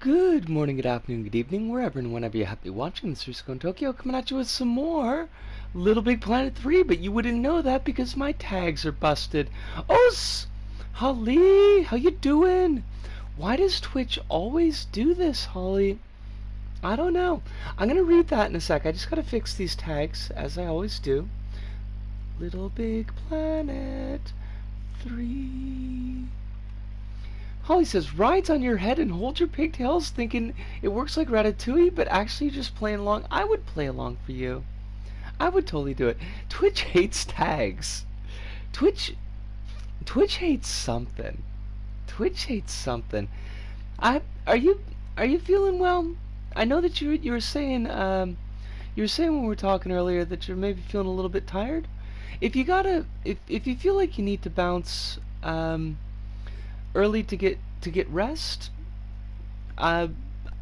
Good morning, good afternoon, good evening, wherever and whenever you happen to be watching this Risco in Tokyo, coming at you with some more Little Big Planet 3, but you wouldn't know that because my tags are busted. Holly, how you doing? Why does Twitch always do this, Holly? I don't know. I'm gonna read that in a sec. I just gotta fix these tags, as I always do. Little Big Planet 3. Holly says, rides on your head and hold your pigtails, thinking it works like Ratatouille, but actually just playing along. I would play along for you. I would totally do it. Twitch hates tags. Twitch hates something. Twitch hates something. Are you feeling well? I know that you were saying when we were talking earlier that you're maybe feeling a little bit tired. If you feel like you need to bounce early to get rest, I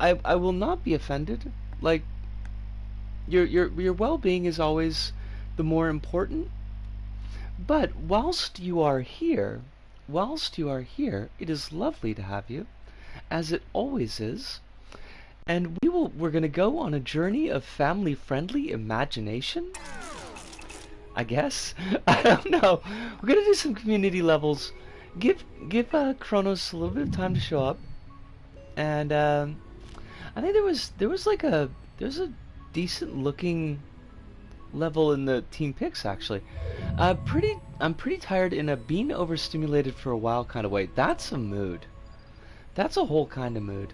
will not be offended. Like, your well-being is always the more important. But whilst you are here, it is lovely to have you, as it always is. And we're gonna go on a journey of family-friendly imagination, I guess. I don't know. We're gonna do some community levels. Give Kronos a little bit of time to show up, and I think there's a decent looking level in the Team Picks actually. I'm pretty tired in a being overstimulated for a while kind of way. That's a mood. That's a whole kind of mood.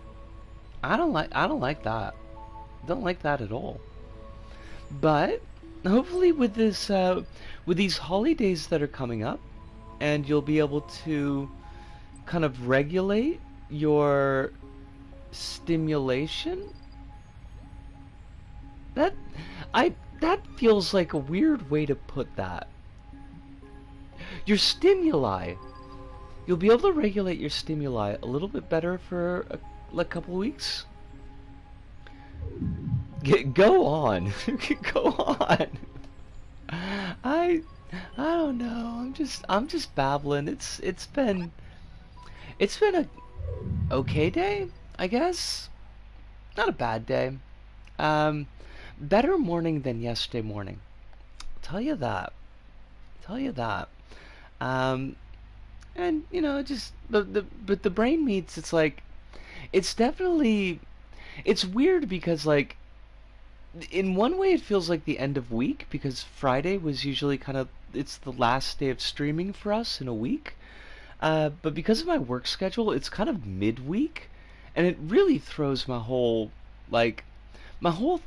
I don't like that. Don't like that at all. But hopefully with this with these holidays that are coming up, and you'll be able to kind of regulate your stimulation. That feels like a weird way to put that. Your stimuli. You'll be able to regulate your stimuli a little bit better for a couple weeks. Go on. Go on. I don't know. I'm just babbling. It's been a okay day, I guess. Not a bad day. Better morning than yesterday morning. I'll tell you that. And you know, just but the brain meets. It's like, it's definitely, it's weird because like, in one way it feels like the end of week, because Friday was usually kind of, it's the last day of streaming for us in a week. But because of my work schedule, it's kind of midweek, and it really throws my whole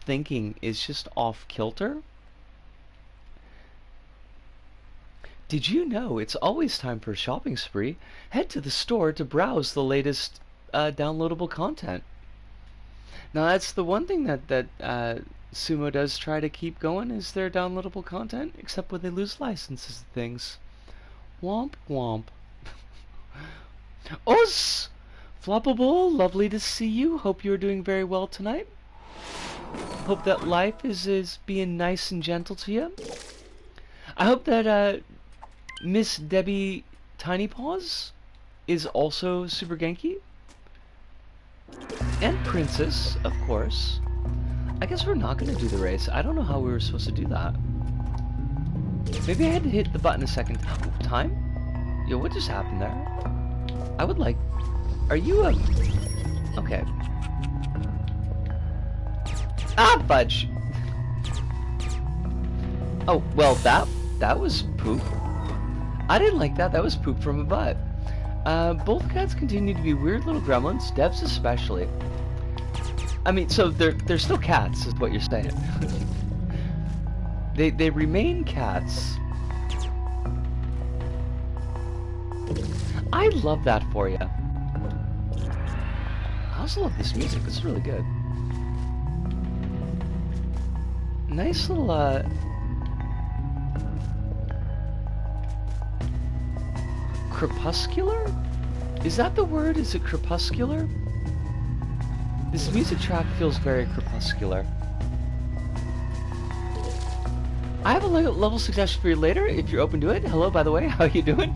thinking is just off kilter. Did you know it's always time for a shopping spree? Head to the store to browse the latest downloadable content. Now that's the one thing that Sumo does try to keep going, is their downloadable content, except when they lose licenses and things. Womp womp. Os! Floppable, lovely to see you. Hope you're doing very well tonight. Hope that life is being nice and gentle to you. I hope that Miss Debbie Tiny Paws is also super Genki. And Princess, of course. I guess we're not going to do the race. I don't know how we were supposed to do that. Maybe I had to hit the button a second time? Yo, what just happened there? I would like... Are you a... Okay. Ah, fudge! Oh, well, that was poop. I didn't like that. That was poop from a butt. Both cats continue to be weird little gremlins, Debs especially. I mean, so they're still cats, is what you're saying. They remain cats. I love that for you. I also love this music. It's really good. Nice little crepuscular? Is that the word? Is it crepuscular? This music track feels very crepuscular. I have a level suggestion for you later, if you're open to it. Hello, by the way, how you doing?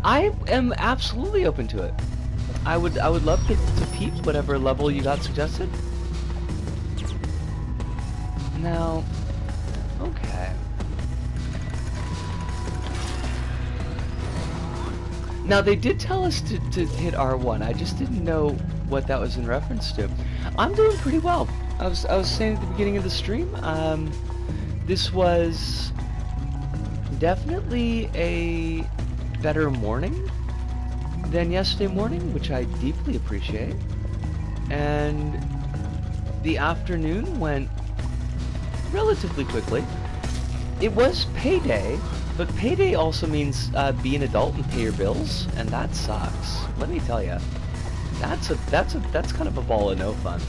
I am absolutely open to it. I would love to peep whatever level you got suggested. Now, okay. Now they did tell us to hit R1. I just didn't know what that was in reference to. I'm doing pretty well. I was saying at the beginning of the stream, this was definitely a better morning than yesterday morning, which I deeply appreciate. And the afternoon went relatively quickly. It was payday, but payday also means be an adult and pay your bills, and that sucks. Let me tell you, that's kind of a ball of no fun.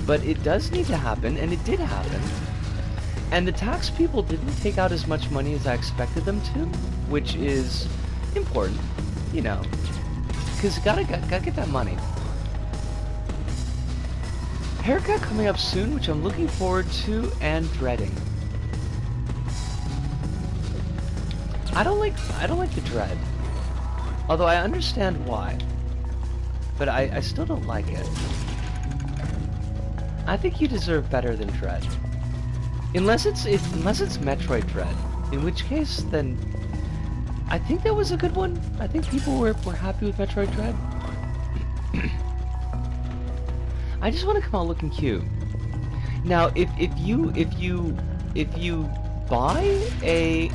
But it does need to happen, and it did happen. And the tax people didn't take out as much money as I expected them to, which is important, you know, because gotta get that money. Haircut coming up soon, which I'm looking forward to and dreading. I don't like the dread, although I understand why, but I still don't like it. I think you deserve better than dread. Unless it's Metroid Dread, in which case then I think that was a good one. I think people were happy with Metroid Dread. I just want to come out looking cute. Now, if you buy a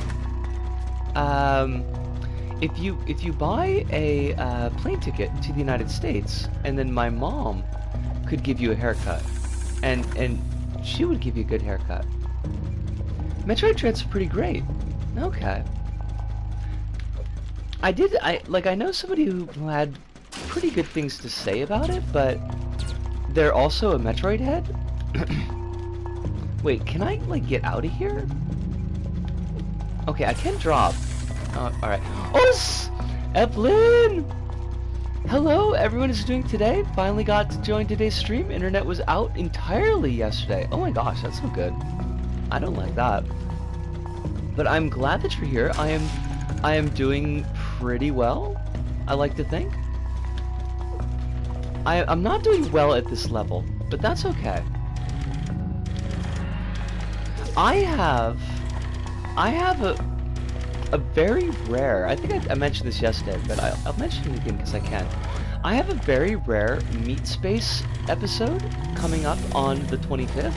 if you buy a plane ticket to the United States, and then my mom could give you a haircut, and she would give you a good haircut. Metroid Dread's pretty great. Okay. I know somebody who had pretty good things to say about it, but they're also a Metroid head. Wait, can I like get out of here? Okay, I can drop. Alright. Oh, Evelyn! Hello, everyone is doing today. Finally got to join today's stream. Internet was out entirely yesterday. Oh my gosh, that's so good. I don't like that. But I'm glad that you're here. I am doing pretty well, I like to think. I'm not doing well at this level, but that's okay. I have a very rare, I think I mentioned this yesterday, but I'll mention it again because I can. I have a very rare Meat Space episode coming up on the 25th.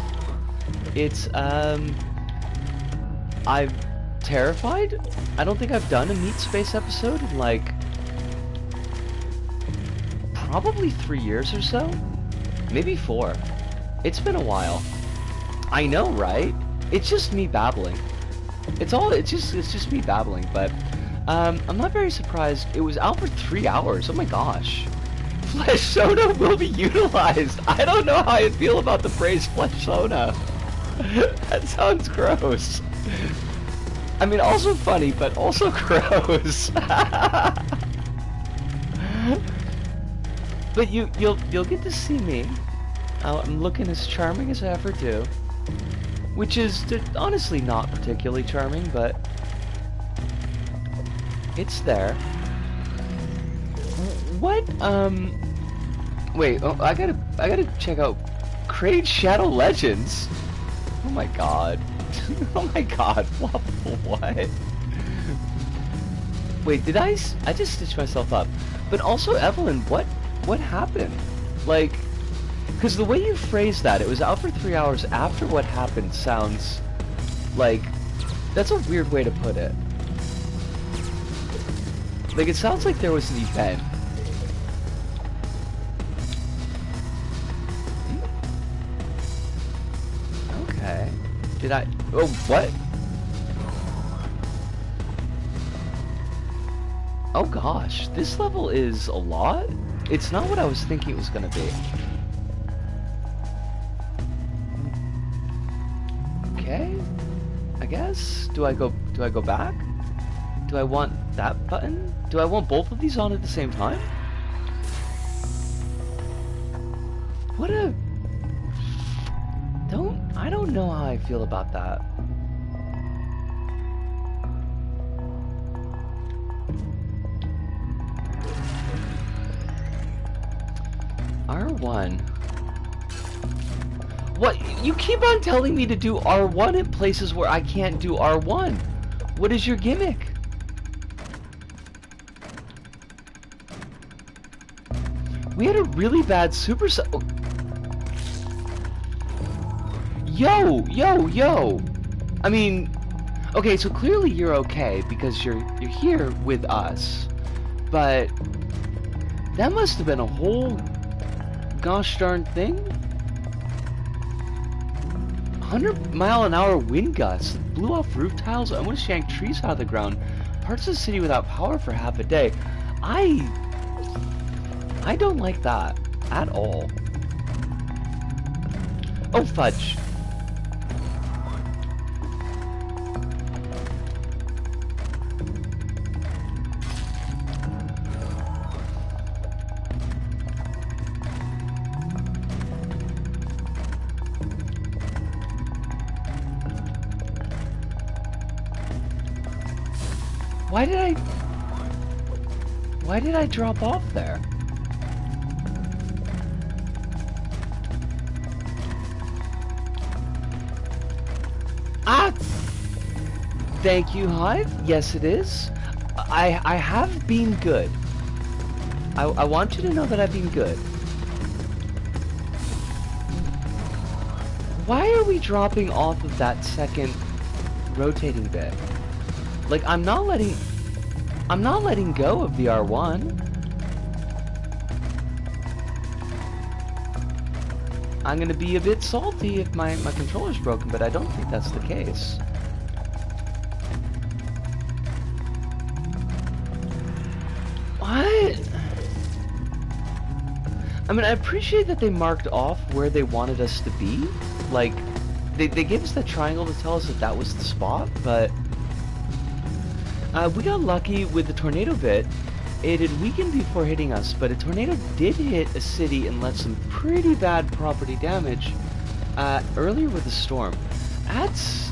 It's, I'm terrified. I don't think I've done a Meat Space episode in like probably 3 years or so, maybe 4. It's been a while. I know, right? It's just me babbling. It's just me babbling, but I'm not very surprised. It was out for 3 hours. Oh my gosh. Flesh soda will be utilized. I don't know how I feel about the phrase flesh soda. That sounds gross. I mean, also funny, but also gross. But you'll get to see me. I'm looking as charming as I ever do. Which is honestly not particularly charming, but it's there. What, wait, oh, I gotta check out Kraid Shadow Legends. Oh my god. Oh my god, what? Wait, did I just stitched myself up. But also, Evelyn, what happened? Like, because the way you phrased that, it was out for 3 hours after what happened, sounds like, that's a weird way to put it. Like, it sounds like there was an event. Okay. Did I... Oh, what? Oh gosh, this level is a lot? It's not what I was thinking it was gonna be. Okay, I guess. Do I go back? Do I want that button? Do I want both of these on at the same time? What a... I don't know how I feel about that. R1. What? You keep on telling me to do R1 in places where I can't do R1. What is your gimmick? We had a really bad supercell. Yo. I mean, okay, so clearly you're okay because you're here with us. But that must have been a whole gosh darn thing. 100-mile-an-hour wind gusts blew off roof tiles. I want to yank trees out of the ground. Parts of the city without power for half a day. I don't like that at all. Oh fudge. Why did I drop off there? Ah! Thank you, Hive. Yes, it is. I have been good. I want you to know that I've been good. Why are we dropping off of that second rotating bit? Like, I'm not letting go of the R1. I'm gonna be a bit salty if my controller's broken, but I don't think that's the case. What? I mean, I appreciate that they marked off where they wanted us to be. Like, they gave us the triangle to tell us that that was the spot, but we got lucky with the tornado bit. It had weakened before hitting us, but a tornado did hit a city and left some pretty bad property damage earlier with the storm. That's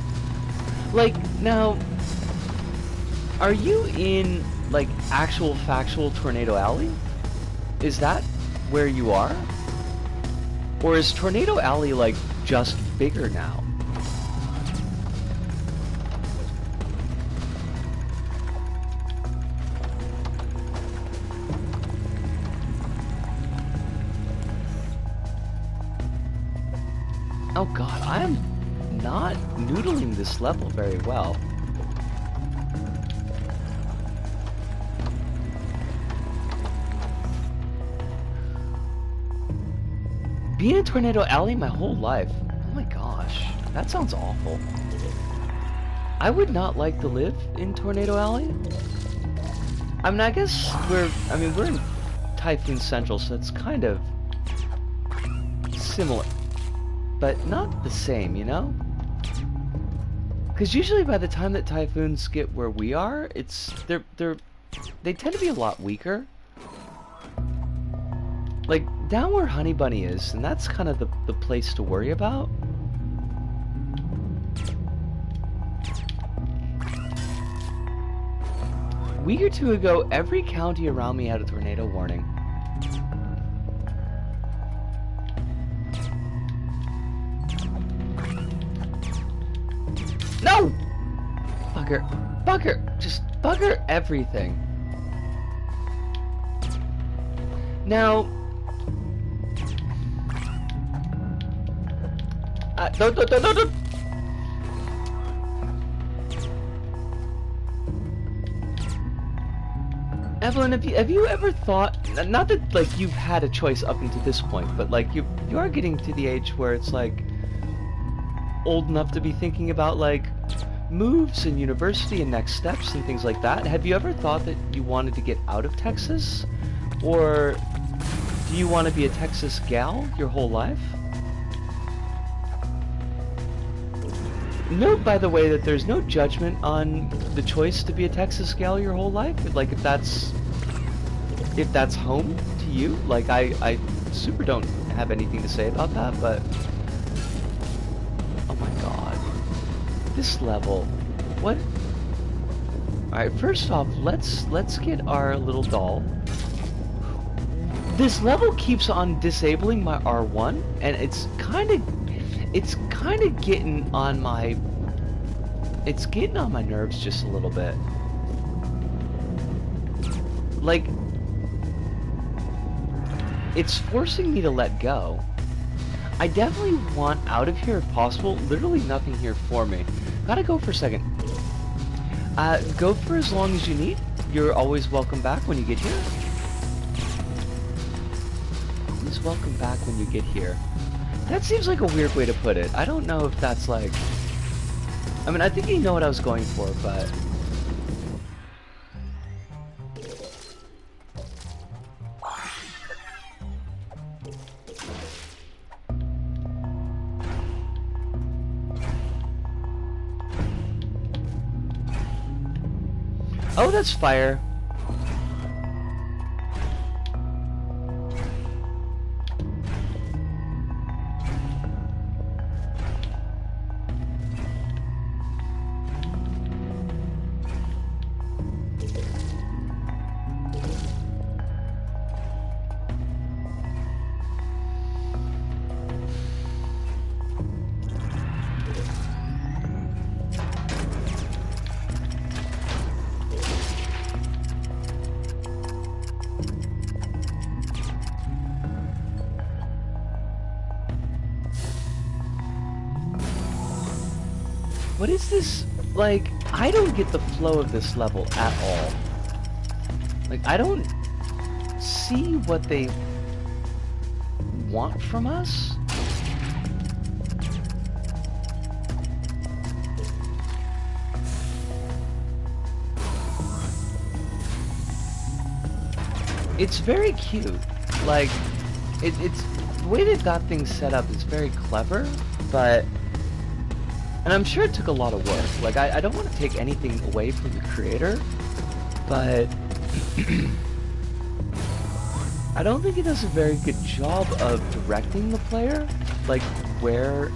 like, now, are you in like actual factual Tornado Alley? Is that where you are? Or is Tornado Alley like just bigger now? Oh god, I am not noodling this level very well. Being in Tornado Alley my whole life. Oh my gosh, that sounds awful. I would not like to live in Tornado Alley. I mean, I guess we're in Typhoon Central, so it's kind of similar. But not the same, you know? Because usually by the time that typhoons get where we are, they tend to be a lot weaker. Like, down where Honey Bunny is, and that's kind of the place to worry about. A week or two ago, every county around me had a tornado warning. No! Bugger, just bugger everything. Now, no. Evelyn, have you ever thought, not that like you've had a choice up until this point, but like you are getting to the age where it's like old enough to be thinking about like moves and university and next steps and things like that. Have you ever thought that you wanted to get out of Texas? Or do you want to be a Texas gal your whole life? Note, by the way, that there's no judgment on the choice to be a Texas gal your whole life. Like, if that's home to you, like, I super don't have anything to say about that, but oh my god. This level. What? Alright, first off, let's get our little doll. This level keeps on disabling my R1, and it's kind of getting on my nerves just a little bit. Like, it's forcing me to let go. I definitely want out of here if possible. Literally nothing here for me. Gotta go for a second. Go for as long as you need. You're always welcome back when you get here. Always welcome back when you get here. That seems like a weird way to put it. I don't know if that's like... I mean, I think you know what I was going for, but... Oh, that's fire. What is this? Like, I don't get the flow of this level at all. Like, I don't see what they want from us. It's very cute. Like, it's the way they've got things set up is very clever, but... And I'm sure it took a lot of work. Like, I don't want to take anything away from the creator, but I don't think it does a very good job of directing the player, like where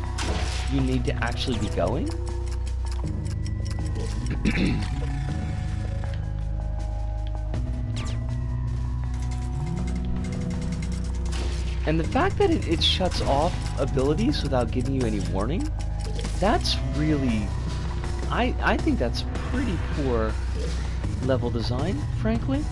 you need to actually be going. And the fact that it shuts off abilities without giving you any warning, that's really... I think that's pretty poor level design, frankly.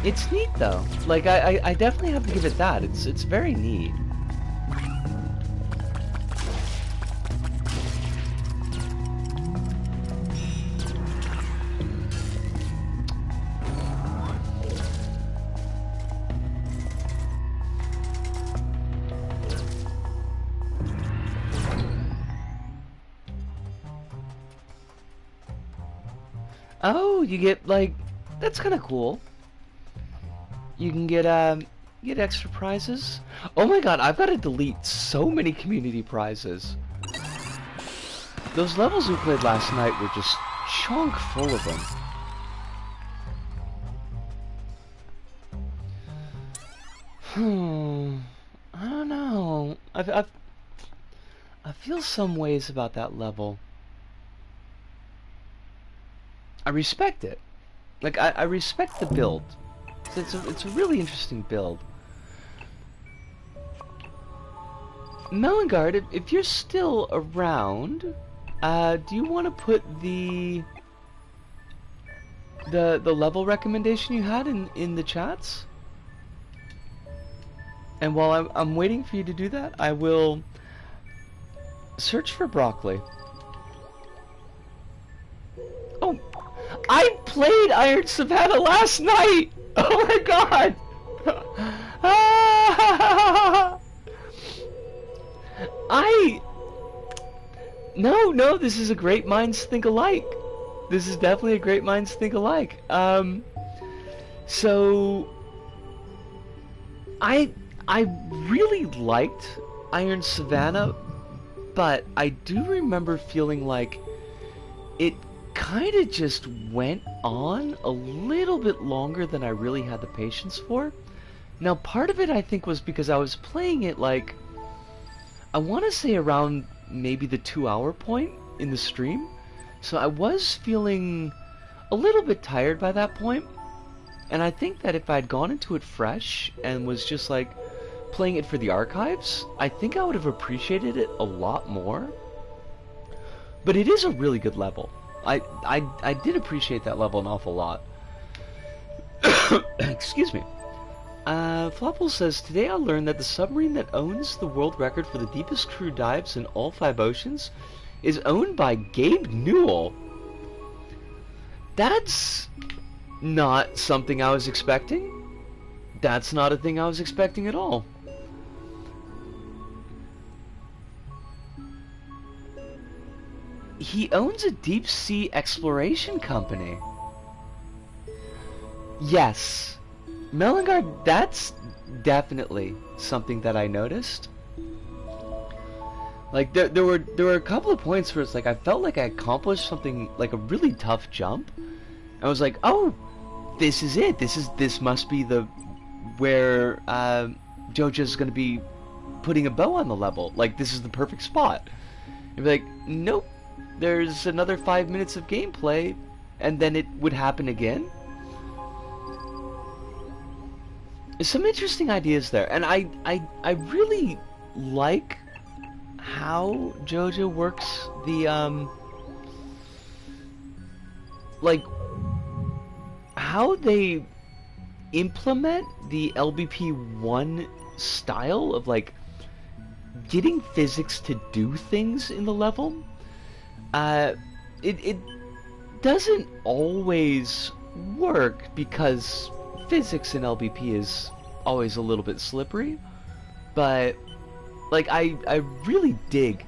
It's neat though. Like I definitely have to give it that. It's very neat. Oh, you get like, that's kind of cool. You can get extra prizes. Oh my god, I've got to delete so many community prizes. Those levels we played last night were just chock full of them. I don't know. I feel some ways about that level. I respect it. Like I respect the build. It's a really interesting build. Melangard, if you're still around, do you want to put the level recommendation you had in the chats? And while I'm waiting for you to do that, I will search for broccoli. Oh, I played Iron Savannah last night! Oh my god! No, this is a great minds think alike. This is definitely a great minds think alike. So I I really liked Iron Savannah, but I do remember feeling like it kind of just went on a little bit longer than I really had the patience for. Now, part of it I think was because I was playing it like, I want to say around maybe the 2 hour point in the stream. So I was feeling a little bit tired by that point. And I think that if I'd gone into it fresh and was just like playing it for the archives, I think I would have appreciated it a lot more. But it is a really good level. I did appreciate that level an awful lot. Excuse me. Flopple says, today I learned that the submarine that owns the world record for the deepest crew dives in all 5 oceans is owned by Gabe Newell. That's not something I was expecting. That's not a thing I was expecting at all. He owns a deep sea exploration company. Yes. Melangard, that's definitely something that I noticed. Like there were a couple of points where it's like I felt like I accomplished something, like a really tough jump. I was like, oh, this is it. This must be the where JoJo's gonna be putting a bow on the level. Like, this is the perfect spot. And be like, nope. There's another 5 minutes of gameplay, and then it would happen again. Some interesting ideas there, and I really like how JoJo works the like how they implement the LBP1 style of like getting physics to do things in the level. It doesn't always work because physics in LBP is always a little bit slippery, but like I really dig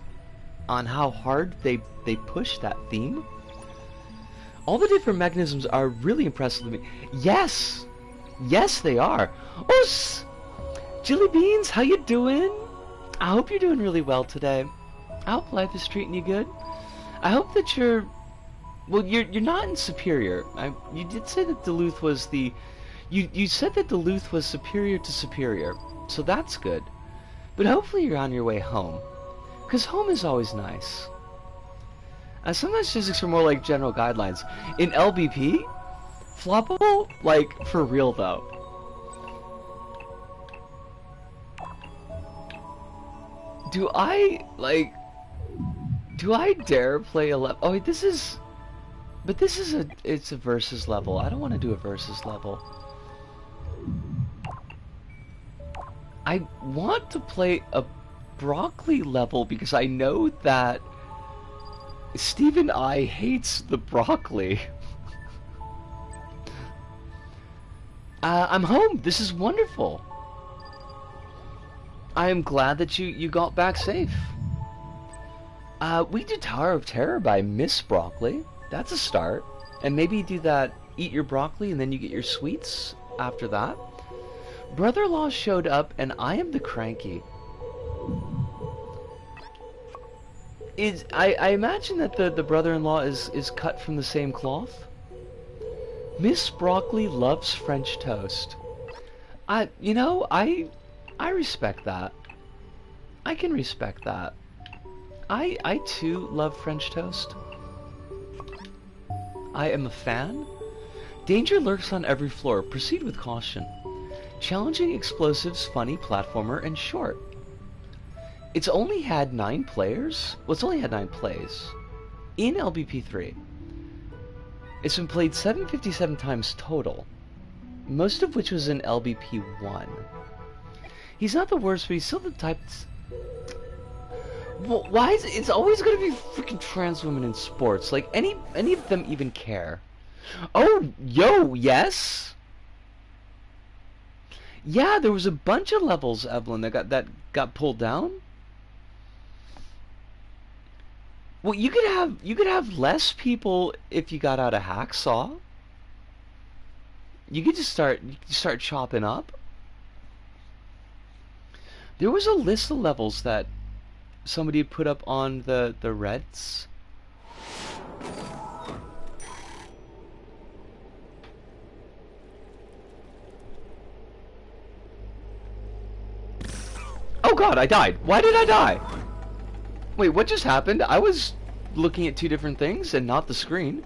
on how hard they push that theme. All the different mechanisms are really impressive to me. Yes, they are. Oos, Jilly Beans, how you doing? I hope you're doing really well today. I hope life is treating you good. I hope that you're not in Superior. You did say that Duluth was the you said that Duluth was superior to Superior, so that's good. But hopefully you're on your way home, because home is always nice. Sometimes physics are more like general guidelines. In LBP, floppable, like, for real though. Do I dare play a level? Oh wait, it's a versus level. I don't want to do a versus level. I want to play a broccoli level because I know that Stephen I hates the broccoli. I'm home. This is wonderful. I am glad that you got back safe. We do Tower of Terror by Miss Broccoli. That's a start. And maybe do that, eat your broccoli and then you get your sweets after that. Brother-in-law showed up and I am the cranky. I imagine that the brother-in-law is cut from the same cloth. Miss Broccoli loves French toast. I respect that. I can respect that. I too love French toast. I am a fan. Danger lurks on every floor. Proceed with caution. Challenging explosives, funny, platformer, and short. It's only had 9 players. Well, it's only had 9 plays in LBP3. It's been played 757 times total, most of which was in LBP1. He's not the worst, but he's still the type. Well, why is it's always gonna be freaking trans women in sports? Like any of them even care? Oh, yo, yes. Yeah, there was a bunch of levels, Evelyn, that got pulled down. Well, you could have less people if you got out a hacksaw. You could just start chopping up. There was a list of levels that somebody had put up on the Reds. Oh god, I died. Why did I die? Wait, what just happened? I was looking at two different things and not the screen.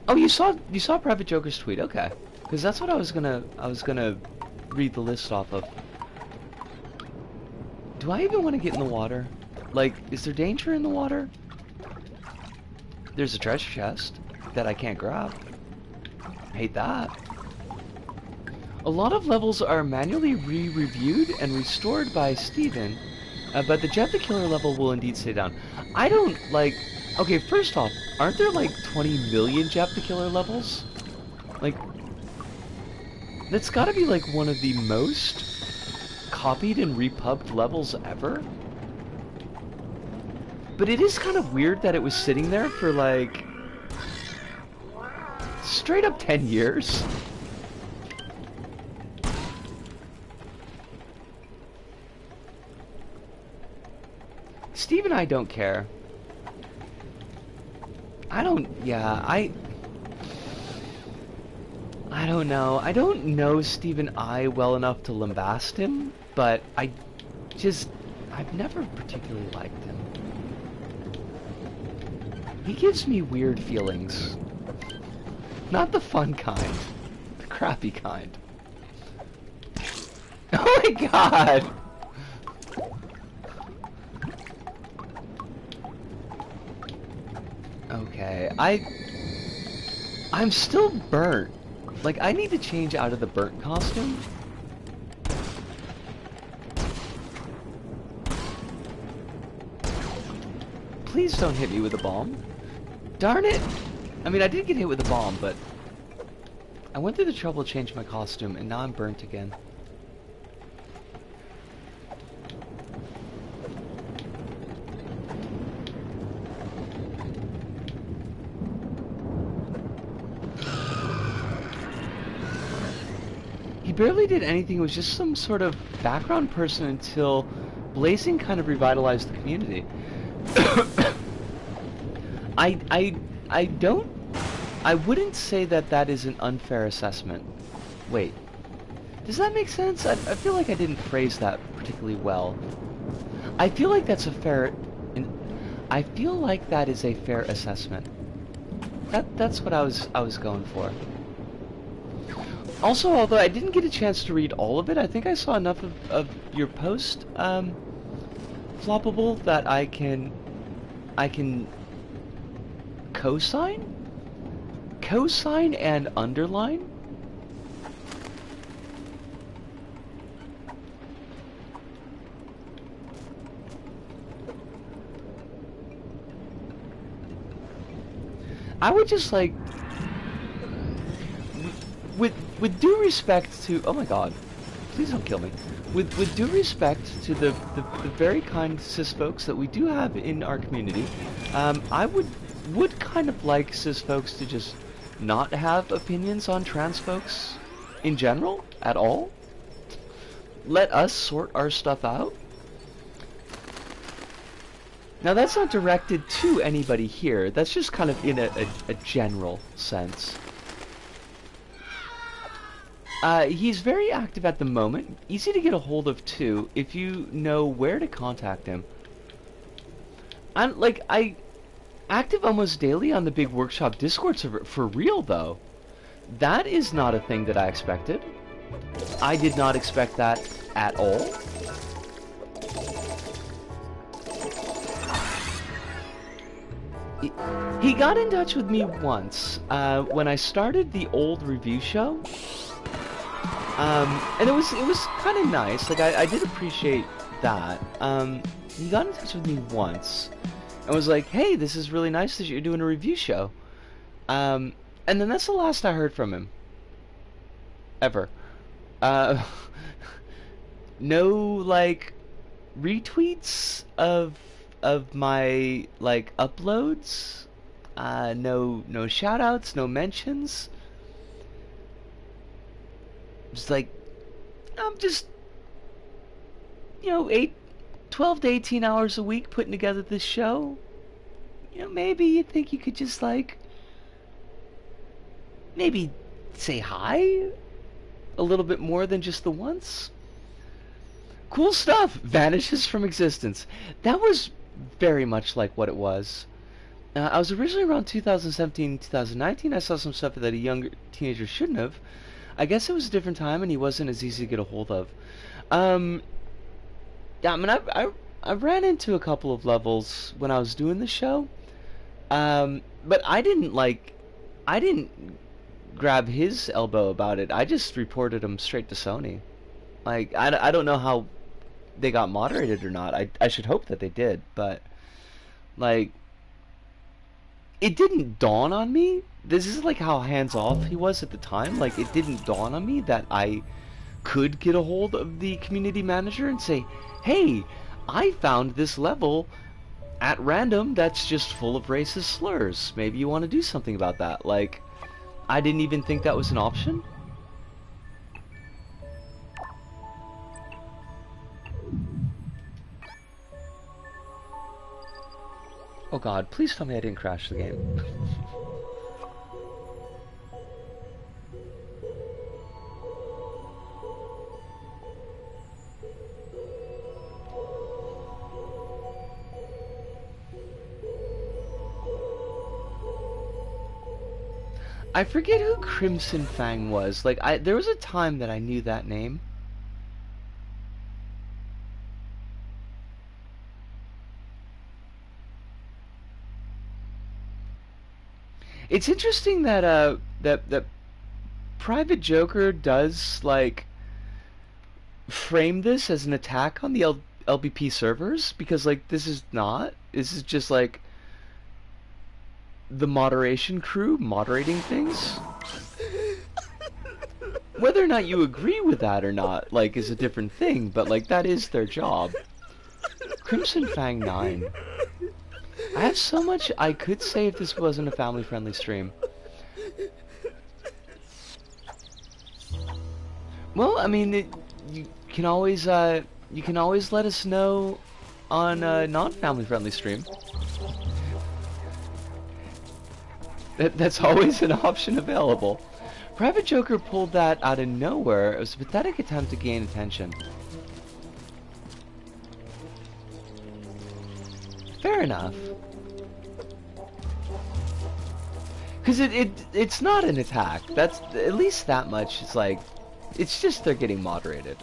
Oh, you saw Private Joker's tweet. Okay. Cuz that's what I was going to read the list off of. Do I even want to get in the water? Like, is there danger in the water? There's a treasure chest that I can't grab. Hate that. A lot of levels are manually re-reviewed and restored by Steven, but the Jeff the Killer level will indeed stay down. I don't, like... Okay, first off, aren't there like 20 million Jeff the Killer levels? Like, that's gotta be like one of the most copied and repubbed levels ever. But it is kind of weird that it was sitting there for like... straight up 10 years. Steve and I don't care. I don't know. I don't know Stephen I well enough to lambast him, but I've never particularly liked him. He gives me weird feelings. Not the fun kind. The crappy kind. Oh my god! Okay, I'm still burnt. Like, I need to change out of the burnt costume. Please don't hit me with a bomb. Darn it! I mean, I did get hit with a bomb, but I went through the trouble to change my costume, and now I'm burnt again. He barely did anything. It was just some sort of background person until Blazing kind of revitalized the community. I wouldn't say that that is an unfair assessment. Wait, does that make sense? I feel like I didn't phrase that particularly well. I feel like that's a fair... I feel like that is a fair assessment. That's what I was going for. Also, although I didn't get a chance to read all of it, I think I saw enough of your post, Floppable, that I can co-sign? Co-sign and underline? I would just like... With due respect to... Oh my god. Please don't kill me. With due respect to the very kind cis folks that we do have in our community, I would kind of like cis folks to just not have opinions on trans folks in general, at all. Let us sort our stuff out. Now that's not directed to anybody here, that's just kind of in a general sense. He's very active at the moment, easy to get a hold of too, if you know where to contact him. I active almost daily on the big workshop Discord server, for real though. That is not a thing that I expected. I did not expect that at all. He got in touch with me once, when I started the old review show. And it was kind of nice. Like, I did appreciate that. He got in touch with me once and was like, "Hey, this is really nice that you're doing a review show." And then that's the last I heard from him. Ever. No, like, retweets of my, like, uploads. No shoutouts, no mentions. It's like, I'm just 12 to 18 hours a week putting together this show, maybe you think you could just, like, maybe say hi a little bit more than just the once. Cool stuff vanishes from existence. That was very much like what it was. I was originally around 2017, 2019. I saw some stuff that a younger teenager shouldn't have. I guess it was a different time, and he wasn't as easy to get a hold of. Yeah, I mean, I ran into a couple of levels when I was doing the show, but I didn't grab his elbow about it. I just reported him straight to Sony. Like, I don't know how they got moderated or not. I should hope that they did, but, like, it didn't dawn on me. This is like how hands-off he was at the time. Like, it didn't dawn on me that I could get a hold of the community manager and say, hey, I found this level at random that's just full of racist slurs. Maybe you want to do something about that. Like, I didn't even think that was an option. Oh god, please tell me I didn't crash the game. I forget who Crimson Fang was. Like, there was a time that I knew that name. It's interesting that that Private Joker does, like, frame this as an attack on the LBP servers, because, like, this is just like the moderation crew moderating things. Whether or not you agree with that or not, like, is a different thing, but, like, that is their job. Crimson Fang 9. I have so much I could say if this wasn't a family-friendly stream. Well, I mean, you can always let us know on a non-family-friendly stream. That's always an option available. Private Joker pulled that out of nowhere. It was a pathetic attempt to gain attention. Fair enough. Because it's not an attack. That's at least that much. It's like, it's just they're getting moderated.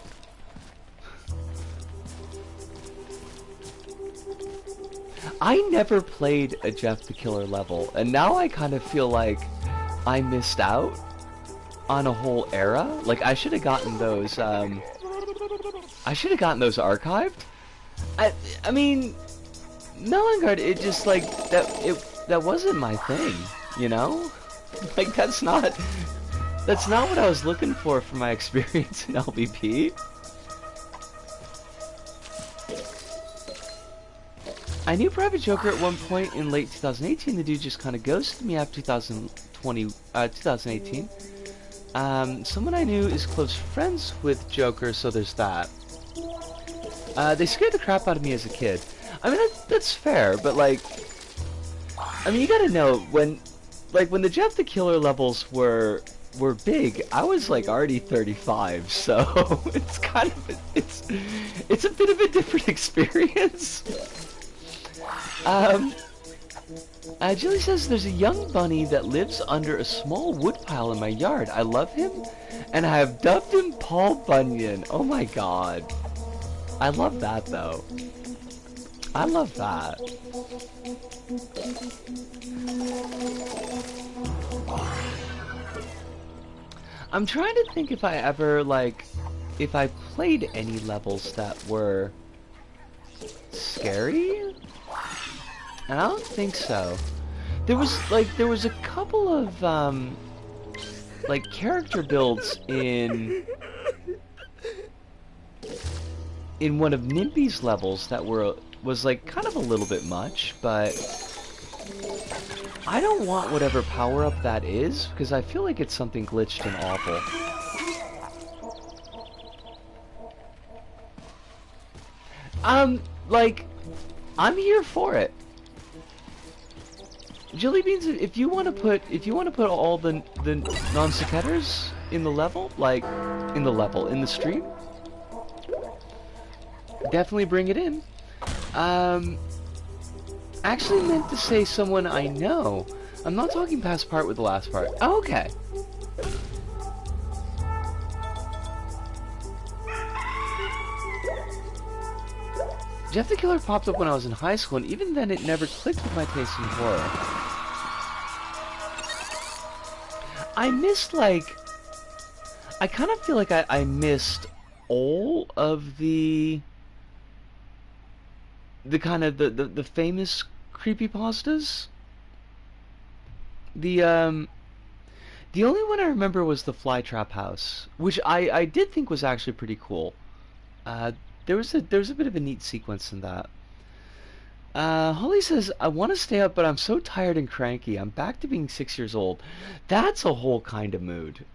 I never played a Jeff the Killer level, and now I kind of feel like I missed out on a whole era. Like, I should have gotten those. I should have gotten those archived. I mean, Melangard, it just, like, that wasn't my thing, you know? Like, that's not what I was looking for my experience in LBP. I knew Private Joker at one point in late 2018. The dude just kind of ghosted me after 2018. Someone I knew is close friends with Joker, so there's that. They scared the crap out of me as a kid. I mean, that's fair, but, like, I mean, you gotta know, when the Jeff the Killer levels were big, I was, like, already 35, so it's kind of, it's a bit of a different experience. Julie says, there's a young bunny that lives under a small woodpile in my yard. I love him, and I have dubbed him Paul Bunyan. Oh my god. I love that, though. I love that. I'm trying to think if I ever, like, if I played any levels that were scary? And I don't think so. There was a couple of, like, character builds in one of Nimby's levels that was, like, kind of a little bit much, but I don't want whatever power-up that is, because I feel like it's something glitched and awful. Like, I'm here for it. Jelly beans, if you want to put all the non-sequiturs in the level, like in the stream, definitely bring it in. Actually meant to say someone I know. I'm not talking past part with the last part. Oh, okay. Jeff the Killer popped up when I was in high school, and even then it never clicked with my taste in horror. I missed, like... I kind of feel like I missed all of the kind of the famous creepypastas. The only one I remember was the Flytrap House, which I did think was actually pretty cool. There was a bit of a neat sequence in that. Holly says, I want to stay up, but I'm so tired and cranky. I'm back to being 6 years old. That's a whole kind of mood.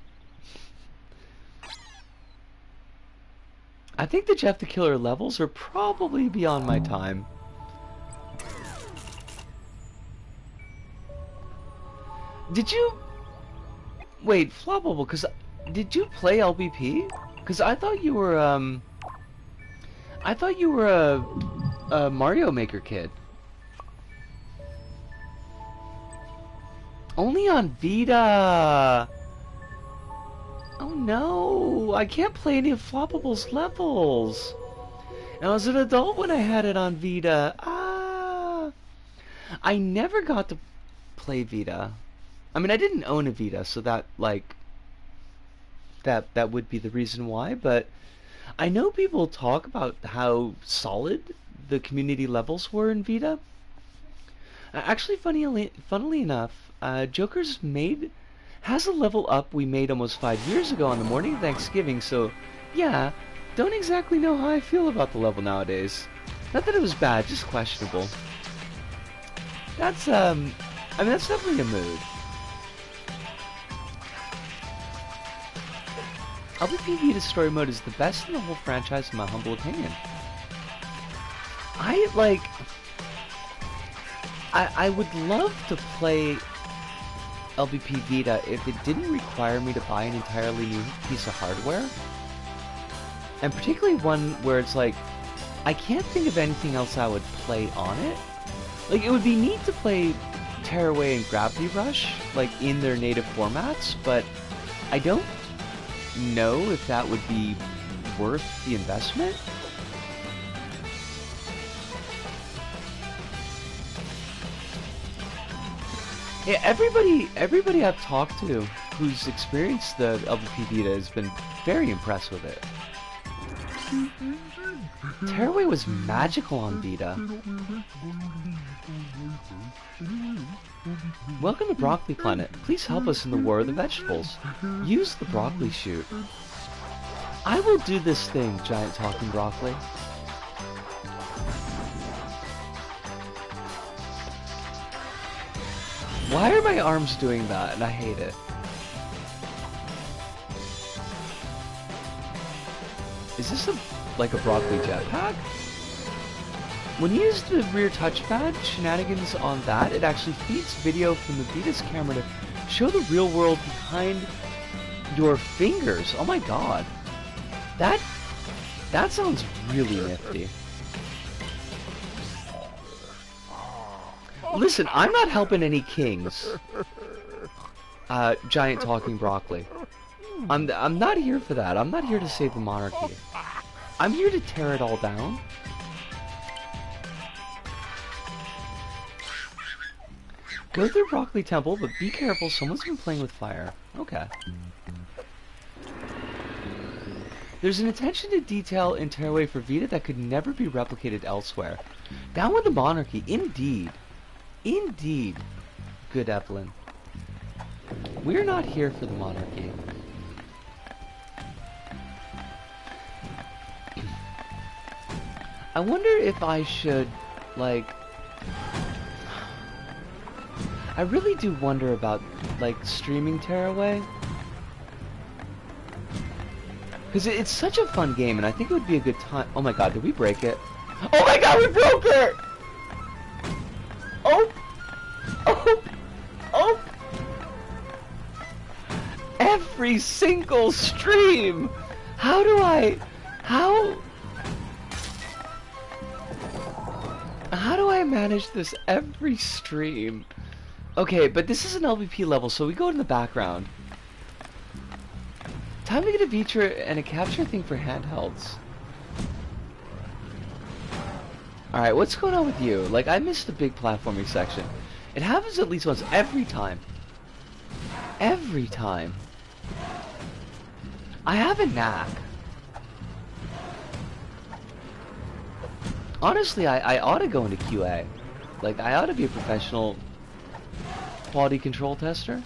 I think the Jeff the Killer levels are probably beyond my time. Did you... Wait, Flopable, because... Did you play LBP? Because I thought you were, I thought you were a Mario Maker kid. Only on Vita! Oh no! I can't play any of Flopable's levels! And I was an adult when I had it on Vita. Ah! I never got to play Vita. I mean, I didn't own a Vita, so that, like... That would be the reason why, but... I know people talk about how solid the community levels were in Vita. Actually, funnily enough, Joker's has a level up we made almost 5 years ago on the morning of Thanksgiving, so yeah, don't exactly know how I feel about the level nowadays. Not that it was bad, just questionable. That's, I mean, that's definitely a mood. LBP Vita Story Mode is the best in the whole franchise in my humble opinion. I would love to play LBP Vita if it didn't require me to buy an entirely new piece of hardware. And particularly one where it's like, I can't think of anything else I would play on it. Like, it would be neat to play Tearaway and Gravity Rush, like, in their native formats, but I don't know if that would be worth the investment. Yeah, everybody I've talked to who's experienced the LVP Vita has been very impressed with it. Tearaway was magical on Vita. Welcome to Broccoli Planet. Please help us in the War of the Vegetables. Use the broccoli shoot. I will do this thing, giant talking broccoli. Why are my arms doing that? And I hate it. Is this like a broccoli jetpack? When you use the rear touchpad shenanigans on that, it actually feeds video from the Vita's camera to show the real world behind your fingers. Oh my god. That sounds really nifty. Listen, I'm not helping any kings. Giant talking broccoli. I'm not here for that. I'm not here to save the monarchy. I'm here to tear it all down. Go through Broccoli Temple, but be careful, someone's been playing with fire. Okay. There's an attention to detail in Tearaway for Vita that could never be replicated elsewhere. Down with the monarchy, indeed. Indeed, good Evelyn. We're not here for the monarchy. I wonder if I should, like... I really do wonder about, like, streaming Tearaway. Because it's such a fun game, and I think it would be a good time... Oh my god, did we break it? Oh my god, we broke her! Oh! Oh! Oh! Every single stream! How do I... How do I manage this every stream? Okay, but this is an LVP level, so we go in the background. Time to get a feature and a capture thing for handhelds. Alright, what's going on with you? Like, I missed the big platforming section. It happens at least once every time. Every time. I have a knack. Honestly, I ought to go into QA. Like, I ought to be a professional quality control tester.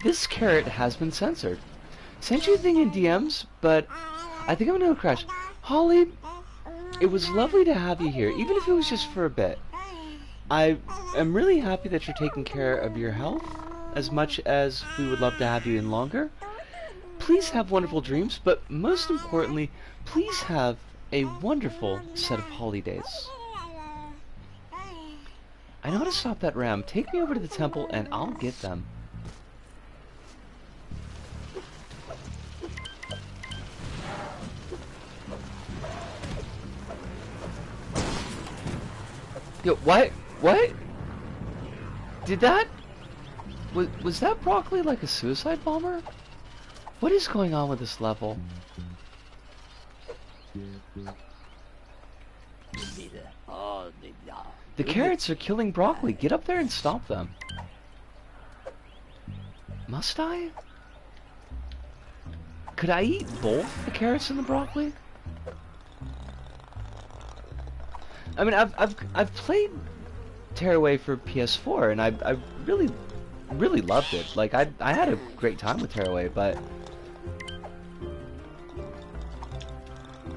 This carrot has been censored. Sent you a thing in DMs, but I think I'm gonna crash. Holly, it was lovely to have you here, even if it was just for a bit. I am really happy that you're taking care of your health as much as we would love to have you in longer. Please have wonderful dreams, but most importantly, please have a wonderful set of holidays. I know how to stop that ram. Take me over to the temple and I'll get them. Yo, what? What? Did that... Was that broccoli like a suicide bomber? What is going on with this level? The carrots are killing broccoli. Get up there and stop them. Must I? Could I eat both the carrots and the broccoli? I mean, I've played Tearaway for PS4, and I really loved it. Like, I had a great time with Tearaway, but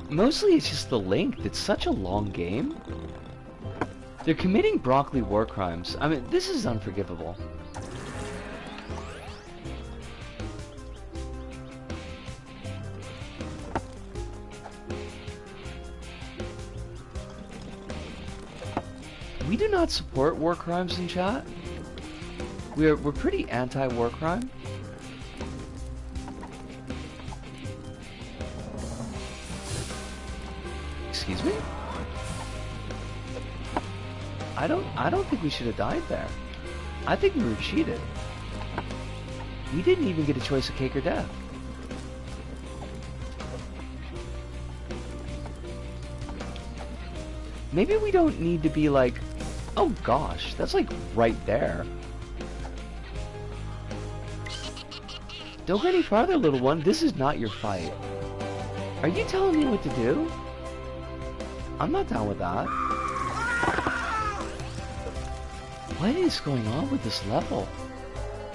mostly it's just the length. It's such a long game. They're committing broccoli war crimes. I mean, this is unforgivable. We do not support war crimes in chat. We're pretty anti-war crime. Excuse me? I don't think we should have died there. I think we were cheated. We didn't even get a choice of cake or death. Maybe we don't need to be like, oh gosh, that's like right there. Don't go any farther, little one. This is not your fight. Are you telling me what to do? I'm not down with that. What is going on with this level?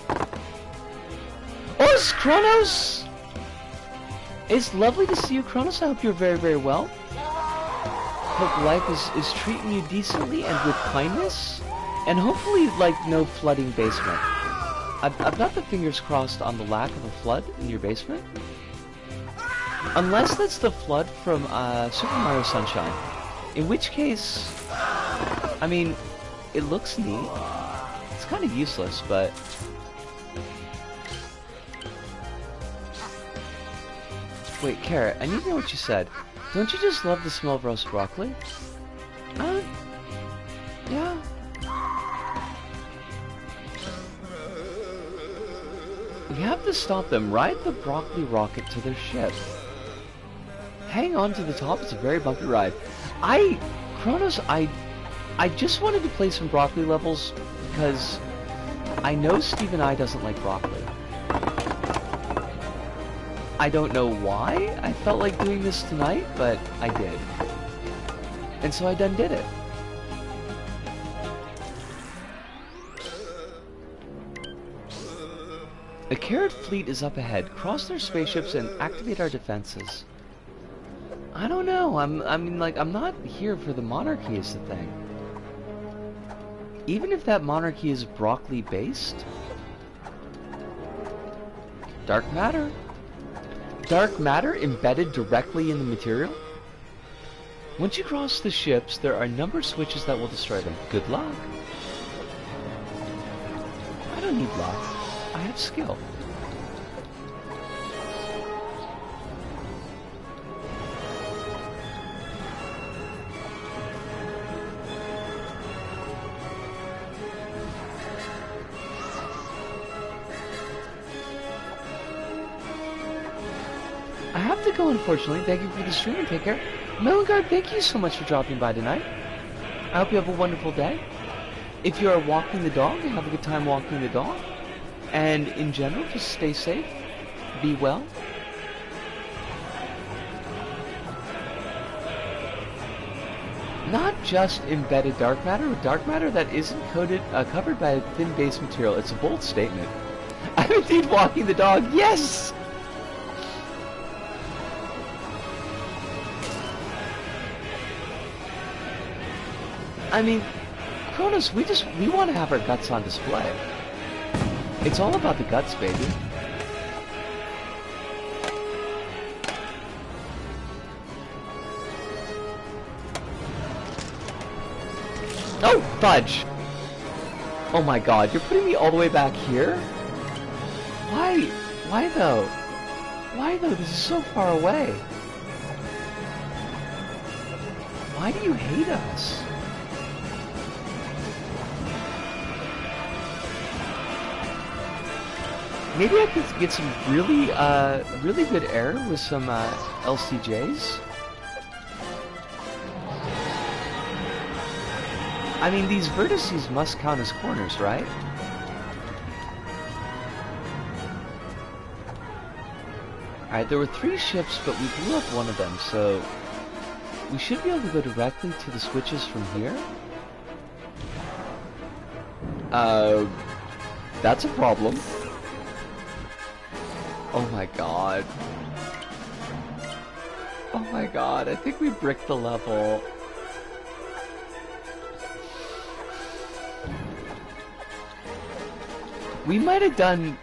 Oh, it's Kronos! It's lovely to see you, Kronos. I hope you're very, very well. Hope life is treating you decently and with kindness. And hopefully, like, no flooding basement. I've got the fingers crossed on the lack of a flood in your basement. Unless that's the flood from Super Mario Sunshine. In which case, I mean, it looks neat. It's kind of useless, but... Wait, Carrot, I need to know what you said. Don't you just love the smell of roast broccoli? Yeah. We have to stop them. Ride the broccoli rocket to their ship. Hang on to the top. It's a very bumpy ride. Kronos, I just wanted to play some broccoli levels because I know Steve and I doesn't like broccoli. I don't know why I felt like doing this tonight, but I did. And so I done did it. A carrot fleet is up ahead. Cross their spaceships and activate our defenses. I don't know. I mean, like, I'm not here for the monarchy is the thing. Even if that monarchy is broccoli-based. Dark matter. Dark matter embedded directly in the material? Once you cross the ships, there are a number of switches that will destroy them. Good luck. I don't need luck. I have skill. I have to go, unfortunately. Thank you for the stream and take care. Melangard, thank you so much for dropping by tonight. I hope you have a wonderful day. If you are walking the dog, have a good time walking the dog. And in general, just stay safe. Be well. Not just embedded dark matter, but dark matter that isn't covered by a thin base material. It's a bold statement. I'm indeed walking the dog. Yes! I mean, Kronos, we want to have our guts on display. It's all about the guts, baby. Oh, fudge! Oh my god, you're putting me all the way back here? Why? Why though? Why though? This is so far away. Why do you hate us? Maybe I could get some really good air with some LCJs. I mean, these vertices must count as corners, right? Alright, there were 3 ships, but we blew up one of them, so we should be able to go directly to the switches from here. That's a problem. Oh my god. Oh my god, I think we bricked the level. We might have done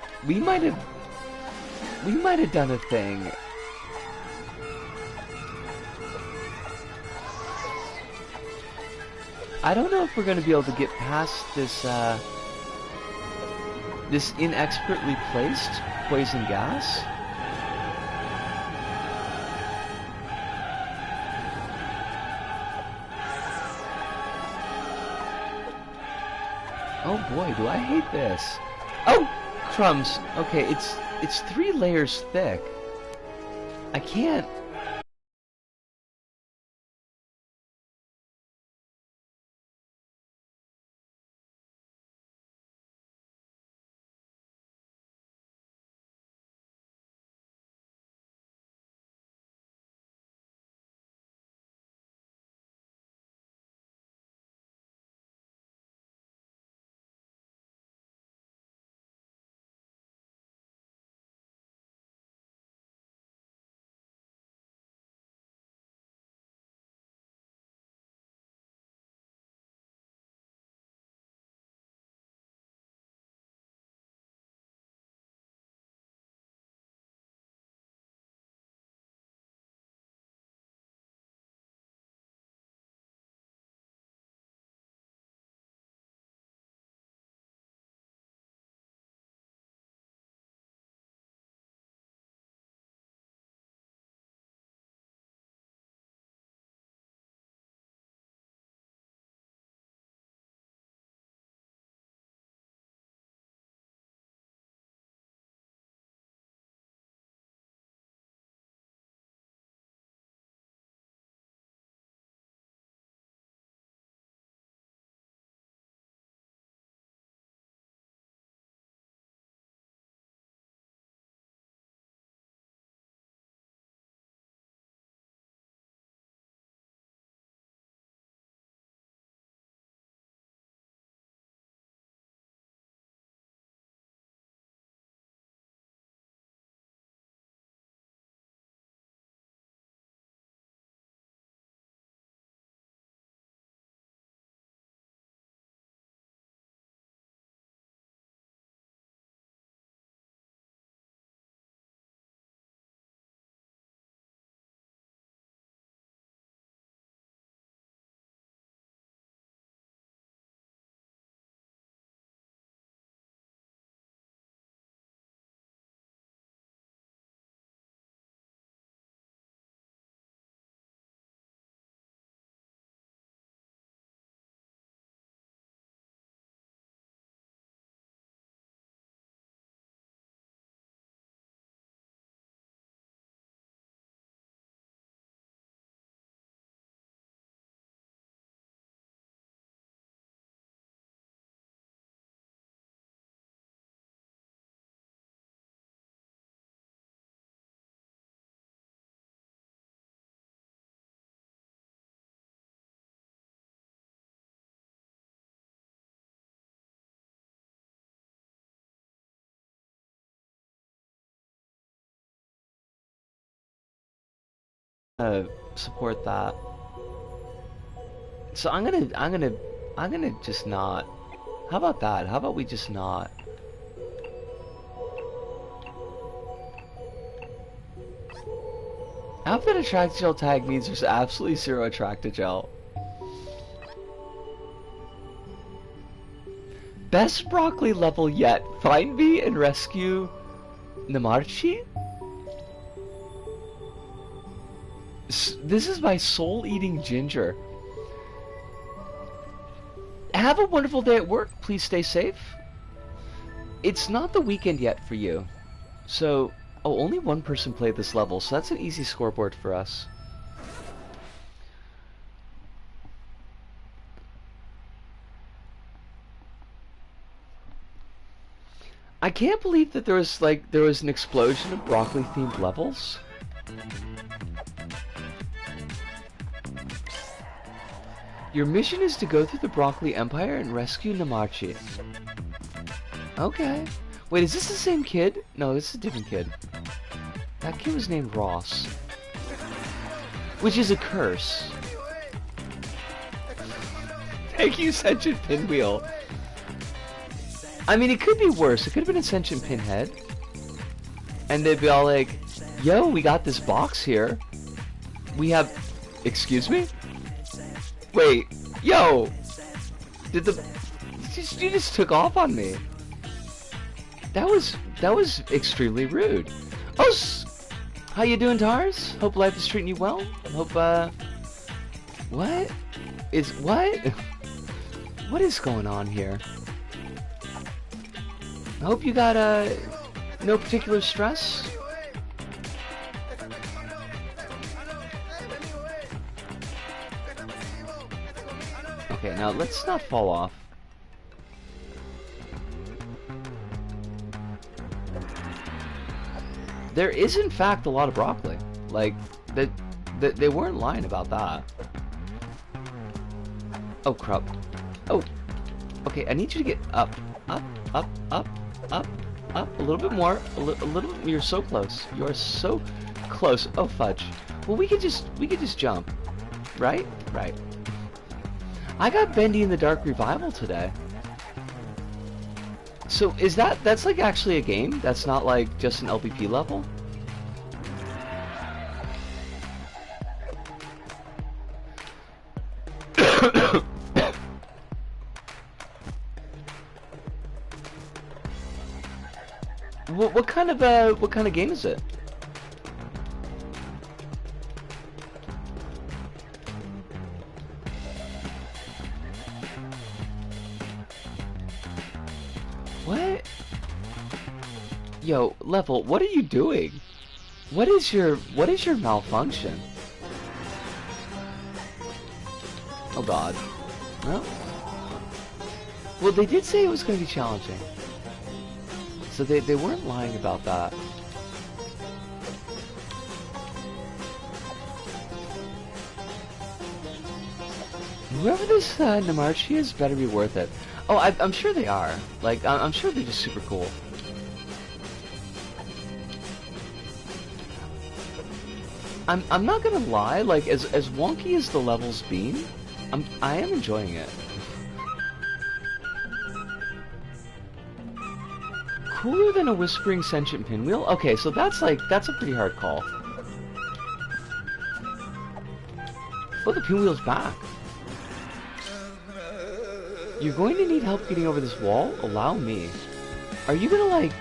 a thing. I don't know if we're gonna be able to get past this this inexpertly placed poison gas. Oh boy, do I hate this. Oh, crumbs. Okay, it's 3 layers thick. I can't. support that. So I'm gonna just not. How about that? How about we just not? Outfit Attractogel tag means there's absolutely zero Attractogel. Best broccoli level yet. Find me and rescue Namarchi? This is my soul-eating ginger. Have a wonderful day at work. Please stay safe. It's not the weekend yet for you. So, oh, only one person played this level, so that's an easy scoreboard for us. I can't believe that there was an explosion of broccoli themed levels. Your mission is to go through the Broccoli Empire and rescue Namachi. Okay. Wait, is this the same kid? No, this is a different kid. That kid was named Ross. Which is a curse. Thank you, Sentient Pinwheel. I mean, it could be worse. It could have been a Sentient Pinhead. And they'd be all like, yo, we got this box here. We have... Excuse me? Wait, yo! Did the... You just took off on me. That was extremely rude. Oh, how you doing, Tars? Hope life is treating you well. Hope, what? What is going on here? I hope you got, no particular stress. Okay, now let's not fall off. There is, in fact, a lot of broccoli. Like, they weren't lying about that. Oh, crap. Oh. Okay, I need you to get up. Up, up, up, up, up. A little bit more. A little. You're so close. You are so close. Oh, fudge. Well, we could just jump. Right? Right. I got Bendy in the Dark Revival today. So is that's like actually a game? That's not like just an LPP level? what kind of game is it? What? Yo, Level, what are you doing? What is your malfunction? Oh god. Well, they did say it was going to be challenging. So they weren't lying about that. Whoever this Namarchi is better be worth it. Oh, I'm sure they are. Like, I'm sure they're just super cool. I'm not gonna lie, like, as wonky as the level's been, I am enjoying it. Cooler than a whispering sentient pinwheel? Okay, so that's a pretty hard call. Oh, the pinwheel's back. You're going to need help getting over this wall? Allow me. Are you gonna, like...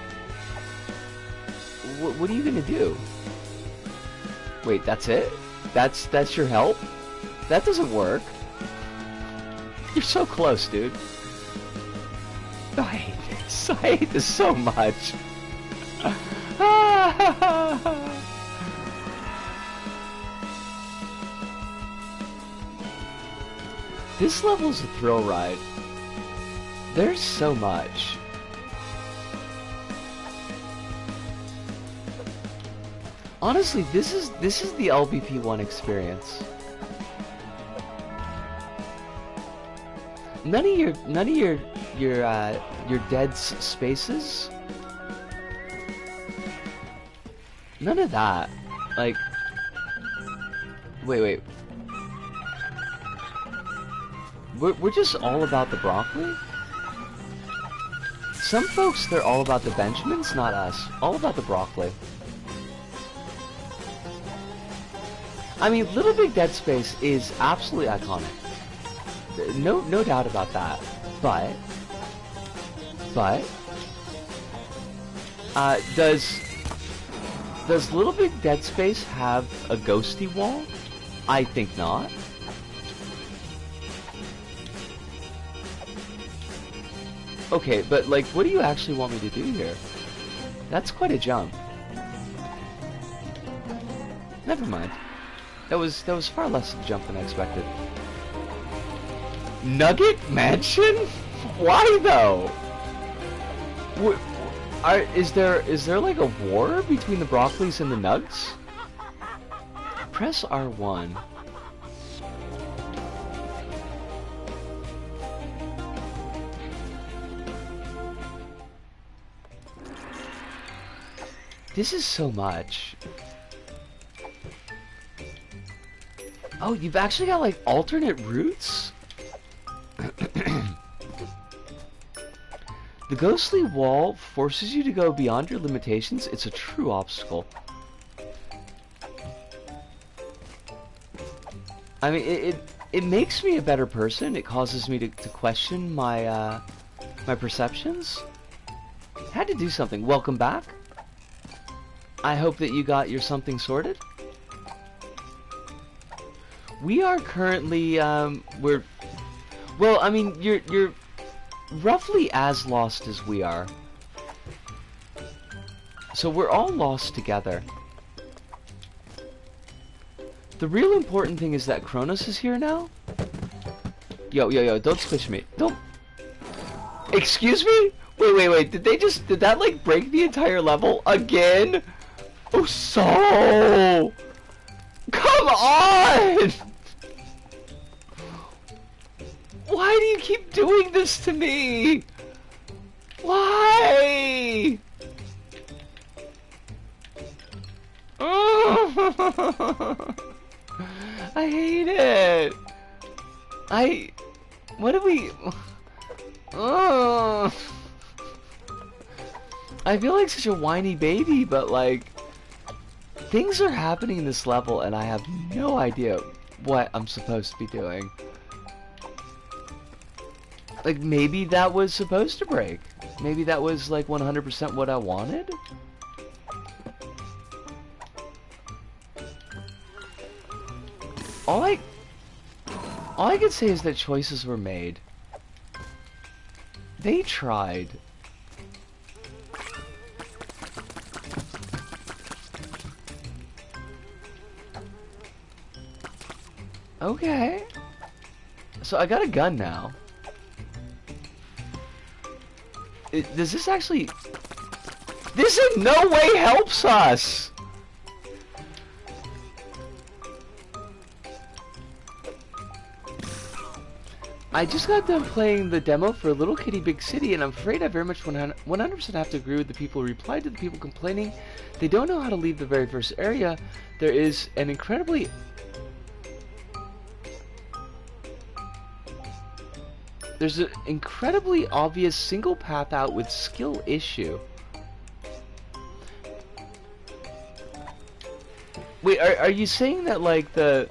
What are you gonna do? Wait, that's it? That's your help? That doesn't work. You're so close, dude. Oh, I hate this. I hate this so much. This level's a thrill ride. There's so much. Honestly, this is the LBP1 experience. None of your dead spaces. None of that. Like, Wait, wait. We're just all about the broccoli? Some folks, they're all about the Benjamins, not us. All about the broccoli. I mean, Little Big Dead Space is absolutely iconic. No doubt about that. But, does Little Big Dead Space have a ghosty wall? I think not. Okay, but like, what do you actually want me to do here? That's quite a jump. Never mind. That was far less of a jump than I expected. Nugget Mansion? Why though? Is there like a war between the Broccolis and the Nugs? Press R1. This is so much. Oh, you've actually got like alternate routes? The ghostly wall forces you to go beyond your limitations. It's a true obstacle. I mean, it makes me a better person. It causes me to question my my perceptions. Had to do something. Welcome back. I hope that you got your something sorted. We are currently well, I mean, you're roughly as lost as we are. So we're all lost together. The real important thing is that Kronos is here now. Yo, don't squish me. Don't. Excuse me? Wait. Did that like break the entire level again? Oh, so. Come on! Why do you keep doing this to me? Why? I hate it. What do we... I feel like such a whiny baby, but like... Things are happening in this level and I have no idea what I'm supposed to be doing. Like, maybe that was supposed to break. Maybe that was like 100% what I wanted? All I can say is that choices were made. They tried. Okay. So I got a gun now. Does this actually... This in no way helps us! I just got done playing the demo for Little Kitty Big City, and I'm afraid I very much 100% have to agree with the people who replied to the people complaining they don't know how to leave the very first area. There is an incredibly... There's an incredibly obvious single path out with skill issue. Wait, are you saying that like the...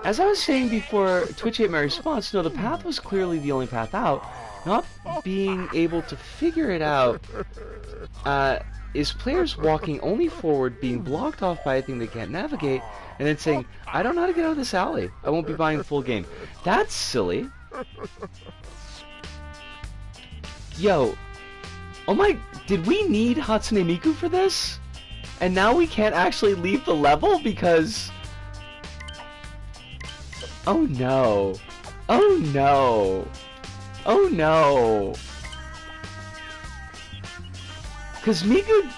As I was saying before Twitch ate my response, no, the path was clearly the only path out. Not being able to figure it out is players walking only forward, being blocked off by a thing they can't navigate, and then saying, I don't know how to get out of this alley. I won't be buying full game. That's silly. Yo. Oh my... Did we need Hatsune Miku for this? And now we can't actually leave the level because... Oh no. Oh no. Oh no. Because Miku...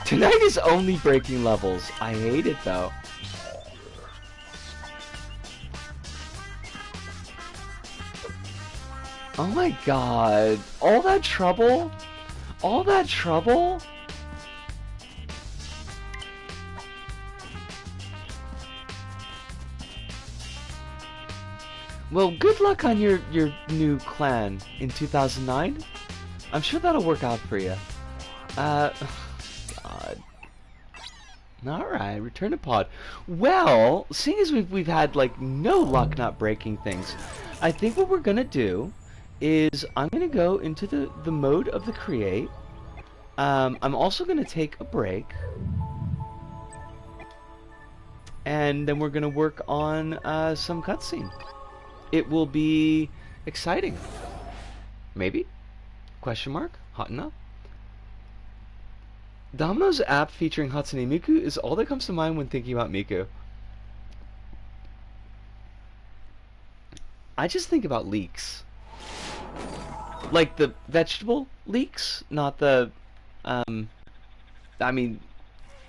Tonight is only breaking levels. I hate it though. Oh my god. All that trouble? All that trouble? Well, good luck on your new clan in 2009. I'm sure that'll work out for you. God. Alright, return to pod. Well, seeing as we've had like no luck not breaking things, I think what we're gonna do is I'm gonna go into the mode of the create. I'm also gonna take a break. And then we're gonna work on some cutscene. It will be exciting. Maybe? Question mark? Hot enough? Domino's app featuring Hatsune Miku is all that comes to mind when thinking about Miku. I just think about leeks. Like the vegetable leeks, not the, I mean,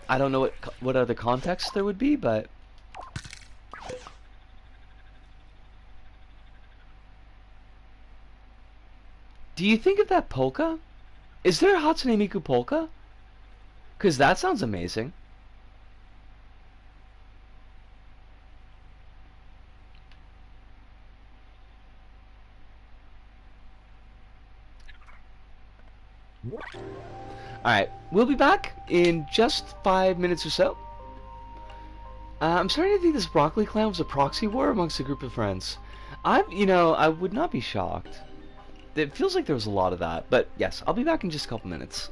I don't know what other context there would be, but... Do you think of that polka? Is there a Hatsune Miku polka? Because that sounds amazing. Alright, we'll be back in just 5 minutes or so. I'm starting to think this broccoli clan was a proxy war amongst a group of friends. I would not be shocked. It feels like there was a lot of that, but yes, I'll be back in just a couple minutes.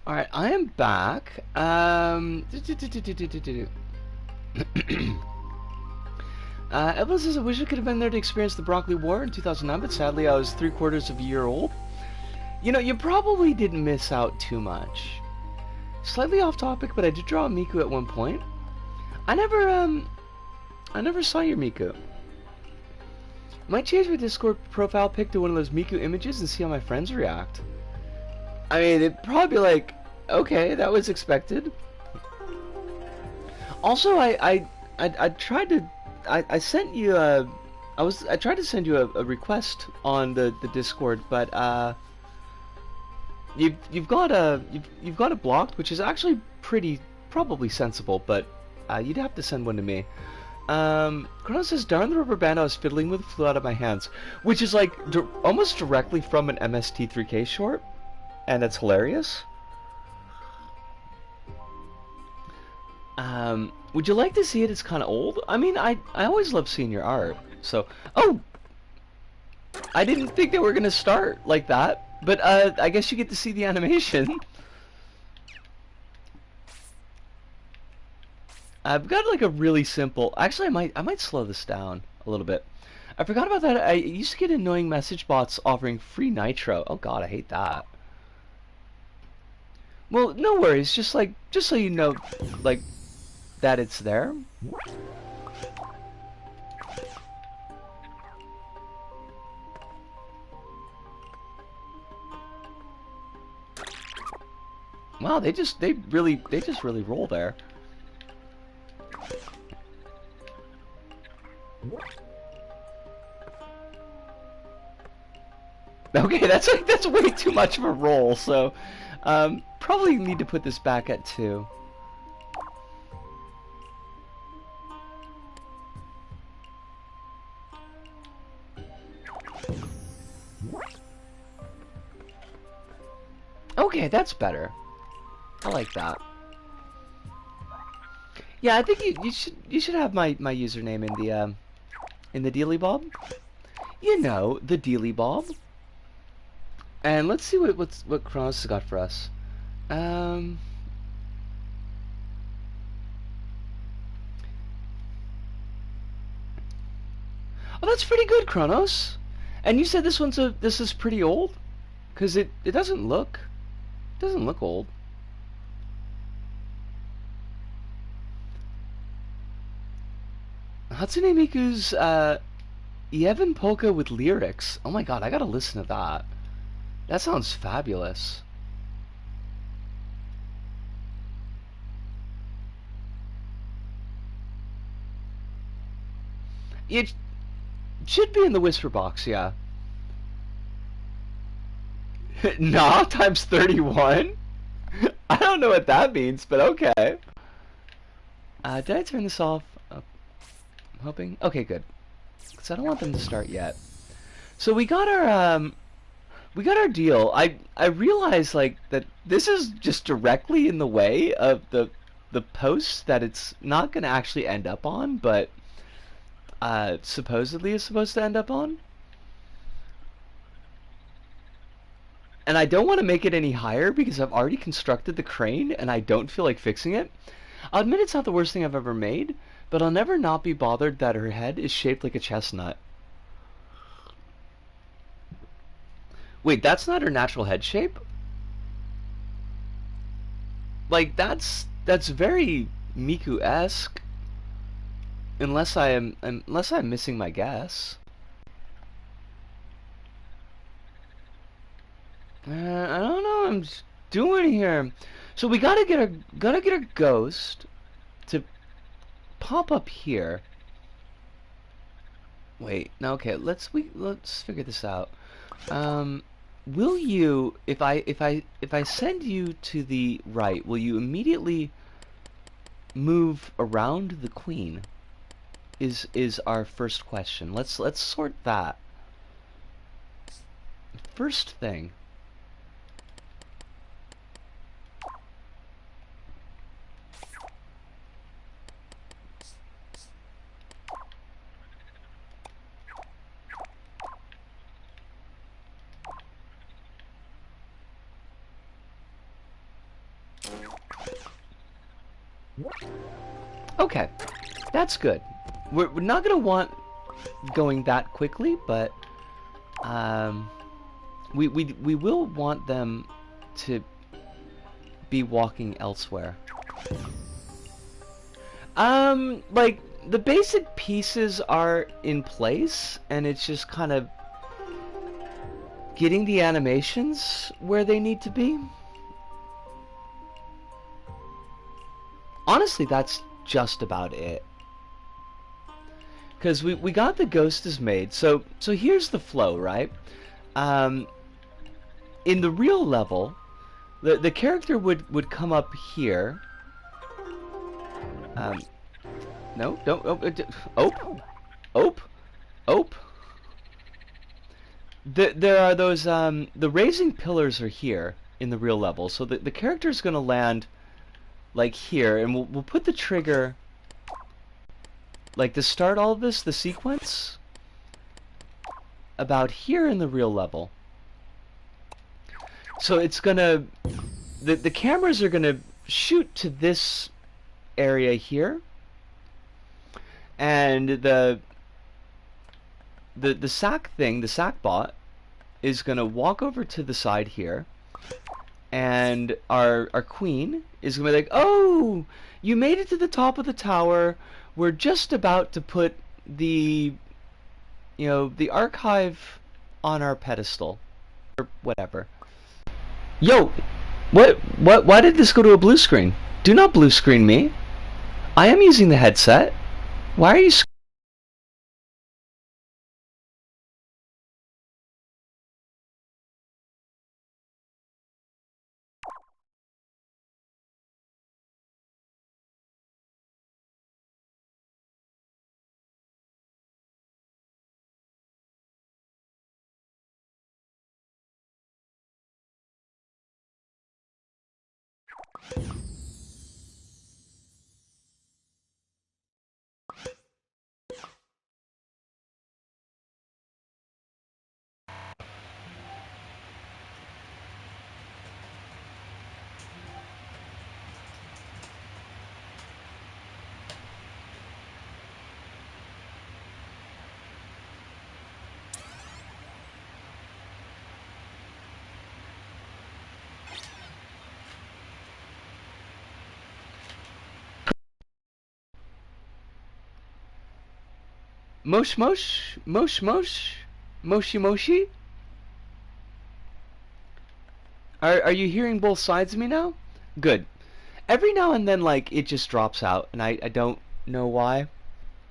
Alright, I am back. Evelyn says, I wish I could have been there to experience the Broccoli War in 2009, but sadly I was 3/4 of a year old. You know, you probably didn't miss out too much. Slightly off topic, but I did draw a Miku at one point. I never saw your Miku. Might change my Discord profile pic to one of those Miku images and see how my friends react. I mean, it'd probably be like, okay, that was expected. Also, I tried to, I sent you a, I tried to send you a request on the Discord, but you've got it blocked, which is actually probably sensible, but you'd have to send one to me. Chrono says, darn, the rubber band I was fiddling with flew out of my hands, which is like almost directly from an MST3K short, and it's hilarious. Would you like to see it? It's kind of old. I mean, I always love seeing your art. So, oh, I didn't think they were gonna start like that, but I guess you get to see the animation. I've got like a really simple. Actually, I might slow this down a little bit. I forgot about that. I used to get annoying message bots offering free nitro. Oh God, I hate that. Well, no worries. Just so you know, like, that it's there. Wow, they just really roll there. Okay, that's way too much of a roll. So, probably need to put this back at 2. Okay, that's better. I like that. Yeah, I think you should have my username in the Dealy Bob. You know, the Dealy Bob. And let's see what Kronos has got for us. Oh, that's pretty good, Kronos. And you said this is pretty old, because it doesn't look old. Hatsune Miku's Yevon Polka with lyrics. Oh my God, I gotta listen to that. That sounds fabulous. It should be in the whisper box, yeah. Nah, times 31? I don't know what that means, but okay. Did I turn this off? I'm hoping. Okay, good. Because I don't want them to start yet. So we got our deal. I realize like that this is just directly in the way of the post that it's not going to actually end up on, but supposedly is supposed to end up on. And I don't want to make it any higher because I've already constructed the crane and I don't feel like fixing it. I'll admit it's not the worst thing I've ever made, but I'll never not be bothered that her head is shaped like a chestnut. Wait, that's not her natural head shape? Like, that's very Miku-esque. Unless I'm missing my guess. I don't know what I'm doing here. So we gotta get a ghost to pop up here. Wait, no, okay, let's figure this out. Will you, if I send you to the right, will you immediately move around the queen? Is our first question. Let's sort that. First thing. Okay, that's good. We're not gonna want going that quickly, but we will want them to be walking elsewhere. Like the basic pieces are in place, and it's just kind of getting the animations where they need to be. Honestly, that's just about it. Because we got the ghost is made, so here's the flow, right? In the real level, the character would come up here. No, don't ope. There are those the raising pillars are here in the real level, so the character's gonna land like here, and we'll put the trigger like to start all of this, the sequence, about here in the real level. So it's gonna the cameras are gonna shoot to this area here, and the sack thing, the sack bot, is gonna walk over to the side here, and our queen is gonna be like, "Oh, you made it to the top of the tower. We're just about to put the the archive on our pedestal," or whatever. Yo, what? Why did this go to a blue screen? Do not blue screen me. I am using the headset. Why are you? Mosh mosh mosh mosh moshi moshi. Are you hearing both sides of me now? Good. Every now and then, like, it just drops out, and I don't know why.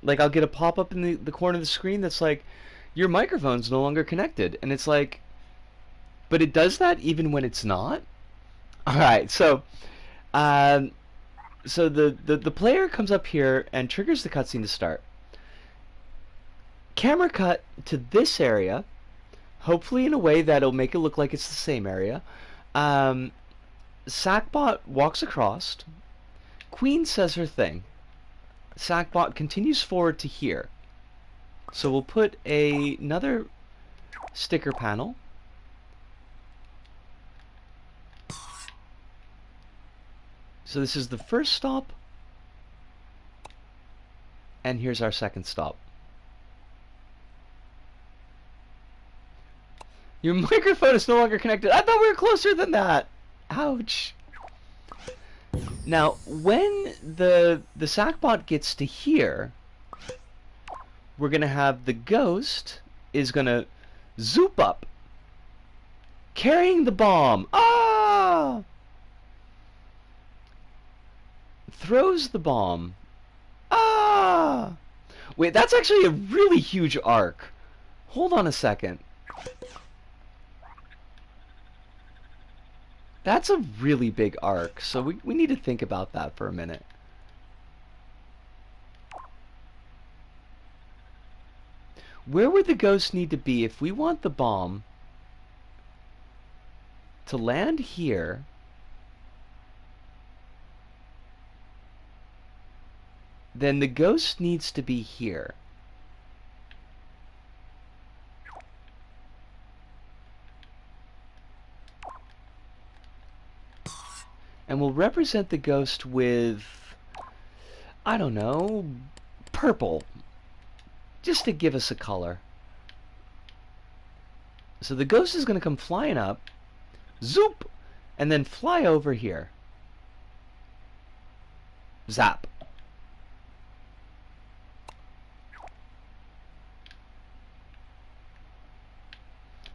Like, I'll get a pop-up in the corner of the screen that's like, your microphone's no longer connected. And it's like, but it does that even when it's not? Alright, um, so the player comes up here and triggers the cutscene to start. Camera cut to this area, hopefully in a way that'll make it look like it's the same area. Sackbot walks across. Queen says her thing. Sackbot continues forward to here. So we'll put another sticker panel. So this is the first stop, and here's our second stop. Your microphone is no longer connected. I thought we were closer than that. Ouch. Now, when the Sackbot gets to here, we're gonna have the ghost is gonna zoop up, carrying the bomb. Ah! Throws the bomb. Ah! Wait, that's actually a really huge arc. Hold on a second. That's a really big arc, so we need to think about that for a minute. Where would the ghost need to be if we want the bomb to land here? Then the ghost needs to be here. And we'll represent the ghost with I don't know, purple, just to give us a color. So the ghost is going to come flying up, zoop, and then fly over here. Zap.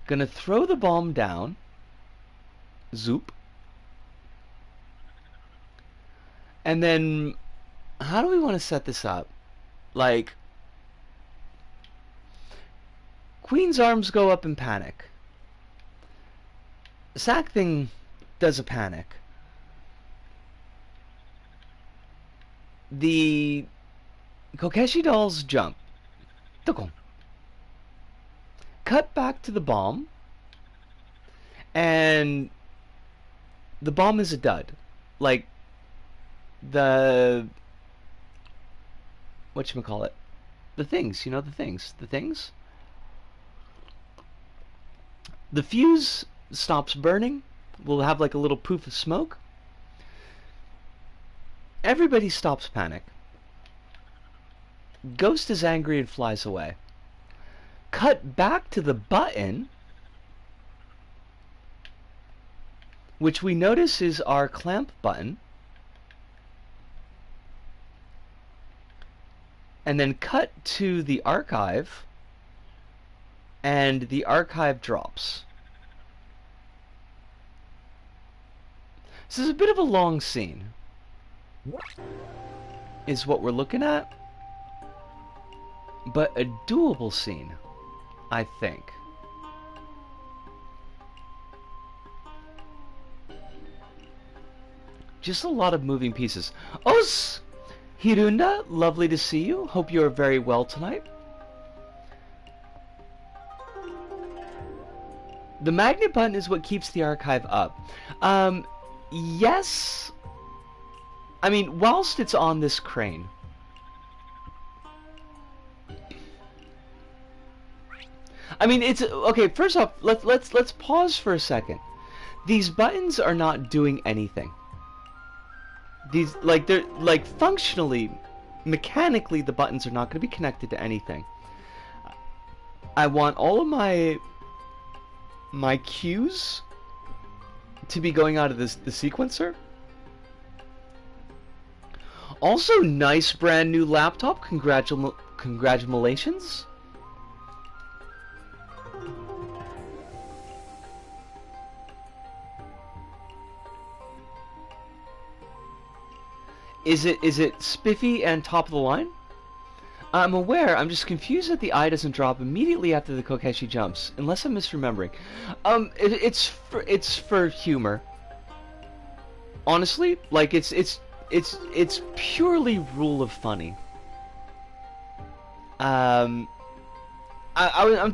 Gonna throw the bomb down. Zoop. And then, how do we want to set this up? Like, Queen's arms go up in panic. Sack thing does a panic. The Kokeshi dolls jump. Cut back to the bomb. And the bomb is a dud. Like, the... whatchamacallit? The things, you know, the things. The things? The fuse stops burning. We'll have like a little poof of smoke. Everybody stops panic. Ghost is angry and flies away. Cut back to the button, which we notice is our clamp button. And then cut to the archive, and the archive drops. This is a bit of a long scene, is what we're looking at, but a doable scene, I think. Just a lot of moving pieces. Os! Hirunda, lovely to see you. Hope you are very well tonight. The magnet button is what keeps the archive up. Yes. I mean, whilst it's on this crane. I mean, it's okay. First off, let's pause for a second. These buttons are not doing anything. These, like, they're like functionally, mechanically, the buttons are not going to be connected to anything. I want all of my cues to be going out of the sequencer. Also, nice brand new laptop. Congratulations. Is it spiffy and top of the line? I'm aware. I'm just confused that the eye doesn't drop immediately after the Kokeshi jumps, unless I'm misremembering. It's for humor. Honestly, like it's purely rule of funny. I'm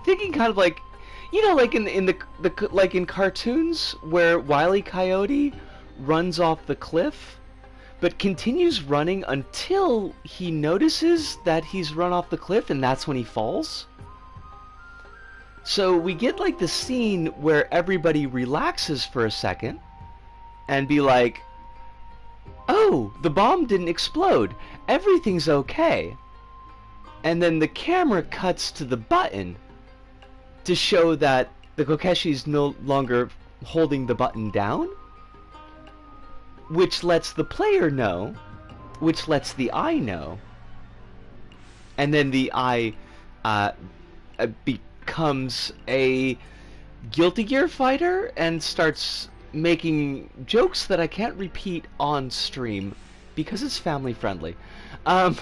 thinking kind of like, you know, like in the like in cartoons where Wile E. Coyote runs off the cliff, but continues running until he notices that he's run off the cliff, and that's when he falls. So we get like the scene where everybody relaxes for a second and be like, oh, the bomb didn't explode, everything's okay. And then the camera cuts to the button to show that the Kokeshi's no longer holding the button down, which lets the player know, which lets the eye know, and then the eye becomes a Guilty Gear fighter and starts making jokes that I can't repeat on stream because it's family friendly. I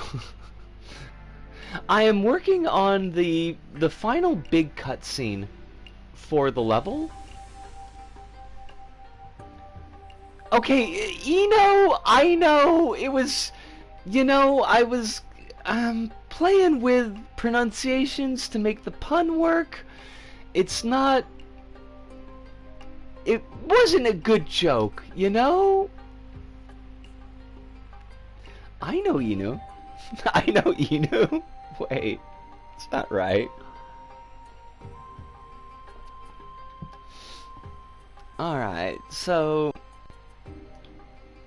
am working on the final big cutscene for the level. Okay, I know, it was, I was playing with pronunciations to make the pun work. It wasn't a good joke, I know Inu. I know Inu. Wait, it's not right. Alright, so...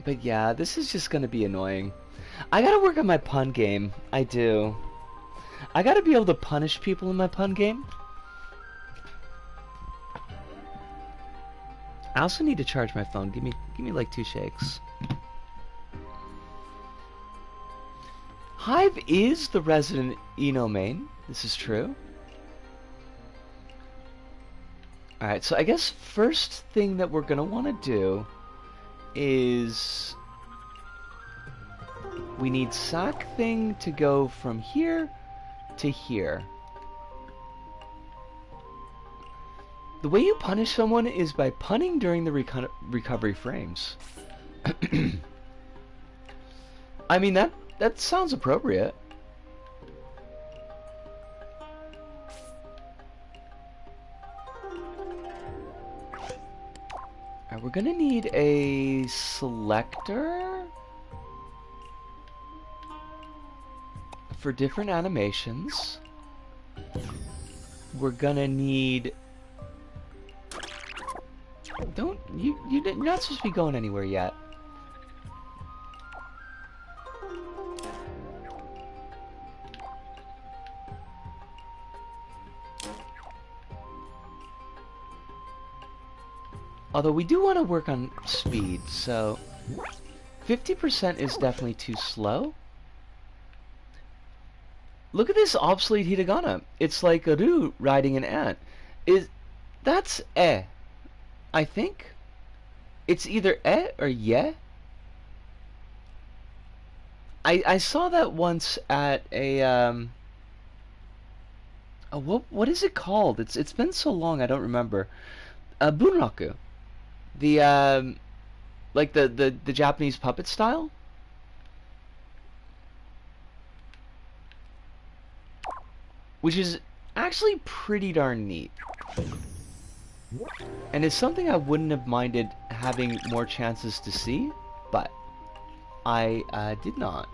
But yeah, this is just gonna be annoying. I gotta work on my pun game. I do. I gotta be able to punish people in my pun game. I also need to charge my phone. Give me like 2 shakes. Hive is the resident Eno main. This is true. Alright, so I guess first thing that we're gonna want to do is we need sack thing to go from here to here. The way you punish someone is by punning during the recovery frames. I mean, that sounds appropriate. Alright, we're gonna need a selector for different animations. We're gonna need... You're not supposed to be going anywhere yet. Although we do want to work on speed, so 50% is definitely too slow. Look at this obsolete hiragana. It's like a Ru riding an ant. That's eh, I think. It's either eh or yeah. I saw that once at a oh, what is it called? It's been so long I don't remember. Bunraku. The like the Japanese puppet style. Which is actually pretty darn neat. And it's something I wouldn't have minded having more chances to see, but I did not.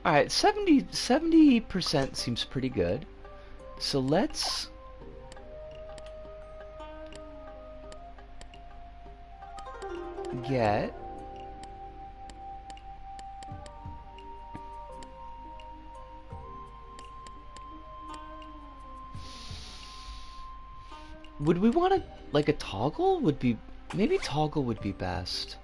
Alright, 70% seems pretty good. So let's get would we want to like a toggle would be maybe toggle would be best.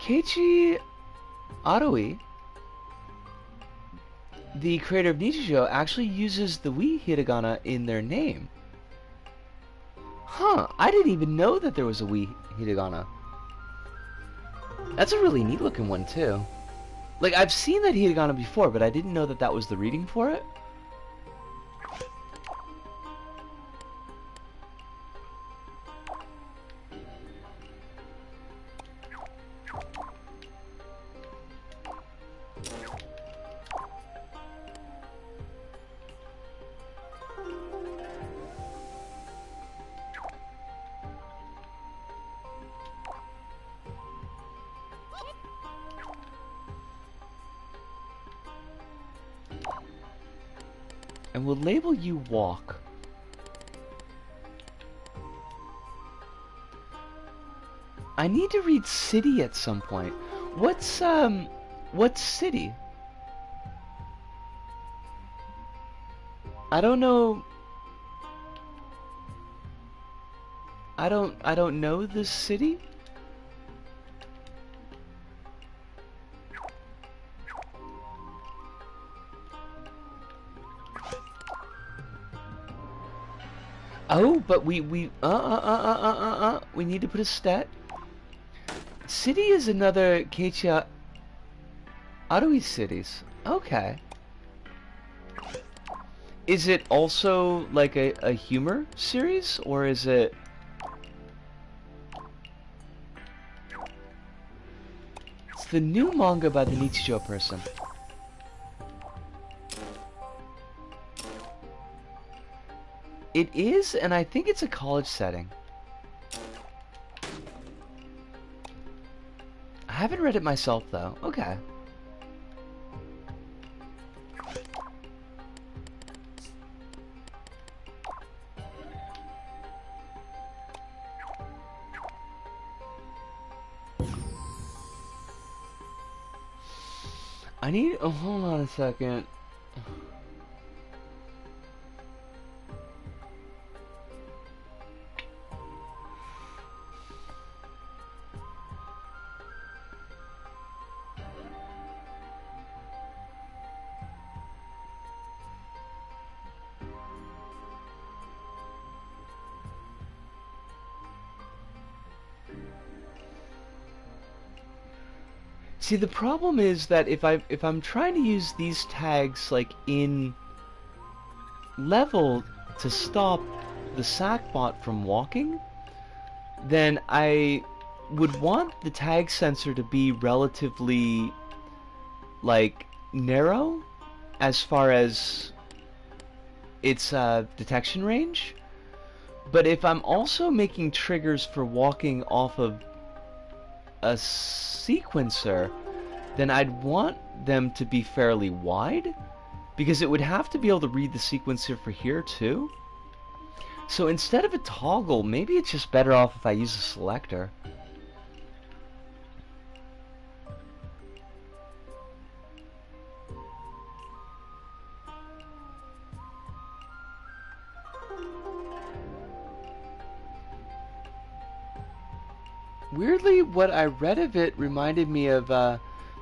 Keiichi Aroi, the creator of Nichijou, actually uses the Wii hiragana in their name. Huh, I didn't even know that there was a Wii hiragana. That's a really neat looking one too. Like, I've seen that hiragana before, but I didn't know that that was the reading for it. And we'll label you walk. I need to read city at some point. What's city? I don't know. I don't know this city. Oh, but we need to put a stat. City is another Keiichi Aroi cities. Okay. Is it also like a humor series, or is it? It's the new manga by the Nichijou person. It is, and I think it's a college setting. haven't read it myself, though. Okay. I need... Oh, hold on a second. See, the problem is that if I'm trying to use these tags like in level to stop the sackbot from walking, then I would want the tag sensor to be relatively like narrow as far as its detection range. But if I'm also making triggers for walking off of a sequencer, then I'd want them to be fairly wide, because it would have to be able to read the sequencer for here too. So instead of a toggle, maybe it's just better off if I use a selector. Weirdly, what I read of it reminded me of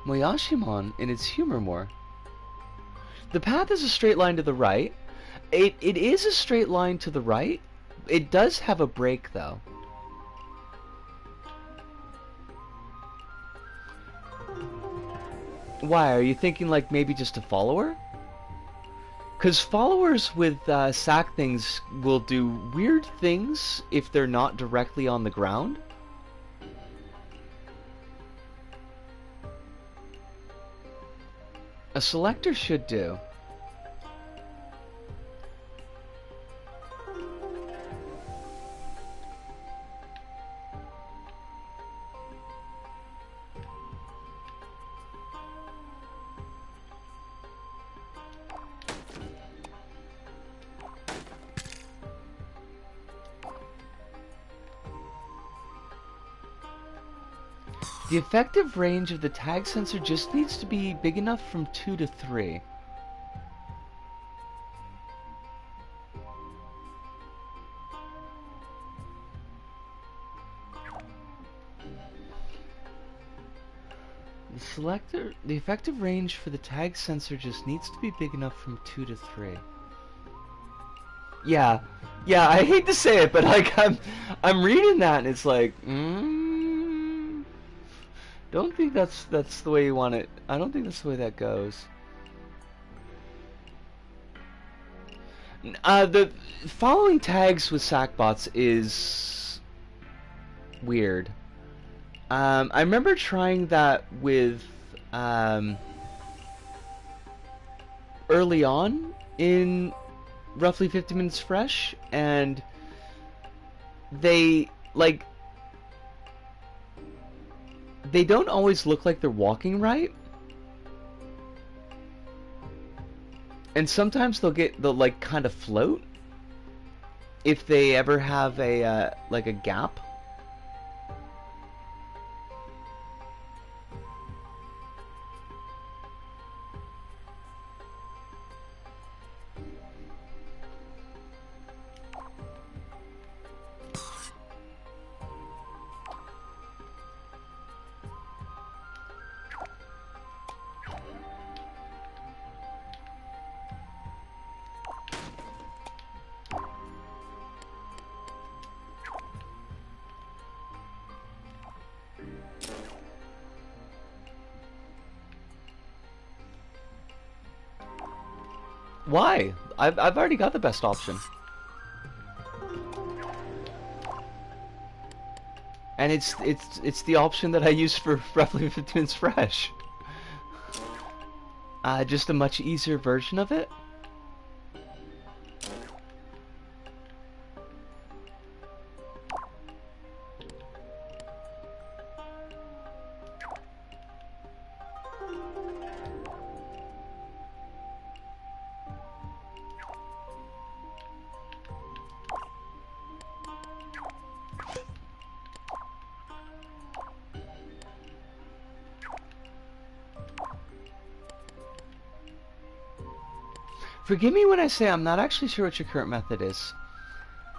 Moyashimon in its humor more. The path is a straight line to the right. It is a straight line to the right. It does have a break, though. Why? Are you thinking like maybe just a follower? Because followers with sack things will do weird things if they're not directly on the ground. A selector should do. The effective range of the tag sensor just needs to be big enough from 2 to 3. The effective range for the tag sensor just needs to be big enough from 2 to 3. Yeah, I hate to say it, but like I'm reading that and it's like, don't think that's the way you want it. I don't think that's the way that goes. The following tags with sackbots is weird. I remember trying that with early on in roughly 50 Minutes Fresh, and they don't always look like they're walking right, and sometimes they'll like kind of float if they ever have a like a gap. Why? I've already got the best option. And it's the option that I use for roughly 15 Minutes Fresh. Just a much easier version of it. Forgive me when I say I'm not actually sure what your current method is.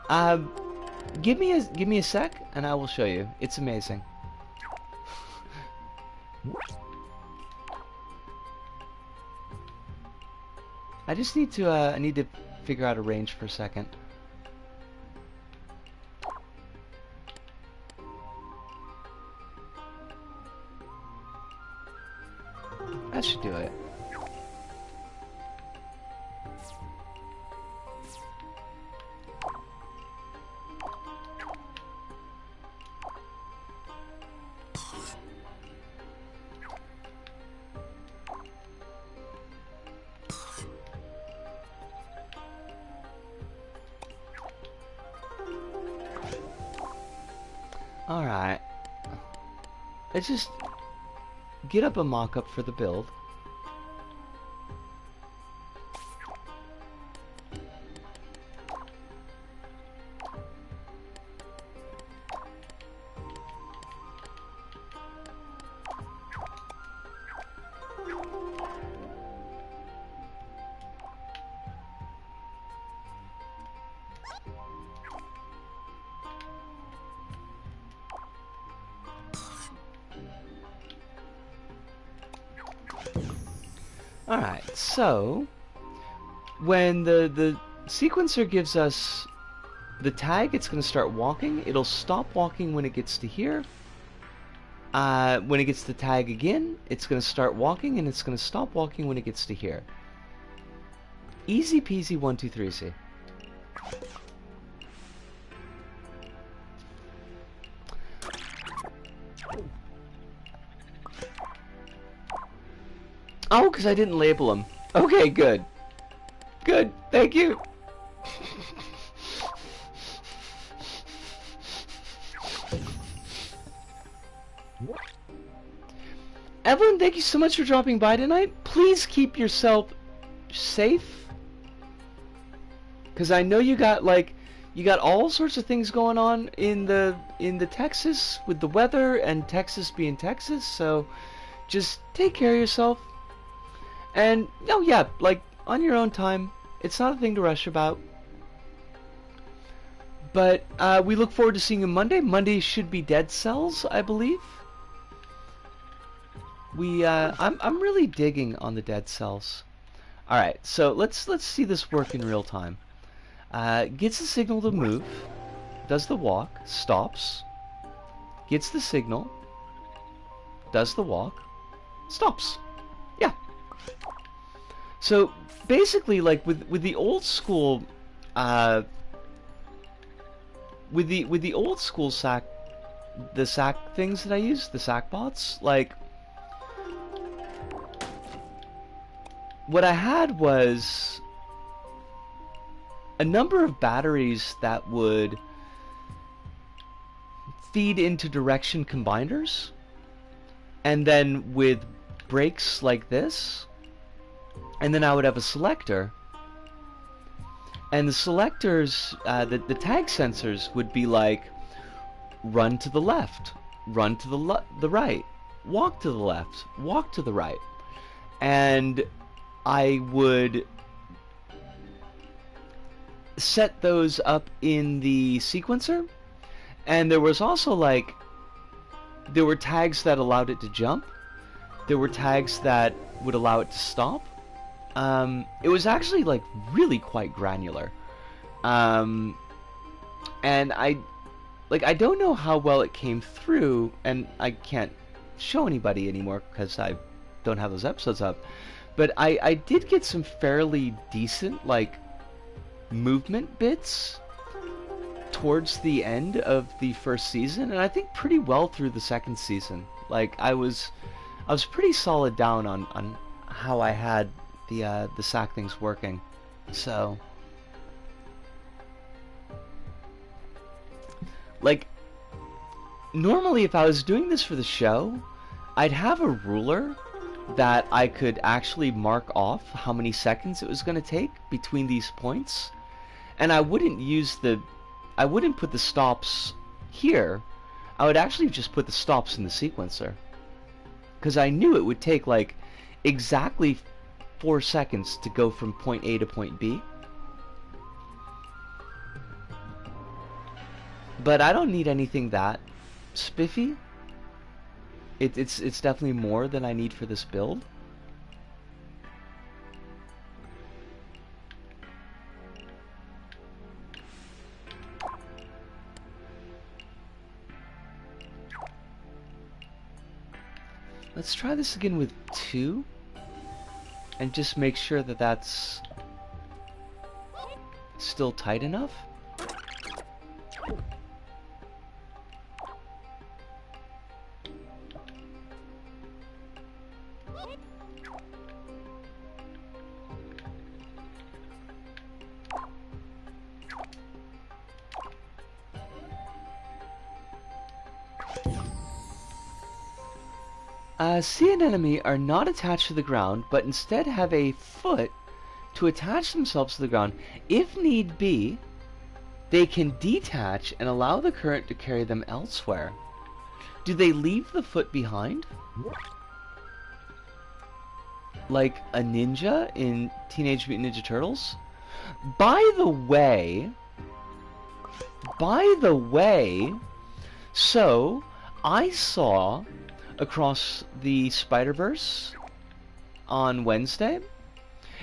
Uh, give me a sec, and I will show you. It's amazing. I just need to I need to figure out a range for a second. That should do it. Alright. Let's just get up a mock-up for the build. Alright, so when the sequencer gives us the tag, it's going to start walking. It'll stop walking when it gets to here. When it gets to the tag again, it's going to start walking, and it's going to stop walking when it gets to here. Easy peasy 1, 2, 3, C. Oh, because I didn't label them. Okay, good. Good, thank you. Evelyn, thank you so much for dropping by tonight. Please keep yourself safe. Because I know you got, like, you got all sorts of things going on in the Texas with the weather and Texas being Texas, so just take care of yourself. And, oh yeah, like, on your own time. It's not a thing to rush about. But we look forward to seeing you Monday. Monday should be Dead Cells, I believe. I'm really digging on the Dead Cells. All right, so let's see this work in real time. Gets the signal to move, does the walk, stops, gets the signal, does the walk, stops. Yeah. So basically, like with the old school, with the old school sack things that I use, the sack bots, like what I had was a number of batteries that would feed into direction combiners, and then with brakes like this, and then I would have a selector, and the selectors, the tag sensors would be like, run to the left, run to the right, walk to the left, walk to the right, and I would set those up in the sequencer. And there was also, like, there were tags that allowed it to jump, there were tags that would allow it to stop. It was actually, like, really quite granular. And I don't know how well it came through, and I can't show anybody anymore because I don't have those episodes up, but I did get some fairly decent, like, movement bits towards the end of the first season, and I think pretty well through the second season. Like, I was pretty solid down on how I had the sack things working. So, like, normally if I was doing this for the show, I'd have a ruler that I could actually mark off how many seconds it was going to take between these points, and I wouldn't put the stops here. I would actually just put the stops in the sequencer, because I knew it would take, like, exactly 4 seconds to go from point A to point B. But I don't need anything that spiffy. It's definitely more than I need for this build. Let's try this again with 2, and just make sure that that's still tight enough. Sea anemone are not attached to the ground, but instead have a foot to attach themselves to the ground. If need be, they can detach and allow the current to carry them elsewhere. Do they leave the foot behind? Like a ninja in Teenage Mutant Ninja Turtles? By the way, so I saw Across the Spider-Verse on Wednesday.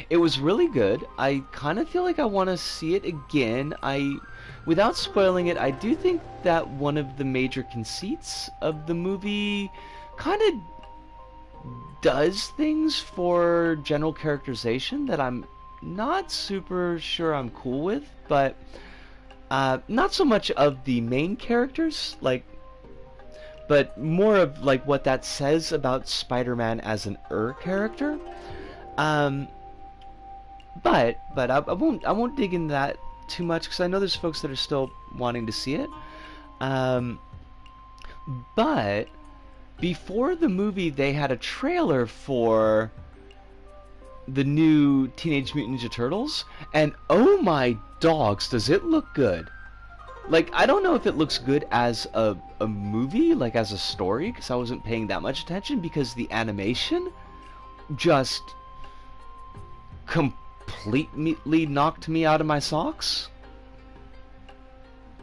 It was really good. I kind of feel like I want to see it again. Without spoiling it, I do think that one of the major conceits of the movie kind of does things for general characterization that I'm not super sure I'm cool with, but not so much of the main characters, but more of like what that says about Spider-Man as an character. But I won't dig into that too much because I know there's folks that are still wanting to see it. But before the movie, they had a trailer for the new Teenage Mutant Ninja Turtles, and oh my dogs, does it look good! Like, I don't know if it looks good as a movie, like as a story, because I wasn't paying that much attention, because the animation just completely knocked me out of my socks.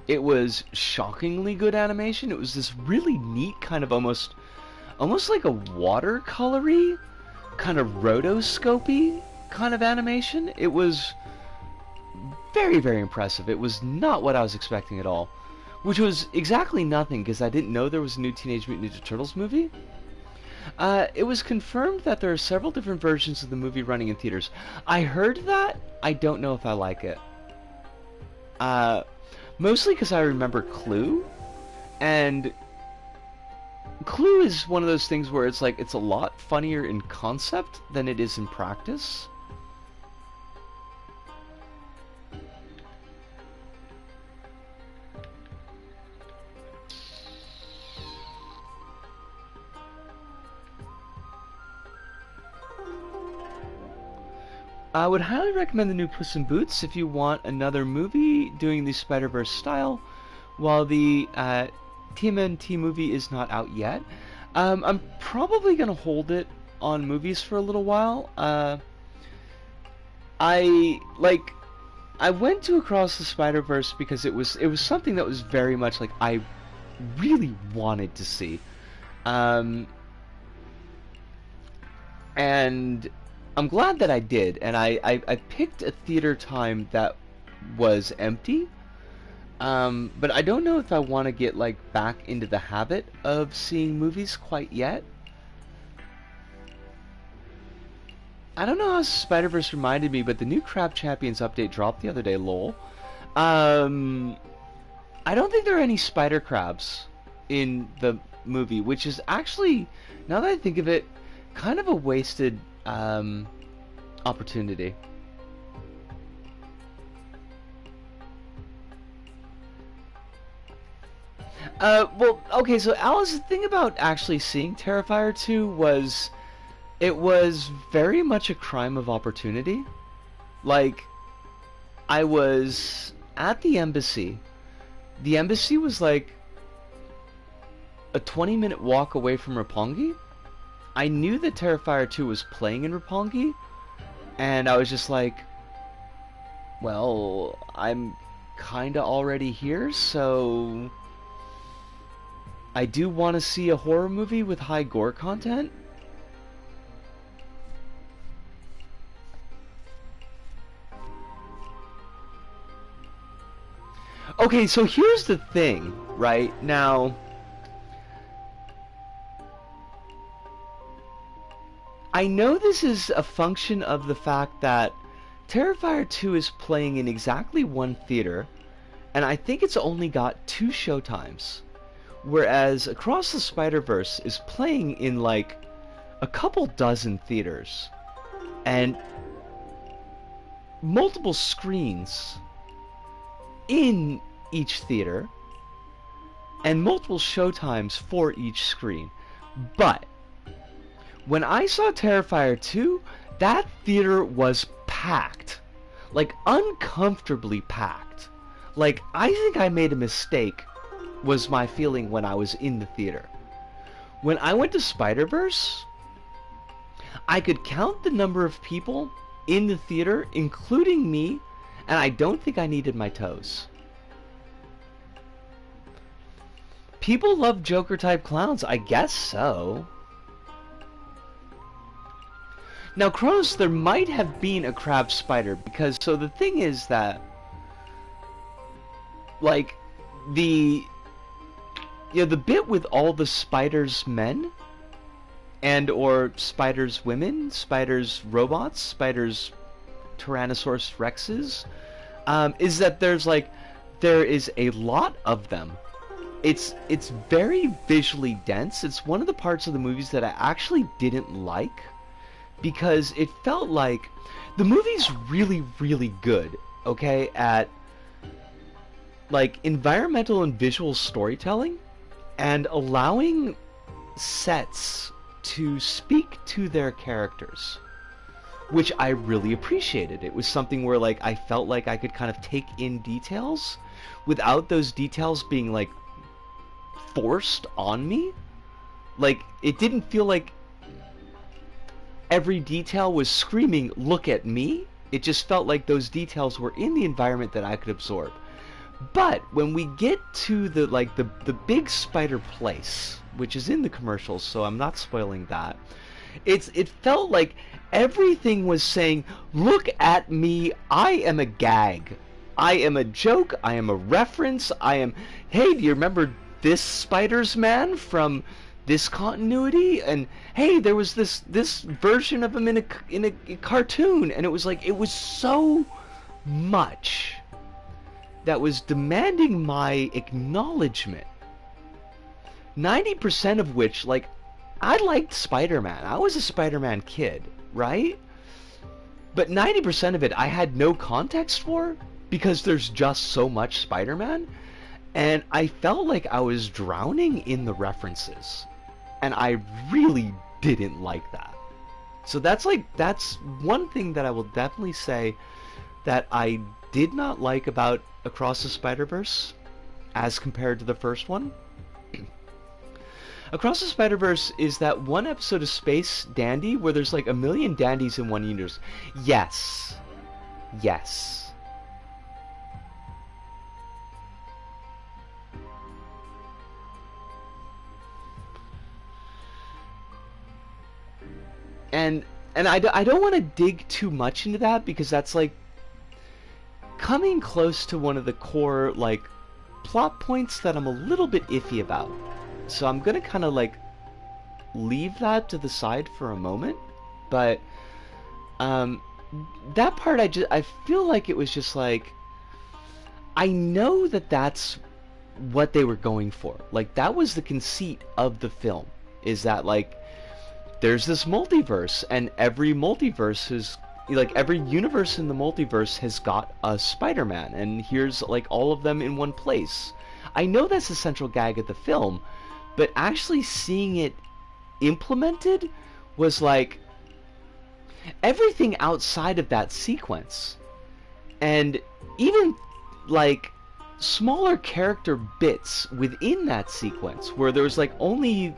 It was shockingly good animation. It was this really neat kind of almost like a watercolory, kind of rotoscopy kind of animation. It was very, very impressive. It was not what I was expecting at all. Which was exactly nothing, because I didn't know there was a new Teenage Mutant Ninja Turtles movie. It was confirmed that there are several different versions of the movie running in theaters. I heard that. I don't know if I like it. Mostly because I remember Clue. And Clue is one of those things where it's like, it's a lot funnier in concept than it is in practice. I would highly recommend the new Puss in Boots if you want another movie doing the Spider-Verse style, while the TMNT movie is not out yet. I'm probably going to hold it on movies for a little while. I went to Across the Spider-Verse because it was something that was very much like I really wanted to see. And I'm glad that I did, and I picked a theater time that was empty, but I don't know if I want to get back into the habit of seeing movies quite yet. I don't know how Spider-Verse reminded me, but the new Crab Champions update dropped the other day, lol. I don't think there are any spider crabs in the movie, which is actually, now that I think of it, kind of a wasted opportunity. Well, okay, so Alice, the thing about actually seeing Terrifier 2 was, it was very much a crime of opportunity. Like, I was at the embassy. The embassy was like a 20-minute walk away from Roppongi. I knew that Terrifier 2 was playing in Roppongi, And I was just like, well, I'm kinda already here, so I do want to see a horror movie with high gore content. Okay, so here's the thing, right? Now, I know this is a function of the fact that Terrifier 2 is playing in exactly one theater, and I think it's only got 2 showtimes. Whereas Across the Spider-Verse is playing in like a couple dozen theaters, and multiple screens in each theater, and multiple showtimes for each screen. But when I saw Terrifier 2, that theater was packed. Like, uncomfortably packed. Like, I think I made a mistake, was my feeling when I was in the theater. When I went to Spider-Verse, I could count the number of people in the theater, including me, and I don't think I needed my toes. People love Joker-type clowns. I guess so. Now, Kronos, there might have been a crab spider, because, so the thing is that, like, the bit with all the spiders men, and or spiders women, spiders robots, spiders Tyrannosaurus Rexes, is that there is a lot of them. It's very visually dense. It's one of the parts of the movies that I actually didn't like, because it felt like the movie's really, really good, okay, at like environmental and visual storytelling and allowing sets to speak to their characters, which I really appreciated. It was something where like I felt like I could kind of take in details without those details being like forced on me. Like, it didn't feel like every detail was screaming, "Look at me." It just felt like those details were in the environment that I could absorb. But when we get to the big spider place, which is in the commercials, so I'm not spoiling that, it felt like everything was saying, "Look at me, I am a gag. I am a joke, I am a reference, I am, hey, do you remember this Spider's Man from this continuity? And hey, there was this version of him in a cartoon," and it was like, it was so much that was demanding my acknowledgement. 90% of which, like, I liked Spider-Man. I was a Spider-Man kid, right? But 90% of it I had no context for, because there's just so much Spider-Man, and I felt like I was drowning in the references, and I really didn't like that. So that's one thing that I will definitely say that I did not like about Across the Spider-Verse as compared to the first one. Across the Spider-Verse is that one episode of Space Dandy where there's like a million dandies in one universe. Yes. Yes. And I don't want to dig too much into that, because that's like coming close to one of the core like plot points that I'm a little bit iffy about. So I'm gonna kind of like leave that to the side for a moment. But that part I feel like it was just like, I know that that's what they were going for. Like, that was the conceit of the film, is that like there's this multiverse, and every multiverse is like, every universe in the multiverse has got a Spider-Man, and here's like all of them in one place. I know that's the central gag of the film, but actually seeing it implemented was like everything outside of that sequence, and even like smaller character bits within that sequence where there was like only,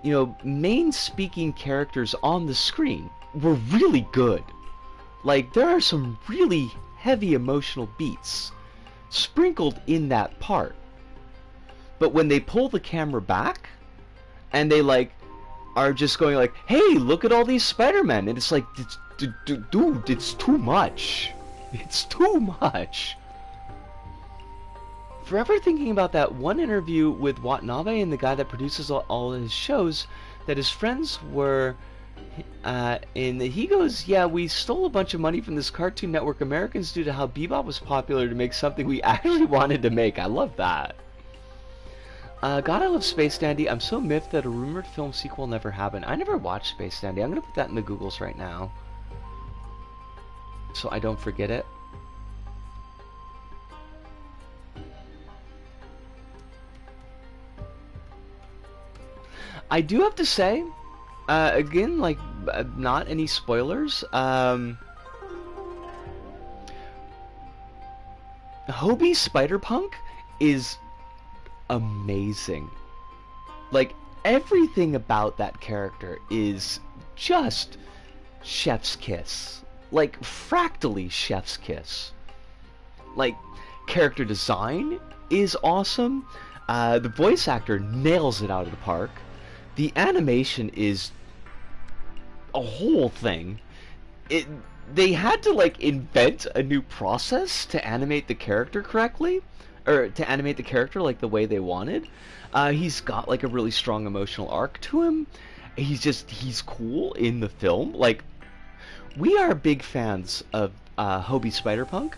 you know, main speaking characters on the screen, were really good. Like, there are some really heavy emotional beats sprinkled in that part. But when they pull the camera back, and they, like, are just going like, hey, look at all these Spider-Men, and it's like, dude, it's too much. It's too much. Forever thinking about that one interview with Watanabe and the guy that produces all his shows, that his friends were, and he goes, yeah, we stole a bunch of money from this Cartoon Network Americans due to how Bebop was popular to make something we actually wanted to make. I love that. God, I love Space Dandy. I'm so miffed that a rumored film sequel never happened. I never watched Space Dandy. I'm going to put that in the Googles right now, so I don't forget it. I do have to say, again, like, not any spoilers, Hobie Spider-Punk is amazing. Like, everything about that character is just chef's kiss. Like, fractally chef's kiss. Like, character design is awesome. The voice actor nails it out of the park. The animation is a whole thing. They had to, like, invent a new process to animate the character correctly, or to animate the character like the way they wanted. He's got, like, a really strong emotional arc to him. He's cool in the film. Like, we are big fans of Hobie Spider-Punk,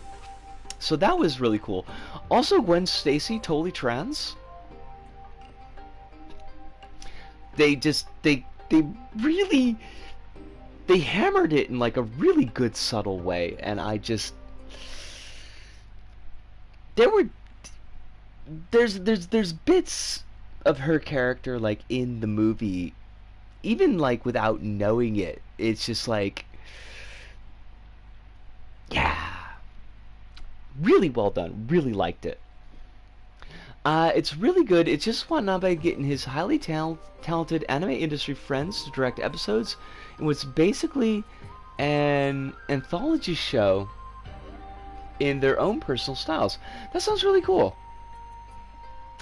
so that was really cool. Also, Gwen Stacy, totally trans. They really, they hammered it in, like, a really good subtle way, and there's bits of her character, like, in the movie, even, like, without knowing it, it's just like, yeah, really well done, really liked it. It's really good. It's just Watanabe getting his highly talented anime industry friends to direct episodes in what's basically an anthology show in their own personal styles. That sounds really cool.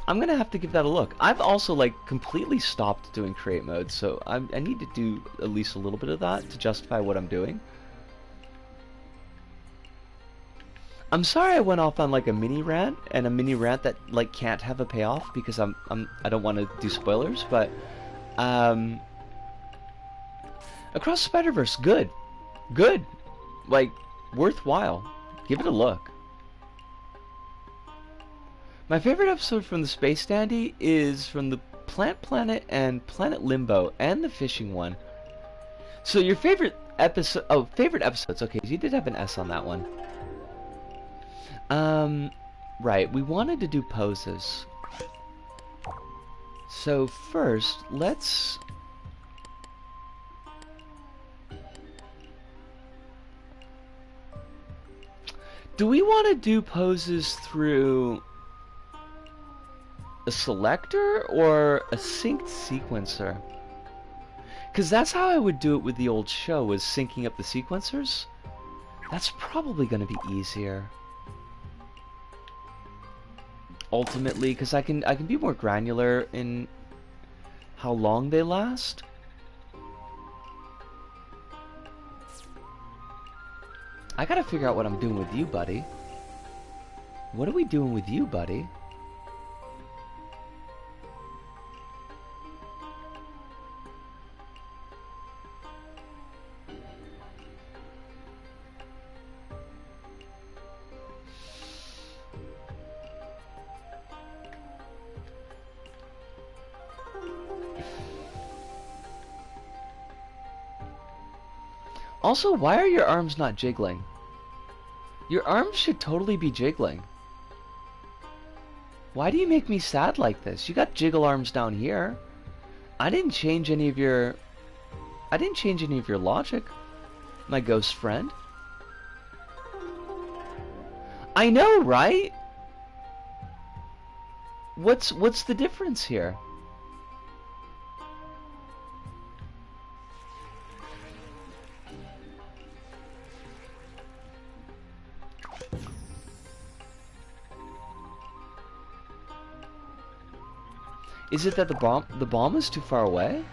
I'm gonna have to give that a look. I've also, like, completely stopped doing create mode, so I need to do at least a little bit of that to justify what I'm doing. I'm sorry I went off on, like, a mini rant, and a mini rant that, like, can't have a payoff because I don't want to do spoilers, but Across Spider-Verse, good, like, worthwhile. Give it a look. My favorite episode from the Space Dandy is from the Plant Planet and Planet Limbo and the fishing one. So your favorite episode? Oh, favorite episodes. Okay, you did have an S on that one. Right, we wanted to do poses. So first, let's... Do we want to do poses through a selector or a synced sequencer? Because that's how I would do it with the old show, was syncing up the sequencers. That's probably going to be easier. Ultimately, because I can be more granular in how long they last. I gotta figure out what I'm doing with you, buddy. What are we doing with you, buddy? Also, why are your arms not jiggling? Your arms should totally be jiggling. Why do you make me sad like this? You got jiggle arms down here. I didn't change any of your logic, my ghost friend. I know, right? What's the difference here? Is it that the bomb is too far away?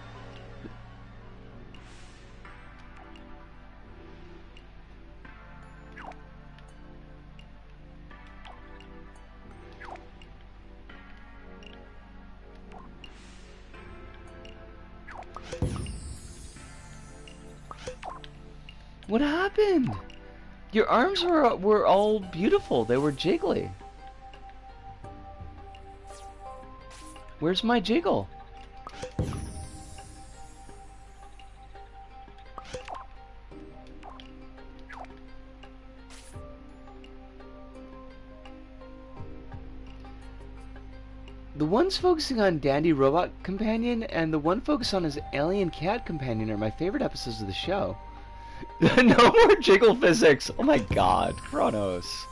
What happened? Your arms were all beautiful. They were jiggly. Where's my jiggle? The ones focusing on Dandy Robot Companion and the one focused on his Alien Cat Companion are my favorite episodes of the show. No more jiggle physics! Oh my god, Kronos.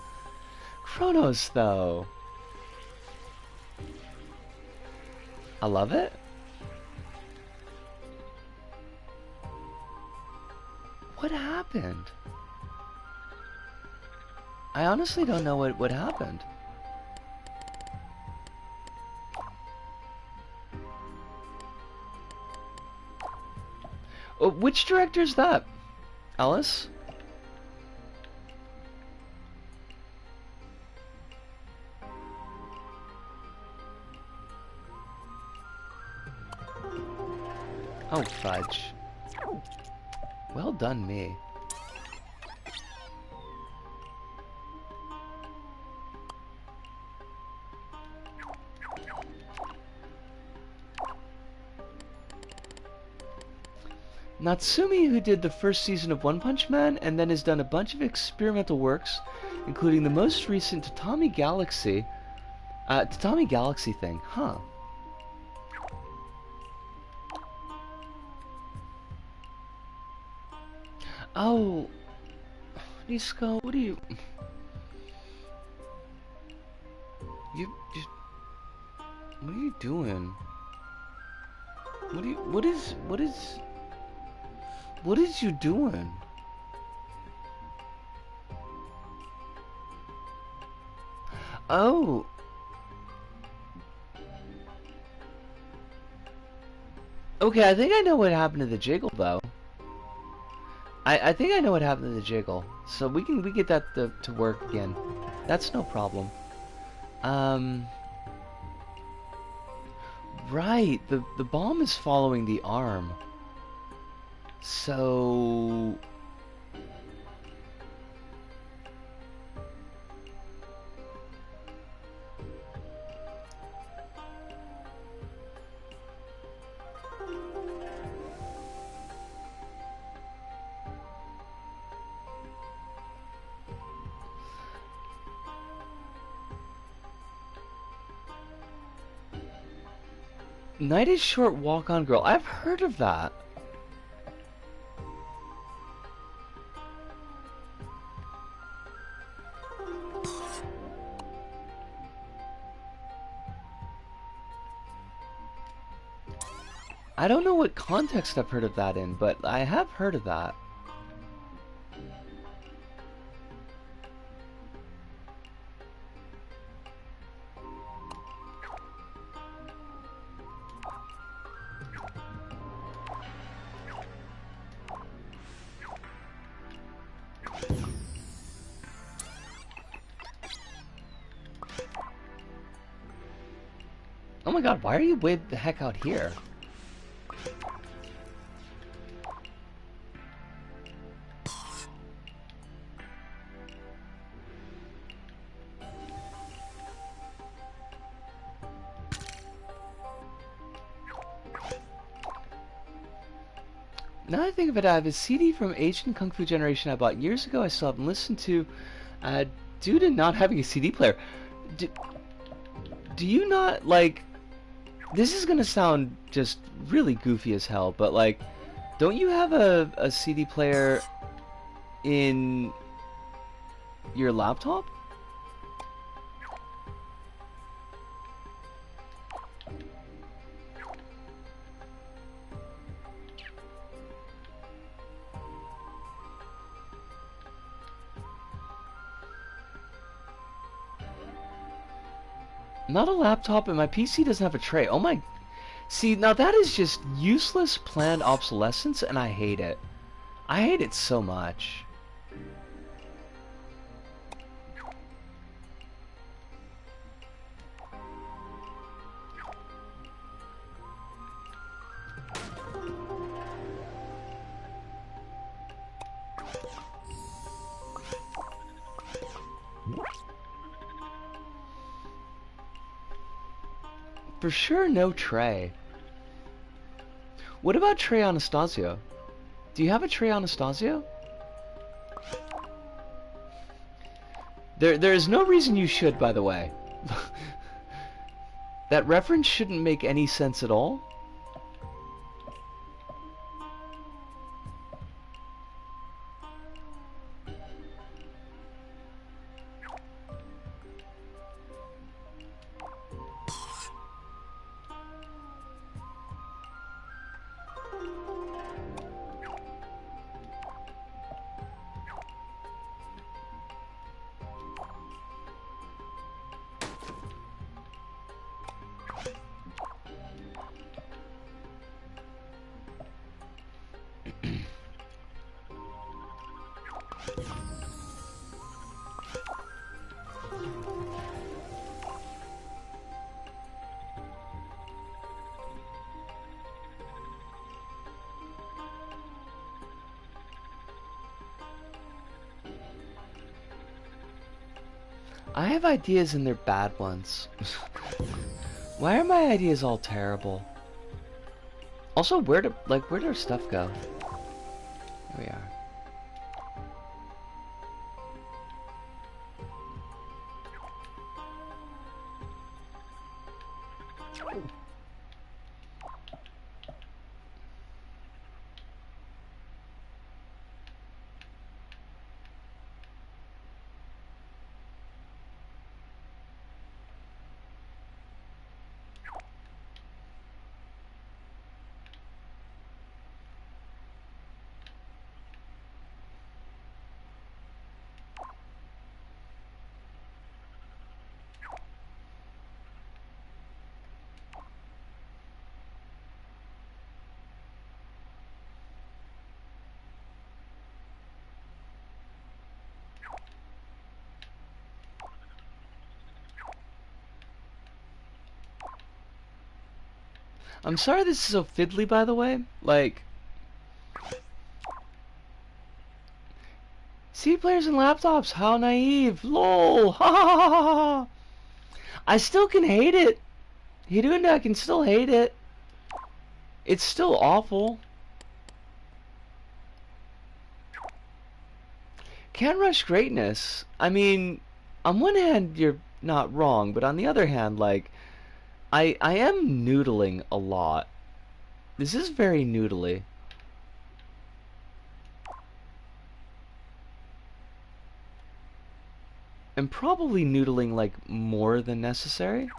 Kronos, though. I love it. What happened? I honestly don't know what happened. Oh, which director's that? Alice? Oh, fudge. Well done, me. Natsumi, who did the first season of One Punch Man and then has done a bunch of experimental works, including the most recent Tatami Galaxy thing, huh? Oh, Nisco, what are you... What are you doing? What is you doing? Oh. Okay, I think I know what happened to the jiggle, though. I think I know what happened to the jiggle. So we get that to work again. That's no problem. Right, the bomb is following the arm. So... Night is Short Walk-On Girl. I've heard of that. I don't know what context I've heard of that in, but I have heard of that. Oh my god, why are you way the heck out here? Now that I think of it, I have a CD from Asian Kung Fu Generation I bought years ago I still haven't listened to. Due to not having a CD player. Do you not, like... This is gonna sound just really goofy as hell, but, like... Don't you have a CD player in your laptop? Not a laptop, and my PC doesn't have a tray. Oh my... See, now that is just useless planned obsolescence, and I hate it. I hate it so much. For sure, no tray. What about Trey Anastasio? Do you have a Trey Anastasio? There is no reason you should, by the way. That reference shouldn't make any sense at all. I have ideas and they're bad ones. Why are my ideas all terrible? Also, where'd our stuff go? Here we are. I'm sorry this is so fiddly, by the way. Like, C players and laptops, how naive. LOL. Ha ha ha ha ha. I still can hate it. Hidunda, I can still hate it. It's still awful. Can't rush greatness. I mean, on one hand, you're not wrong, but on the other hand, like, I am noodling a lot. This is very noodly. I'm probably noodling, like, more than necessary.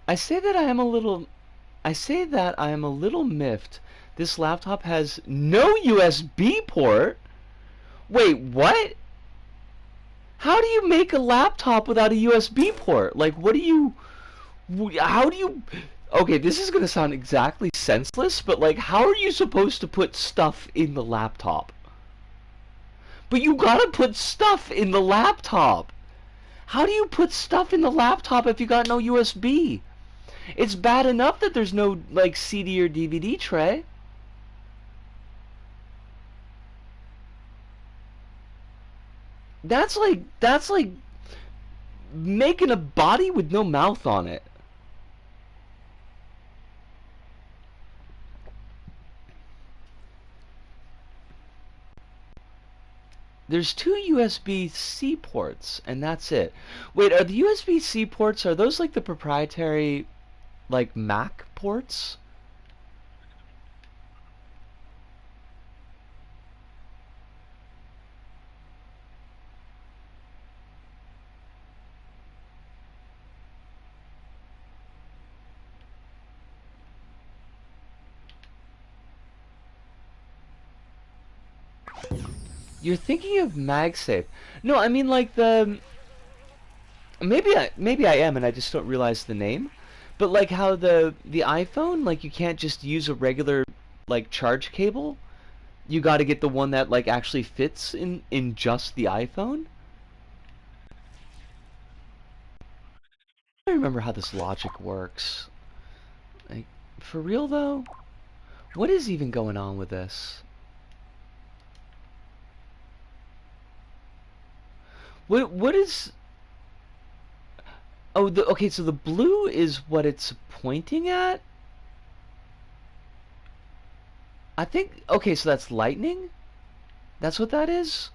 I say that I am a little miffed. This laptop has no USB port. Wait, what? How do you make a laptop without a USB port? Like, how do you... Okay, this is gonna sound exactly senseless, but like, how are you supposed to put stuff in the laptop? But you gotta put stuff in the laptop. How do you put stuff in the laptop if you got no USB? It's bad enough that there's no, like, CD or DVD tray. That's like making a body with no mouth on it. There's two USB-C ports, and that's it. Wait, are the USB-C ports, are those like the proprietary, like, Mac ports? You're thinking of MagSafe. No, I mean like the maybe I am and I just don't realize the name. But like how the iPhone, like you can't just use a regular like charge cable. You got to get the one that like actually fits in just the iPhone. I don't remember how this logic works. Like for real though, what is even going on with this? What is? Oh, okay. So the blue is what it's pointing at. I think. Okay, so that's lightning. That's what that is.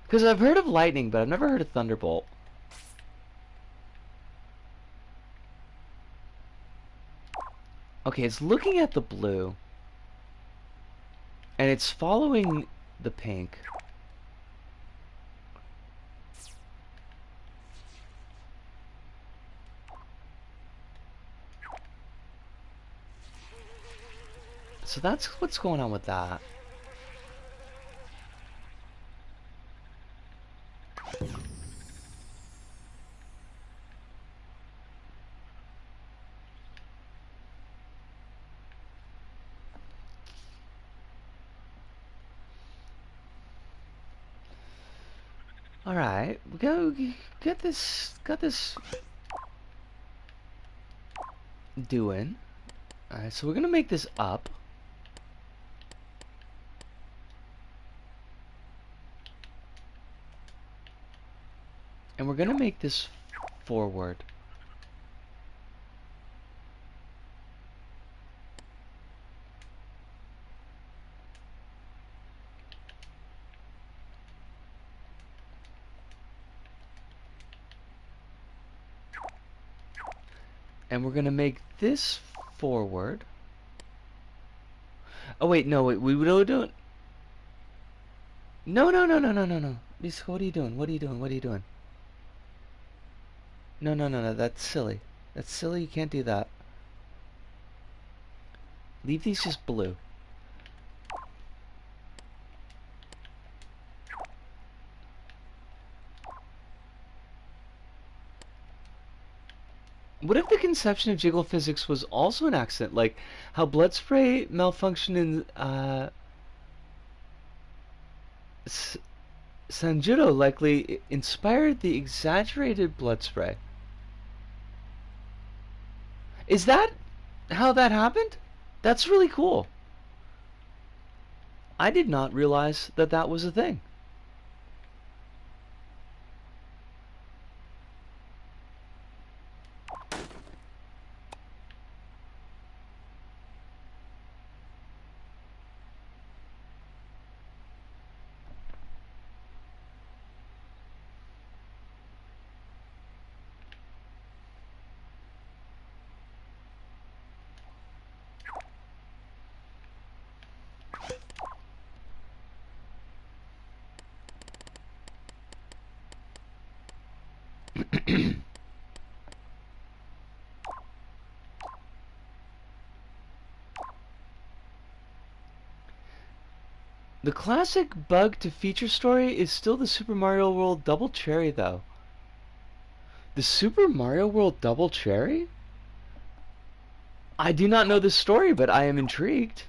Because I've heard of lightning, but I've never heard of thunderbolt. Okay, it's looking at the blue, and it's following the pink. So that's what's going on with that. All right, we got this doing. All right, so we're gonna make this up, and we're gonna make this forward. And we're gonna make this forward. Oh wait, no, wait, we would do it. No, no, no, no, no, no, no. What are you doing? What are you doing? What are you doing? No, no, no, no. That's silly. That's silly. You can't do that. Leave these just blue. What if the conception of jiggle physics was also an accident? Like how blood spray malfunctioned in Sanjuro likely inspired the exaggerated blood spray. Is that how that happened? That's really cool. I did not realize that that was a thing. The classic bug to feature story is still the Super Mario World Double Cherry, though. The Super Mario World Double Cherry? I do not know this story, but I am intrigued.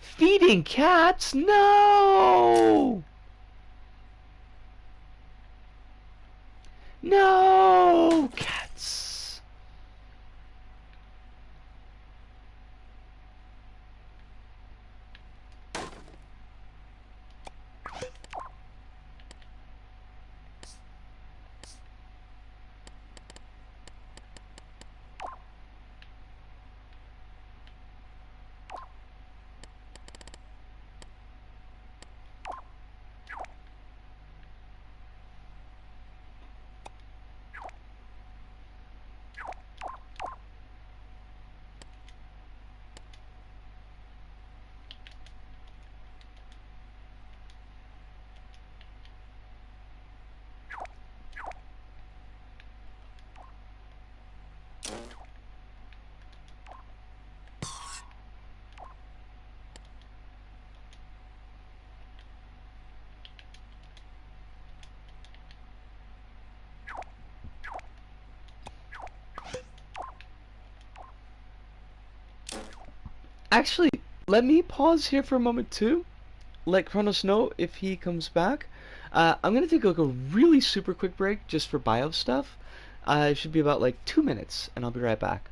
Feeding cats? No! No! Cats! Actually, let me pause here for a moment too. Let Kronos know if he comes back. I'm gonna take like a really super quick break just for bio stuff. It should be about like 2 minutes, and I'll be right back.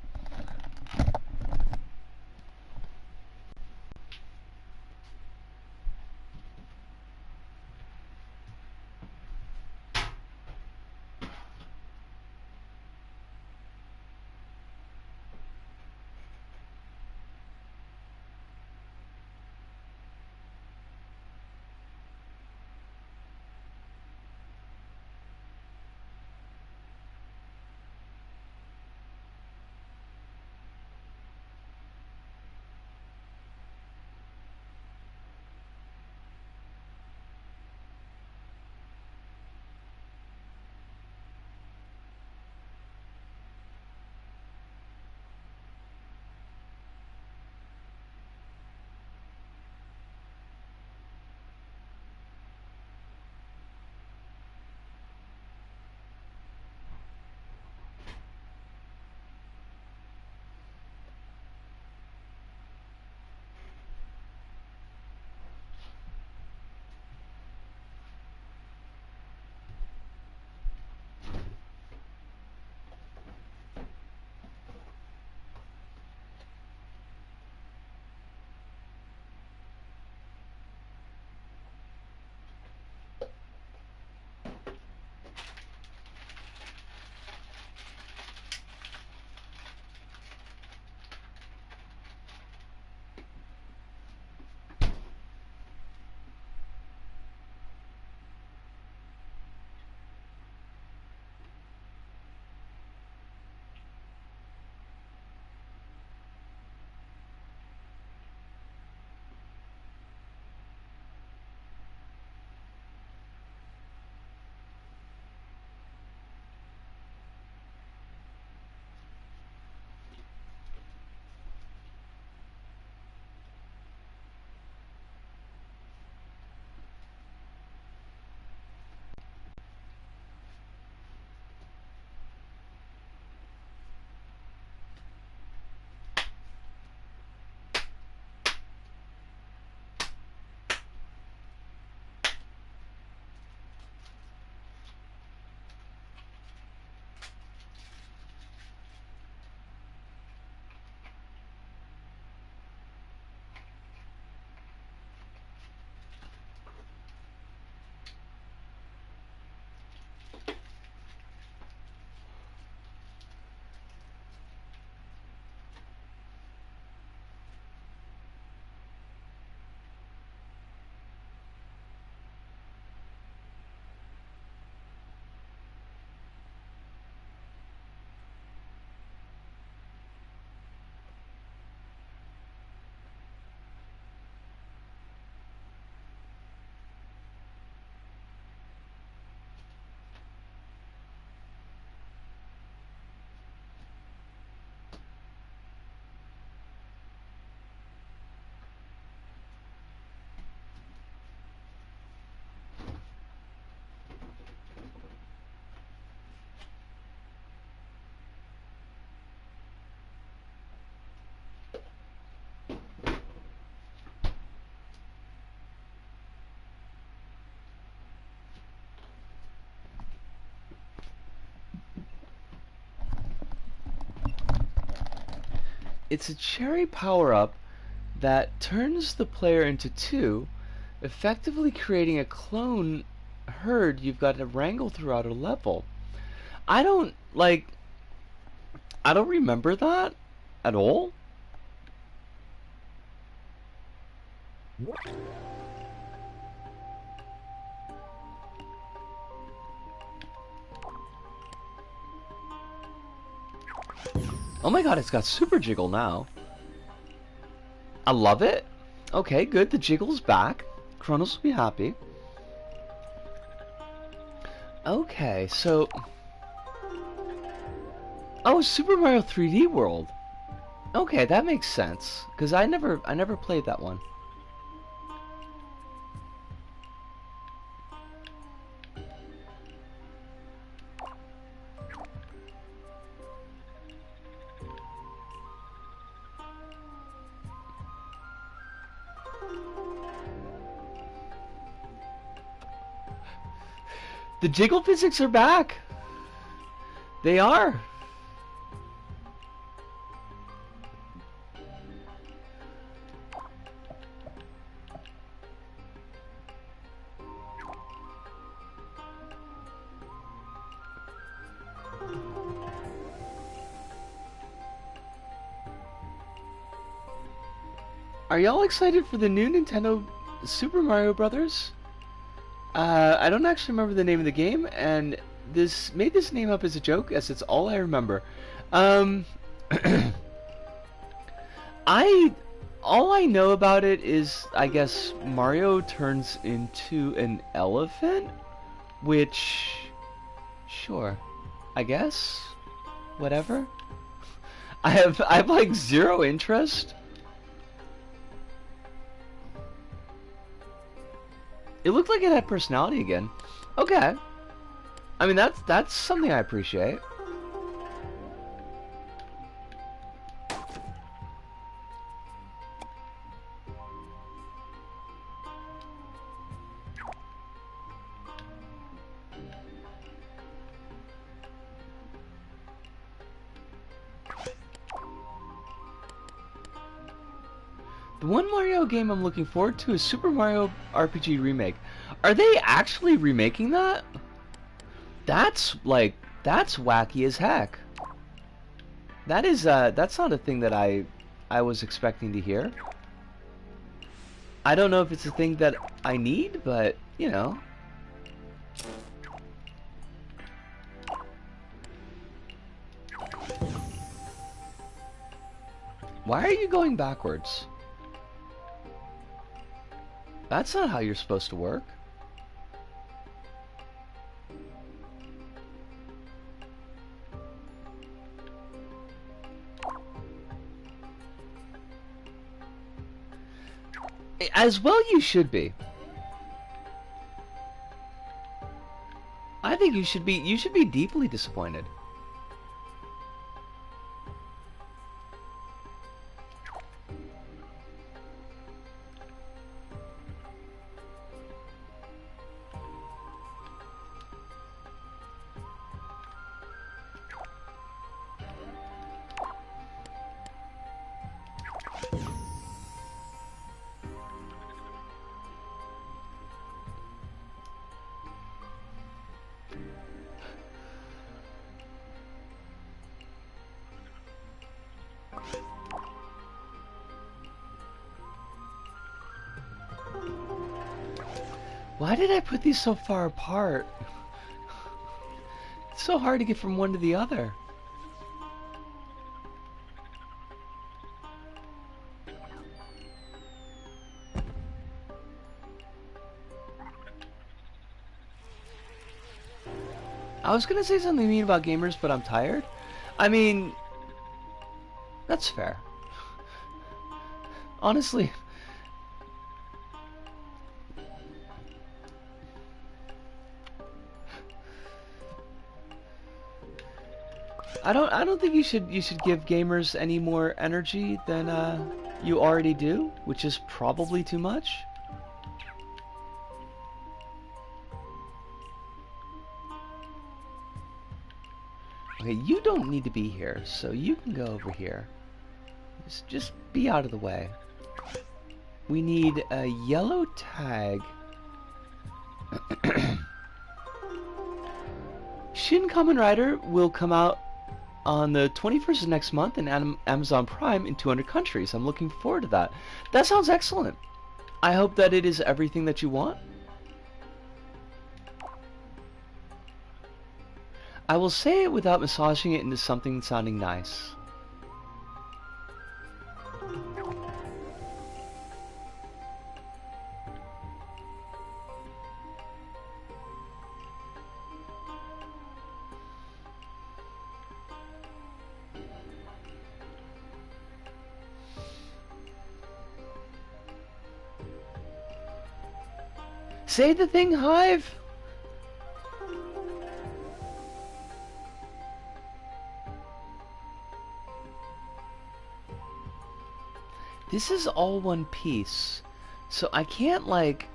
It's a cherry power-up that turns the player into two, effectively creating a clone herd you've got to wrangle throughout a level. I don't like I don't remember that at all. Oh my god, it's got super jiggle now. I love it. Okay, good. The jiggle's back. Kronos will be happy. Okay, so oh, Super Mario 3D World. Okay, that makes sense because I never played that one. The jiggle physics are back. They are. Are y'all excited for the new Nintendo Super Mario Brothers? I don't actually remember the name of the game, and this made this name up as a joke, as it's all I remember. Um, I all I know about it is, I guess, Mario turns into an elephant, which, sure, I guess, whatever. I have like zero interest. It looked like it had personality again. Okay. I mean, that's something I appreciate. The one Mario game I'm looking forward to is Super Mario RPG Remake. Are they actually remaking that? That's wacky as heck. That is that's not a thing that I was expecting to hear. I don't know if it's a thing that I need, but you know. Why are you going backwards? That's not how you're supposed to work. As well you should be. I think you should be deeply disappointed. Why did I put these so far apart? It's so hard to get from one to the other. I was gonna say something mean about gamers, but I'm tired. I mean, that's fair. Honestly, I don't think you should give gamers any more energy than you already do, which is probably too much. Okay, you don't need to be here, so you can go over here. Just be out of the way. We need a yellow tag. Shin Kamen Rider will come out on the 21st of next month in Amazon Prime in 200 countries. I'm looking forward to that. That sounds excellent. I hope that it is everything that you want. I will say it without massaging it into something sounding nice. Say the thing, Hive! This is all one piece, so I can't, like,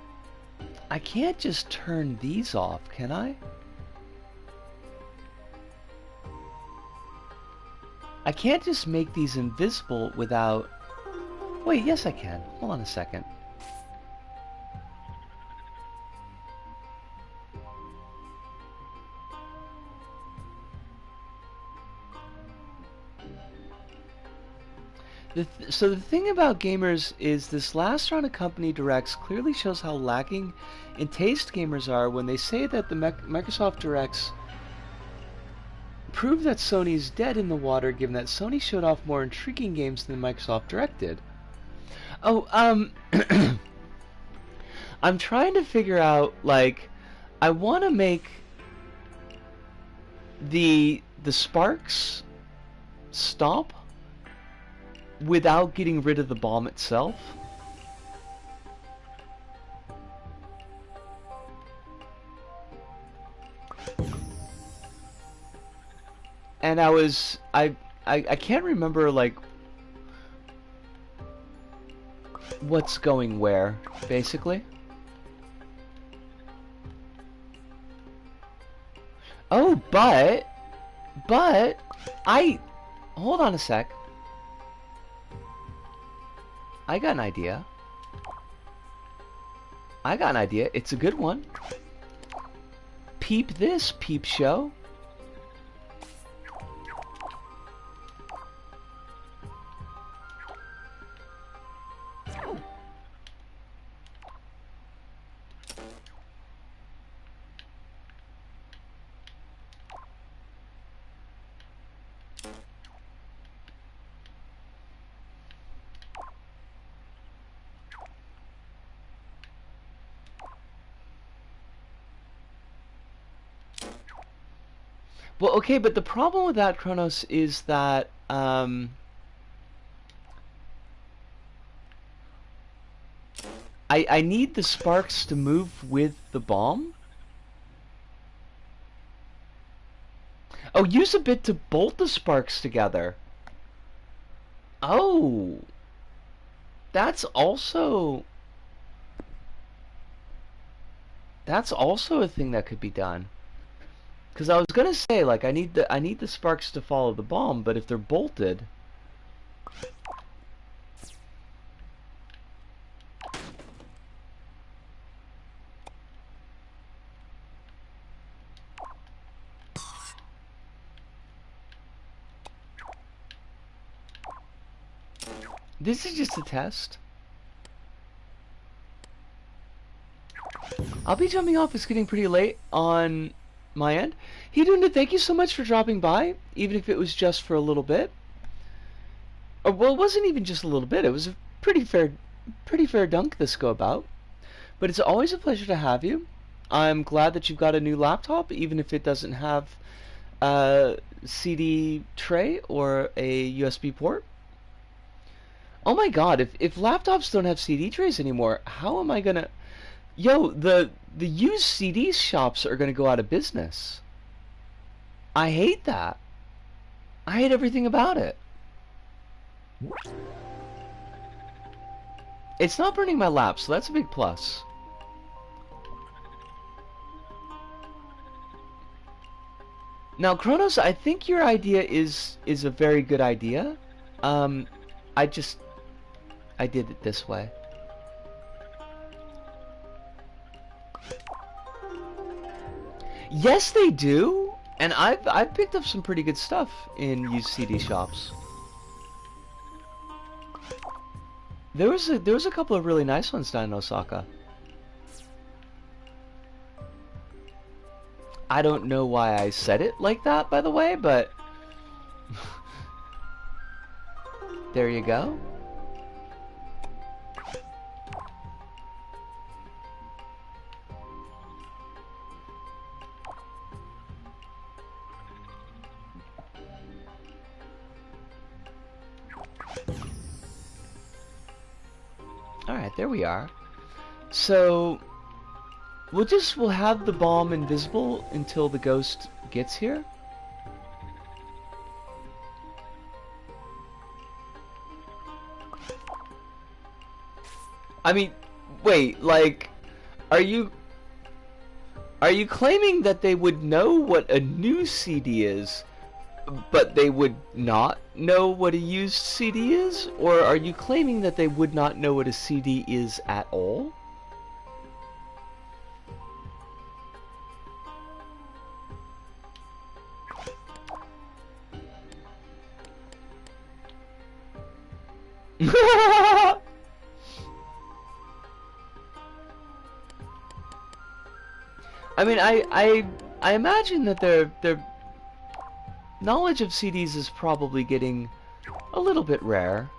I can't just turn these off, can I? I can't just make these invisible without... Wait, yes I can. Hold on a second. So the thing about gamers is this last round of company directs clearly shows how lacking in taste gamers are when they say that the Microsoft directs prove that Sony is dead in the water, given that Sony showed off more intriguing games than Microsoft Direct did. Oh, I'm trying to figure out, like, I want to make the sparks stop without getting rid of the bomb itself. And I can't remember, like, what's going where, basically. Oh, but hold on a sec. I got an idea. It's a good one. Peep this, peep show. Well, okay, but the problem with that, Kronos, is that I need the sparks to move with the bomb. Oh, use a bit to bolt the sparks together. Oh, that's also a thing that could be done. Because I was gonna say, like, I need the sparks to follow the bomb, but if they're bolted, this is just a test. I'll be jumping off. It's getting pretty late on my end. Hidunda, thank you so much for dropping by, even if it was just for a little bit. Or, well, it wasn't even just a little bit. It was a pretty fair dunk this go about. But it's always a pleasure to have you. I'm glad that you've got a new laptop, even if it doesn't have a CD tray or a USB port. Oh my god, if laptops don't have CD trays anymore, how am I gonna... Yo, the used CD shops are gonna go out of business. I hate that. I hate everything about it. It's not burning my lap, so that's a big plus. Now, Kronos, I think your idea is a very good idea. I did it this way. Yes, they do, and I've picked up some pretty good stuff in used CD shops. There was a couple of really nice ones down in Osaka. I don't know why I said it like that, by the way, but there you go. Alright, there we are. So we'll have the bomb invisible until the ghost gets here. I mean, wait, like, Are you are you claiming that they would know what a new CD is, but they would not know what a used CD is? Or are you claiming that they would not know what a CD is at all? I mean, I imagine that their knowledge of CDs is probably getting a little bit rare.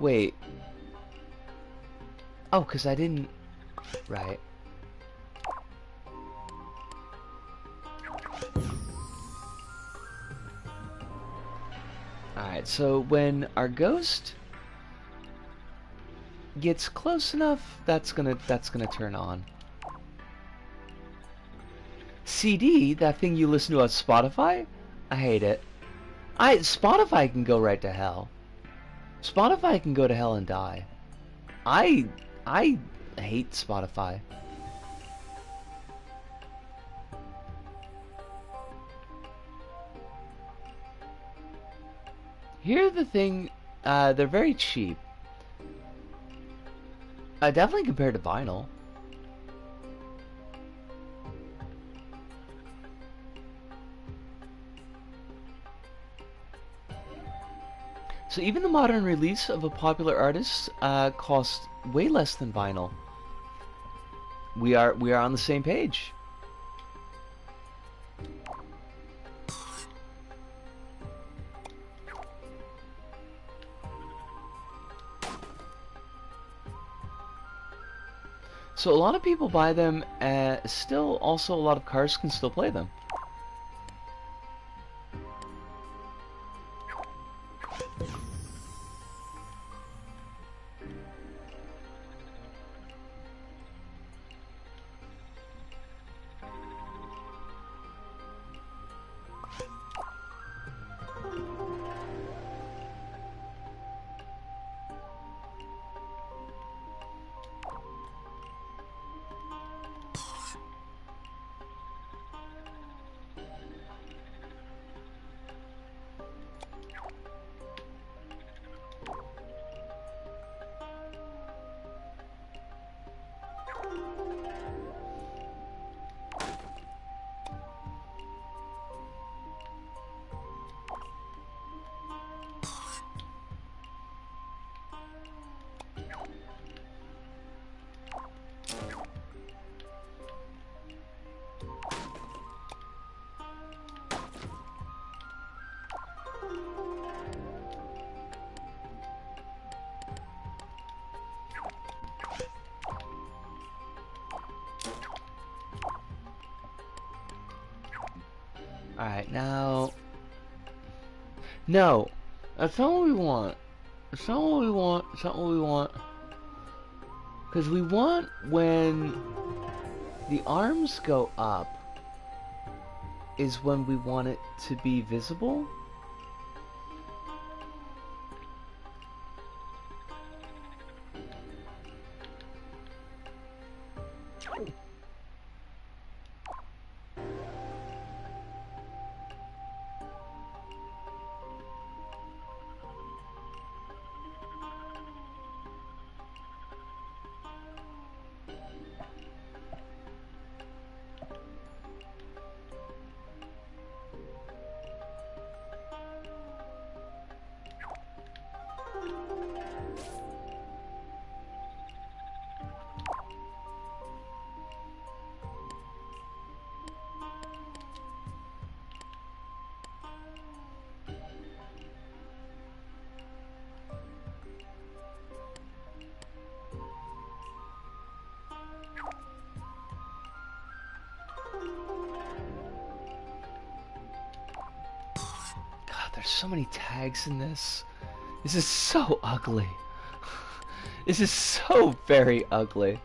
Wait. Oh, 'cause I didn't... Right. Alright, so when our ghost gets close enough, that's gonna turn on. CD, that thing you listen to on Spotify? I hate it. Spotify can go right to hell. Spotify can go to hell and die. I hate Spotify. Here's the thing, they're very cheap. Definitely compared to vinyl. So even the modern release of a popular artist costs way less than vinyl. We are on the same page. So a lot of people buy them. Still, also a lot of cars can still play them. Alright, now... No! That's not what we want. That's not what we want. That's not what we want. Because we want when the arms go up is when we want it to be visible. There's so many tags in this. This is so ugly. This is so very ugly.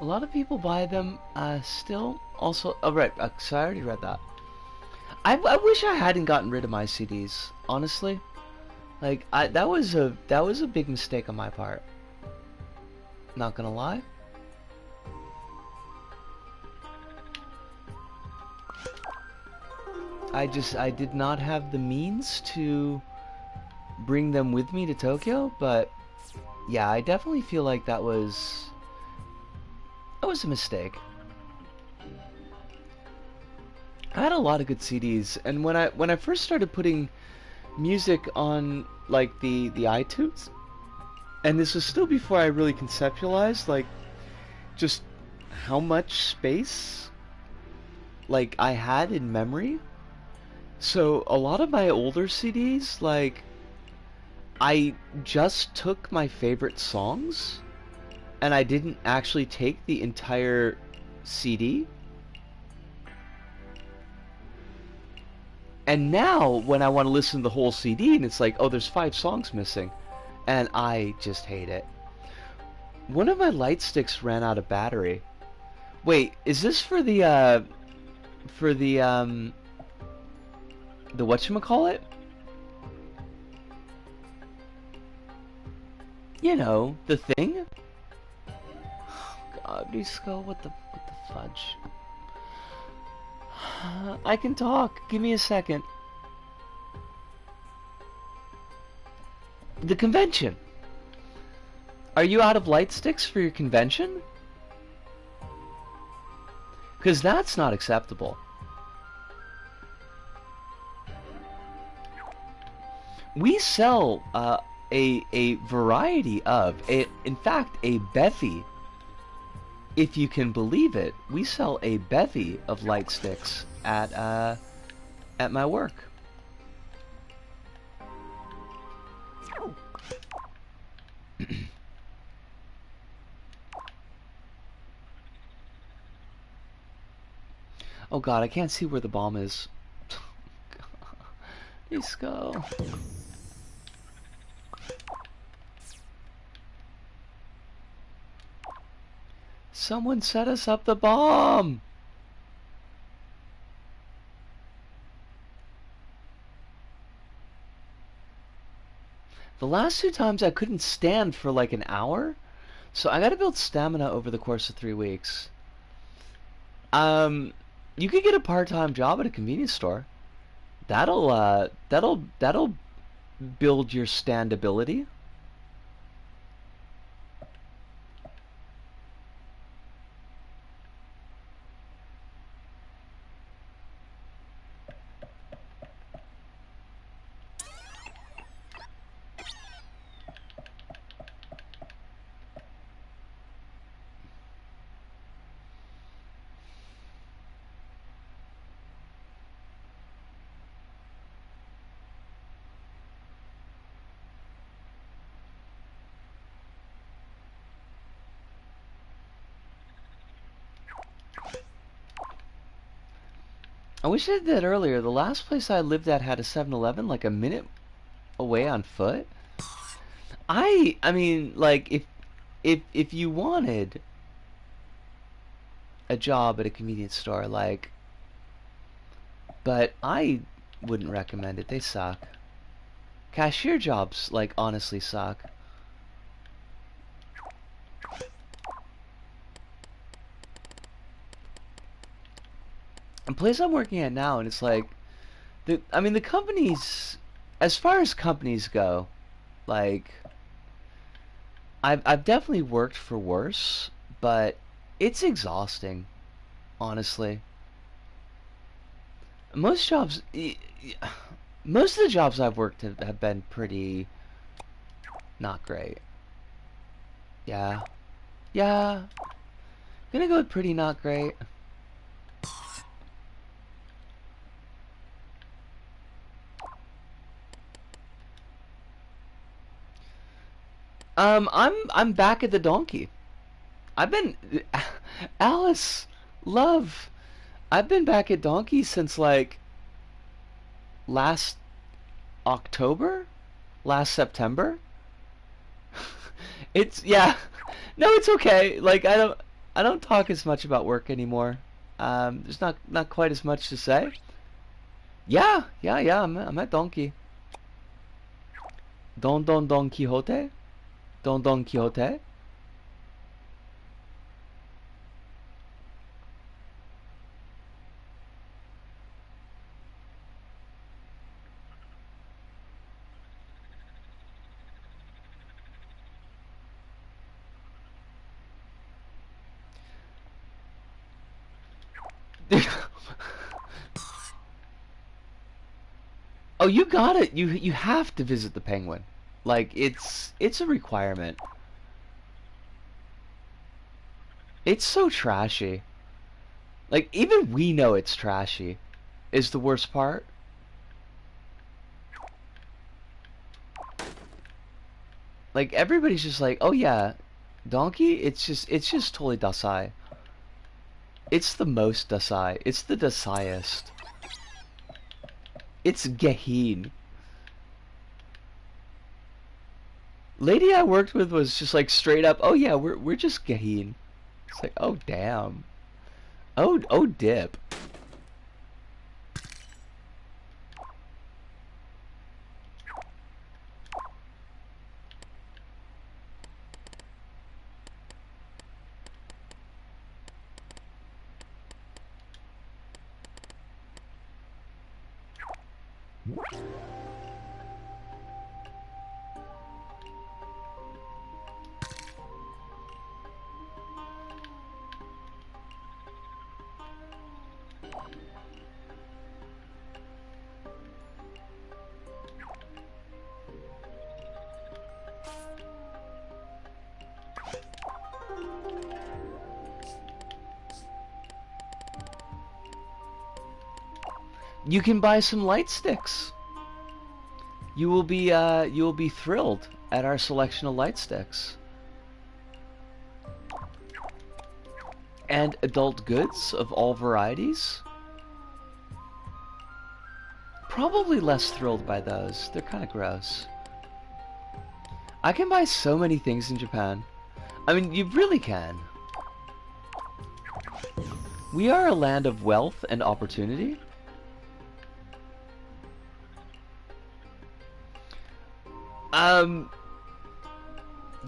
A lot of people buy them still. Also, oh right, so I already read that. I wish I hadn't gotten rid of my CDs. Honestly, like that was a big mistake on my part. Not gonna lie. I did not have the means to bring them with me to Tokyo, but yeah, I definitely feel like that was a mistake. I had a lot of good CDs, and when I first started putting music on like the iTunes, and this was still before I really conceptualized like just how much space like I had in memory. So a lot of my older CDs, like I just took my favorite songs and I didn't actually take the entire CD. And now when I want to listen to the whole CD and it's like, oh, there's 5 songs missing, and I just hate it. One of my light sticks ran out of battery. Wait, is this for the whatchamacallit? You know, the thing? Oh god, Disco, what the fudge? I can talk. Give me a second. The convention. Are you out of light sticks for your convention? Because that's not acceptable. We sell a variety of, in fact, a bevy. If you can believe it, we sell a bevy of light sticks at my work. Oh god, I can't see where the bomb is. Let's go. Someone set us up the bomb! The last 2 times I couldn't stand for like an hour, so I gotta build stamina over the course of 3 weeks. You could get a part-time job at a convenience store. That'll build your standability. I wish I did that earlier. The last place I lived at had a 7-Eleven like a minute away on foot. I mean, like if you wanted a job at a convenience store, like, but I wouldn't recommend it. They suck. Cashier jobs, like, honestly suck. The place I'm working at now, and it's like, I mean, the companies, as far as companies go, like, I've definitely worked for worse, but it's exhausting, honestly. Most jobs, most of the jobs I've worked have been pretty not great. Yeah, yeah, gonna go with pretty not great. I'm back at the donkey. I've been Alice, love. I've been back at donkey since like last October, last September. It's yeah. No, it's okay. Like I don't. I don't talk as much about work anymore. There's not quite as much to say. Yeah. I'm at Donkey. Don Quixote. Don Quixote. Oh, you got it. You have to visit the Penguin. Like it's a requirement. It's so trashy. Like even we know it's trashy. Is the worst part. Like everybody's just like, "Oh yeah, Donkey, it's just totally Dasai." It's the most Dasai. It's the Dasaiest. It's Geheen. Lady I worked with was just like straight up, "Oh yeah, we're just Geheen." It's like, "Oh damn." Oh dip. You can buy some light sticks. You will be thrilled at our selection of light sticks. And adult goods of all varieties. Probably less thrilled by those. They're kind of gross. I can buy so many things in Japan. I mean, you really can. We are a land of wealth and opportunity.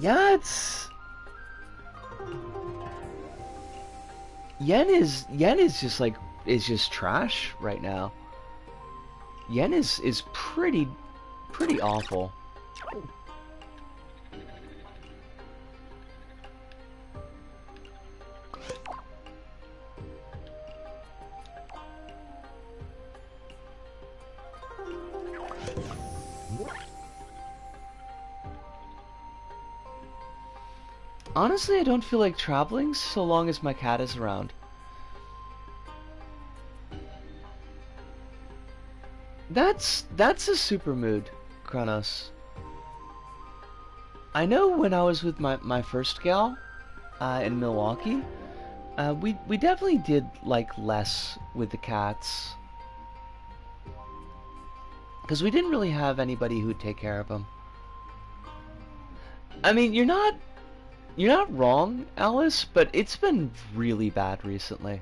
Yeah, it's yen is just like is just trash right now. Yen is pretty awful. Honestly, I don't feel like traveling so long as my cat is around. That's a super mood, Kronos. I know when I was with my first gal in Milwaukee, we definitely did like less with the cats because we didn't really have anybody who'd take care of them. I mean, you're not wrong, Alice, but it's been really bad recently.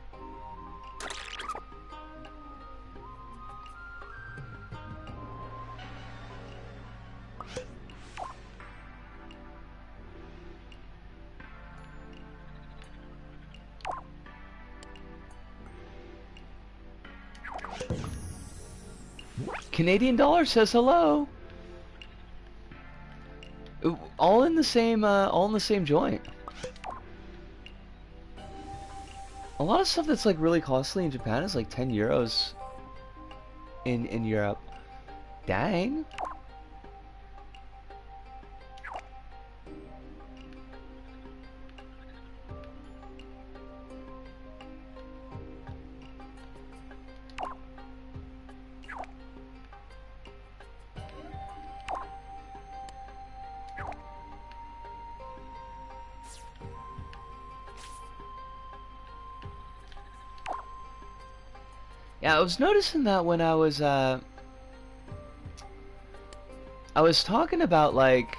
Canadian Dollar says hello. All in the same joint. A lot of stuff that's like really costly in Japan is like 10 euros in Europe. Dang. Yeah, I was noticing that when I was talking about like,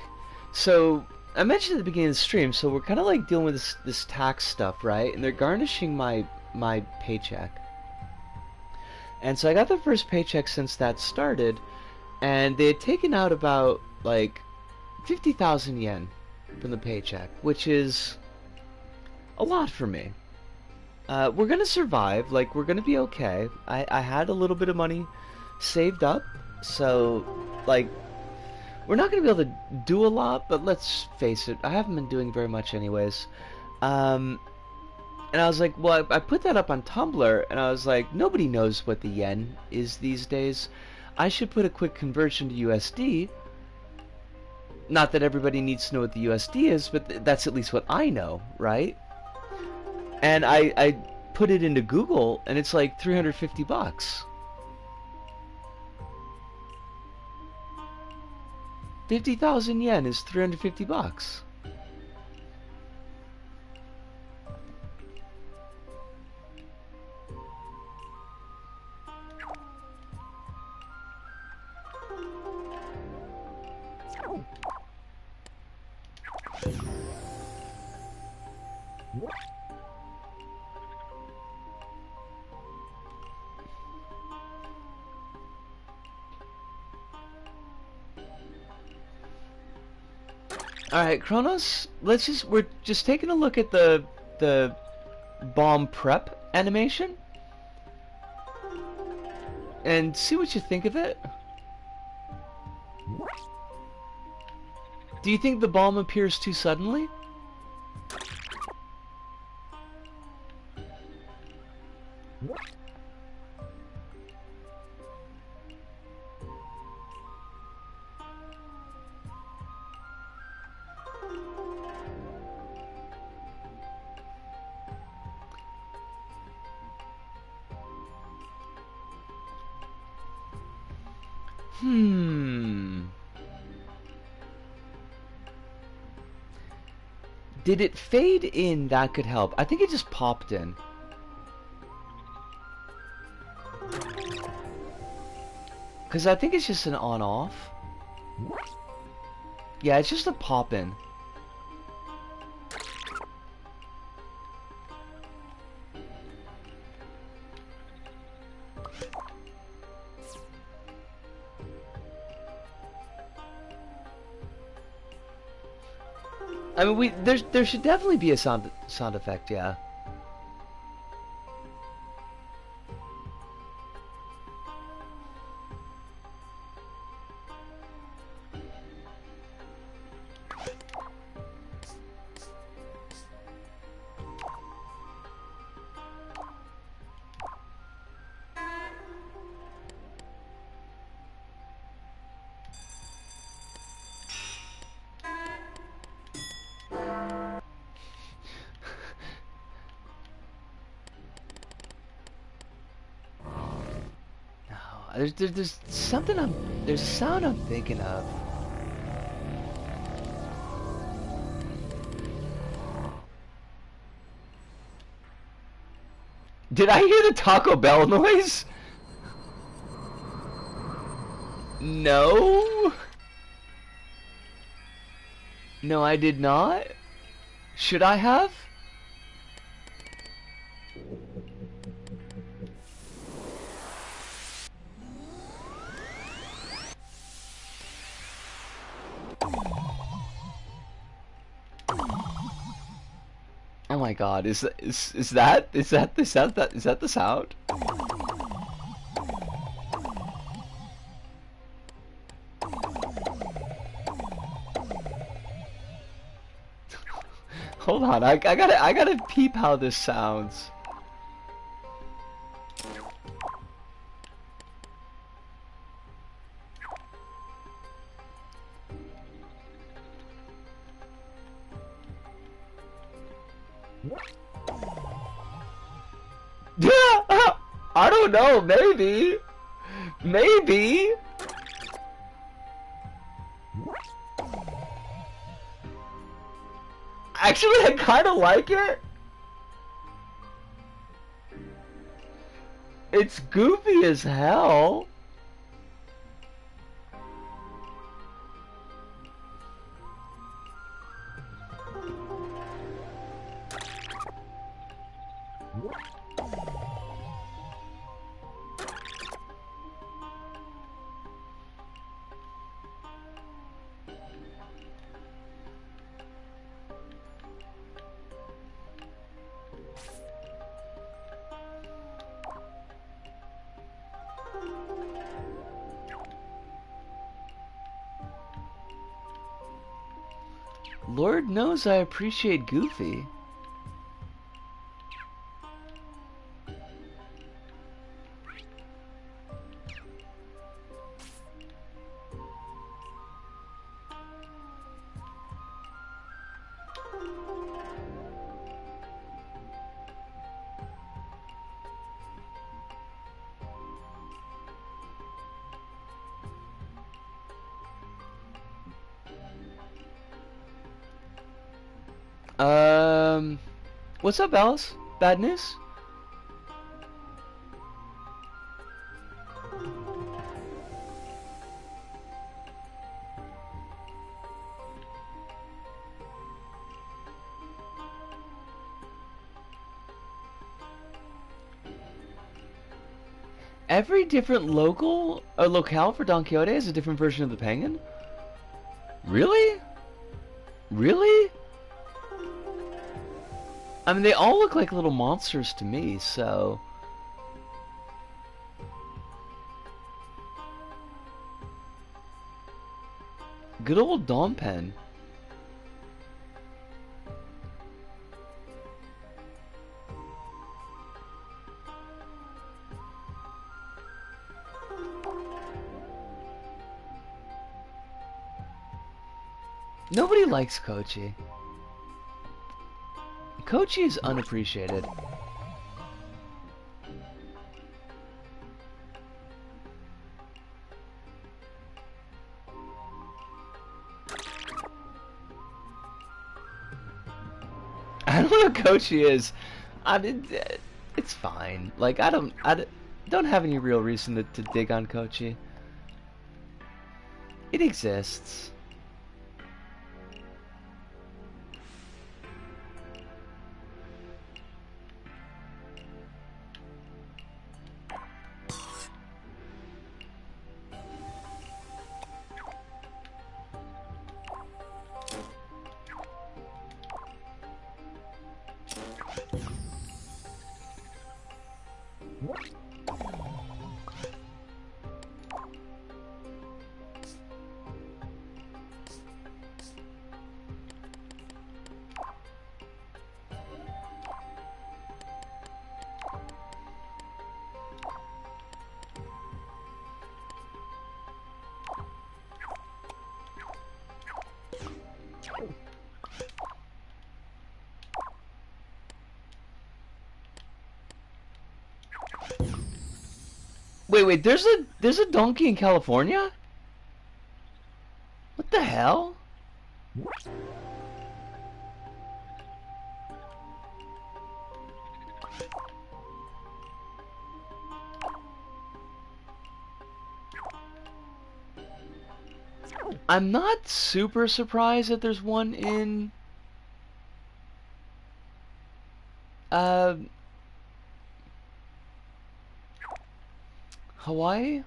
so I mentioned at the beginning of the stream, so we're kind of like dealing with this tax stuff, right? And they're garnishing my paycheck. And so I got the first paycheck since that started, and they had taken out about like 50,000 yen from the paycheck, which is a lot for me. We're gonna survive, like we're gonna be okay. I had a little bit of money saved up, so like we're not gonna be able to do a lot, but let's face it, I haven't been doing very much anyways. And I was like, well, I put that up on Tumblr, and I was like, nobody knows what the yen is these days. I should put a quick conversion to USD. Not that everybody needs to know what the USD is, but that's at least what I know, right? And I put it into Google, and it's like 350 bucks. 50,000 yen is 350 bucks. Alright, Kronos, we're just taking a look at the bomb prep animation and see what you think of it. Do you think the bomb appears too suddenly? Did it fade in? That could help. I think it just popped in. Because I think it's just an on-off. Yeah, it's just a pop-in. I mean, there should definitely be a sound effect, yeah. There's something there's a sound I'm thinking of. Did I hear the Taco Bell noise? No. No, I did not. Should I have? Oh my God! Is that the sound? Hold on, I gotta peep how this sounds. I don't know, maybe. Maybe. Actually, I kind of like it. It's goofy as hell. Lord knows I appreciate Goofy. What's up, Alice? Bad news? Every different locale for Don Quixote is a different version of the penguin? Really? Really? I mean, they all look like little monsters to me, so... Good old Dom Pen. Nobody likes Kochi. Kochi is unappreciated. I don't know what Kochi is. I mean, it's fine. Like, I don't have any real reason to dig on Kochi. It exists. Wait, there's a donkey in California? What the hell? I'm not super surprised that there's one in Hawaii?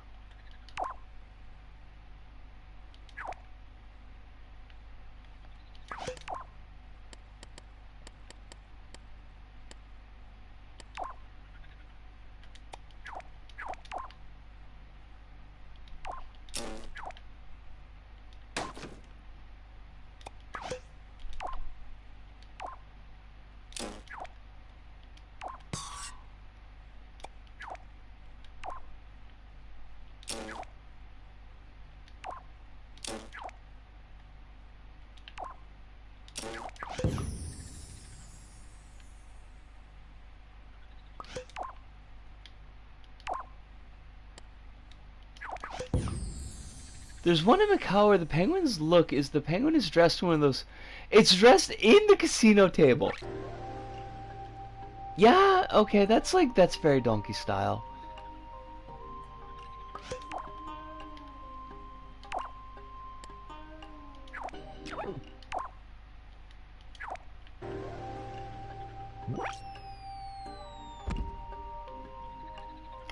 There's one in Macau where the penguin's look is the penguin is dressed in one of those. It's dressed in the casino table. Yeah, okay, that's very donkey style.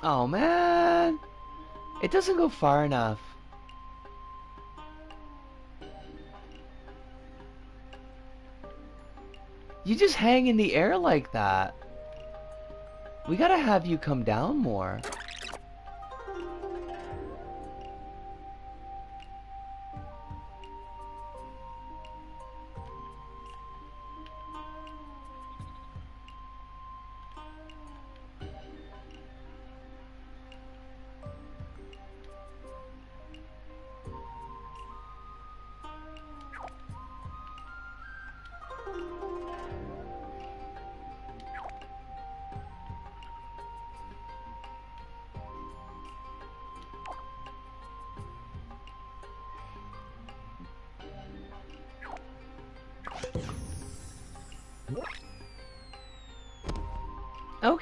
Oh man, it doesn't go far enough. You just hang in the air like that. We gotta have you come down more.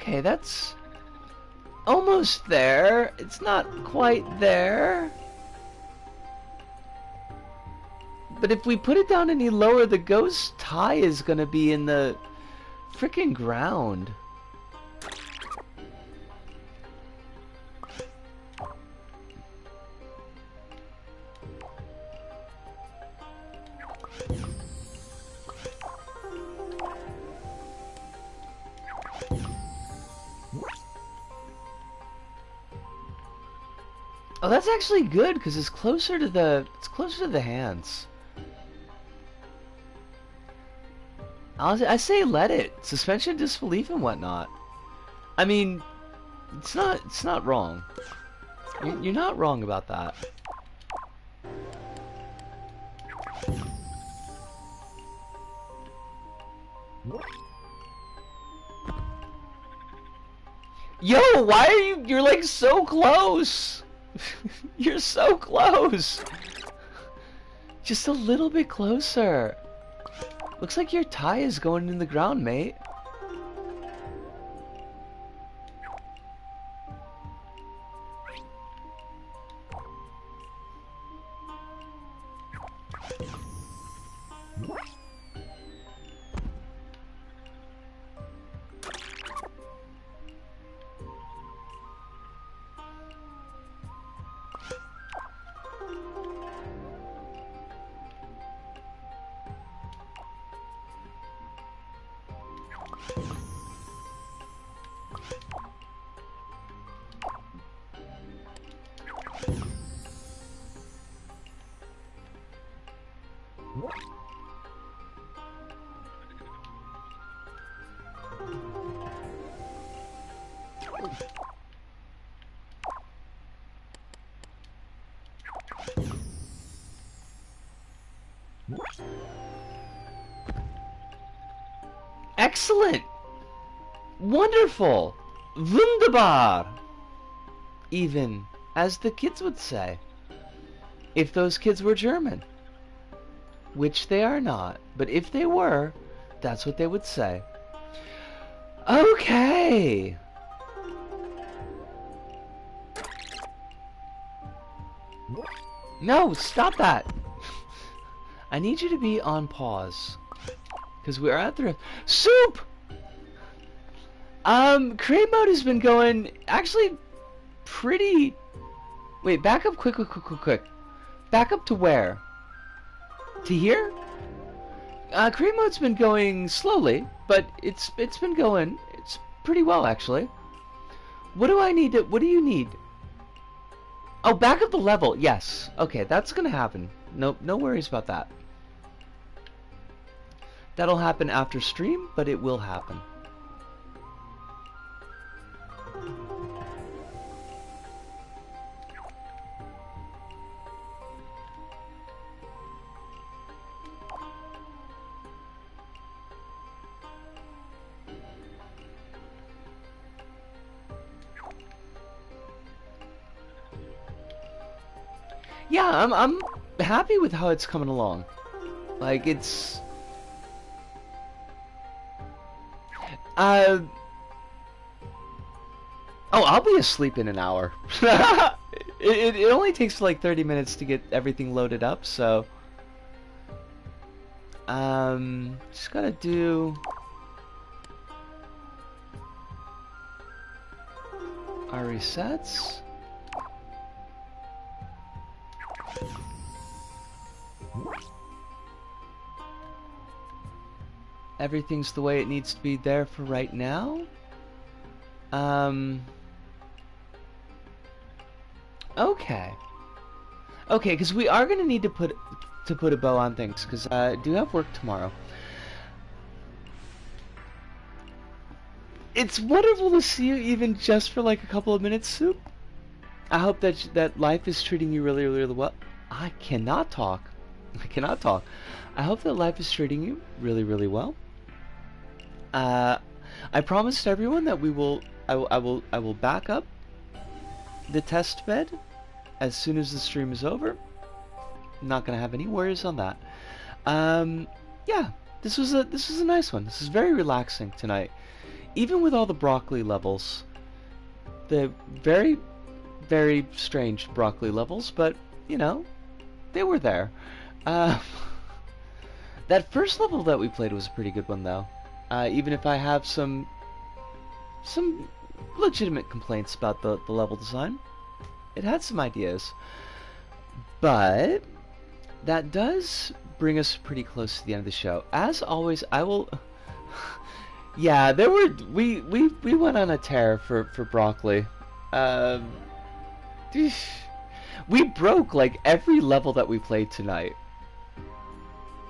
Okay, that's almost there. It's not quite there. But if we put it down any lower, the ghost tie is gonna be in the freaking ground. Oh, that's actually good because it's closer to the hands. I say let it. Suspension of disbelief and whatnot. I mean, it's not wrong. You're not wrong about that. Yo, why are you're like so close? You're so close. Just a little bit closer. Looks like your tie is going in the ground, mate. Excellent! Wonderful! Wunderbar! Even, as the kids would say. If those kids were German. Which they are not. But if they were, that's what they would say. Okay! No, stop that! I need you to be on pause. Because we are at the... Soup! Create mode has been going... Actually, pretty... Wait, back up quick. Back up to where? To here? Create mode's been going slowly, but it's been going... It's pretty well, actually. What do I need to... What do you need? Oh, back up the level. Yes. Okay, that's gonna happen. No worries about that. That'll happen after stream, but it will happen. Yeah, I'm happy with how it's coming along. Like, it's... Oh, I'll be asleep in an hour. it only takes like 30 minutes to get everything loaded up, so... Just gotta do... our resets. Everything's the way it needs to be there for right now. Okay. Okay, because we are gonna need to put a bow on things, because I do have work tomorrow. It's wonderful to see you, even just for like a couple of minutes, Soup. I hope that life is treating you really, really well. I cannot talk. I hope that life is treating you really, really well. I promised everyone that I will back up the test bed as soon as the stream is over. I'm not gonna have any worries on that. Yeah, this was a nice one. This is very relaxing tonight. even with all the broccoli levels, the very, very strange broccoli levels, but, you know, they were there. Uh, that first level that we played was a pretty good one, though. Even if I have some legitimate complaints about the level design, it had some ideas. But that does bring us pretty close to the end of the show. As always, I will... yeah, there were... We went on a tear for broccoli. We broke, like, every level that we played tonight.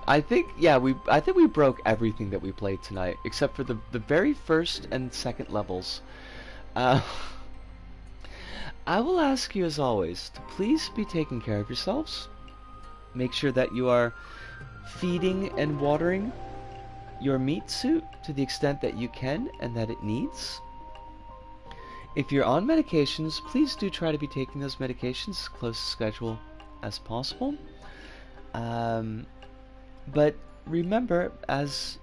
I think we broke everything that we played tonight, except for the very first and second levels. I will ask you, as always, to please be taking care of yourselves. Make sure that you are feeding and watering your meat suit to the extent that you can and that it needs. If you're on medications, please do try to be taking those medications as close to schedule as possible. But remember, as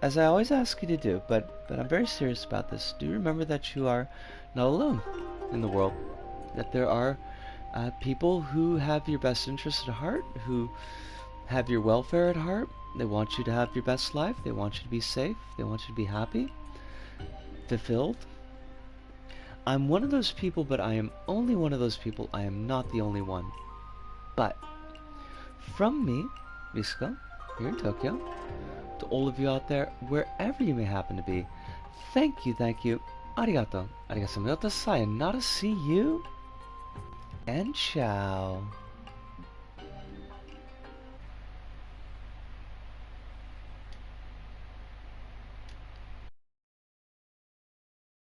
I always ask you to do, but I'm very serious about this, do remember that you are not alone in the world. That there are people who have your best interest at heart, who have your welfare at heart. They want you to have your best life. They want you to be safe. They want you to be happy, fulfilled. I'm one of those people, but I am only one of those people. I am not the only one. But from me, Risco, here in Tokyo, to all of you out there, wherever you may happen to be, thank you, arigato, sayonara, see you, and ciao.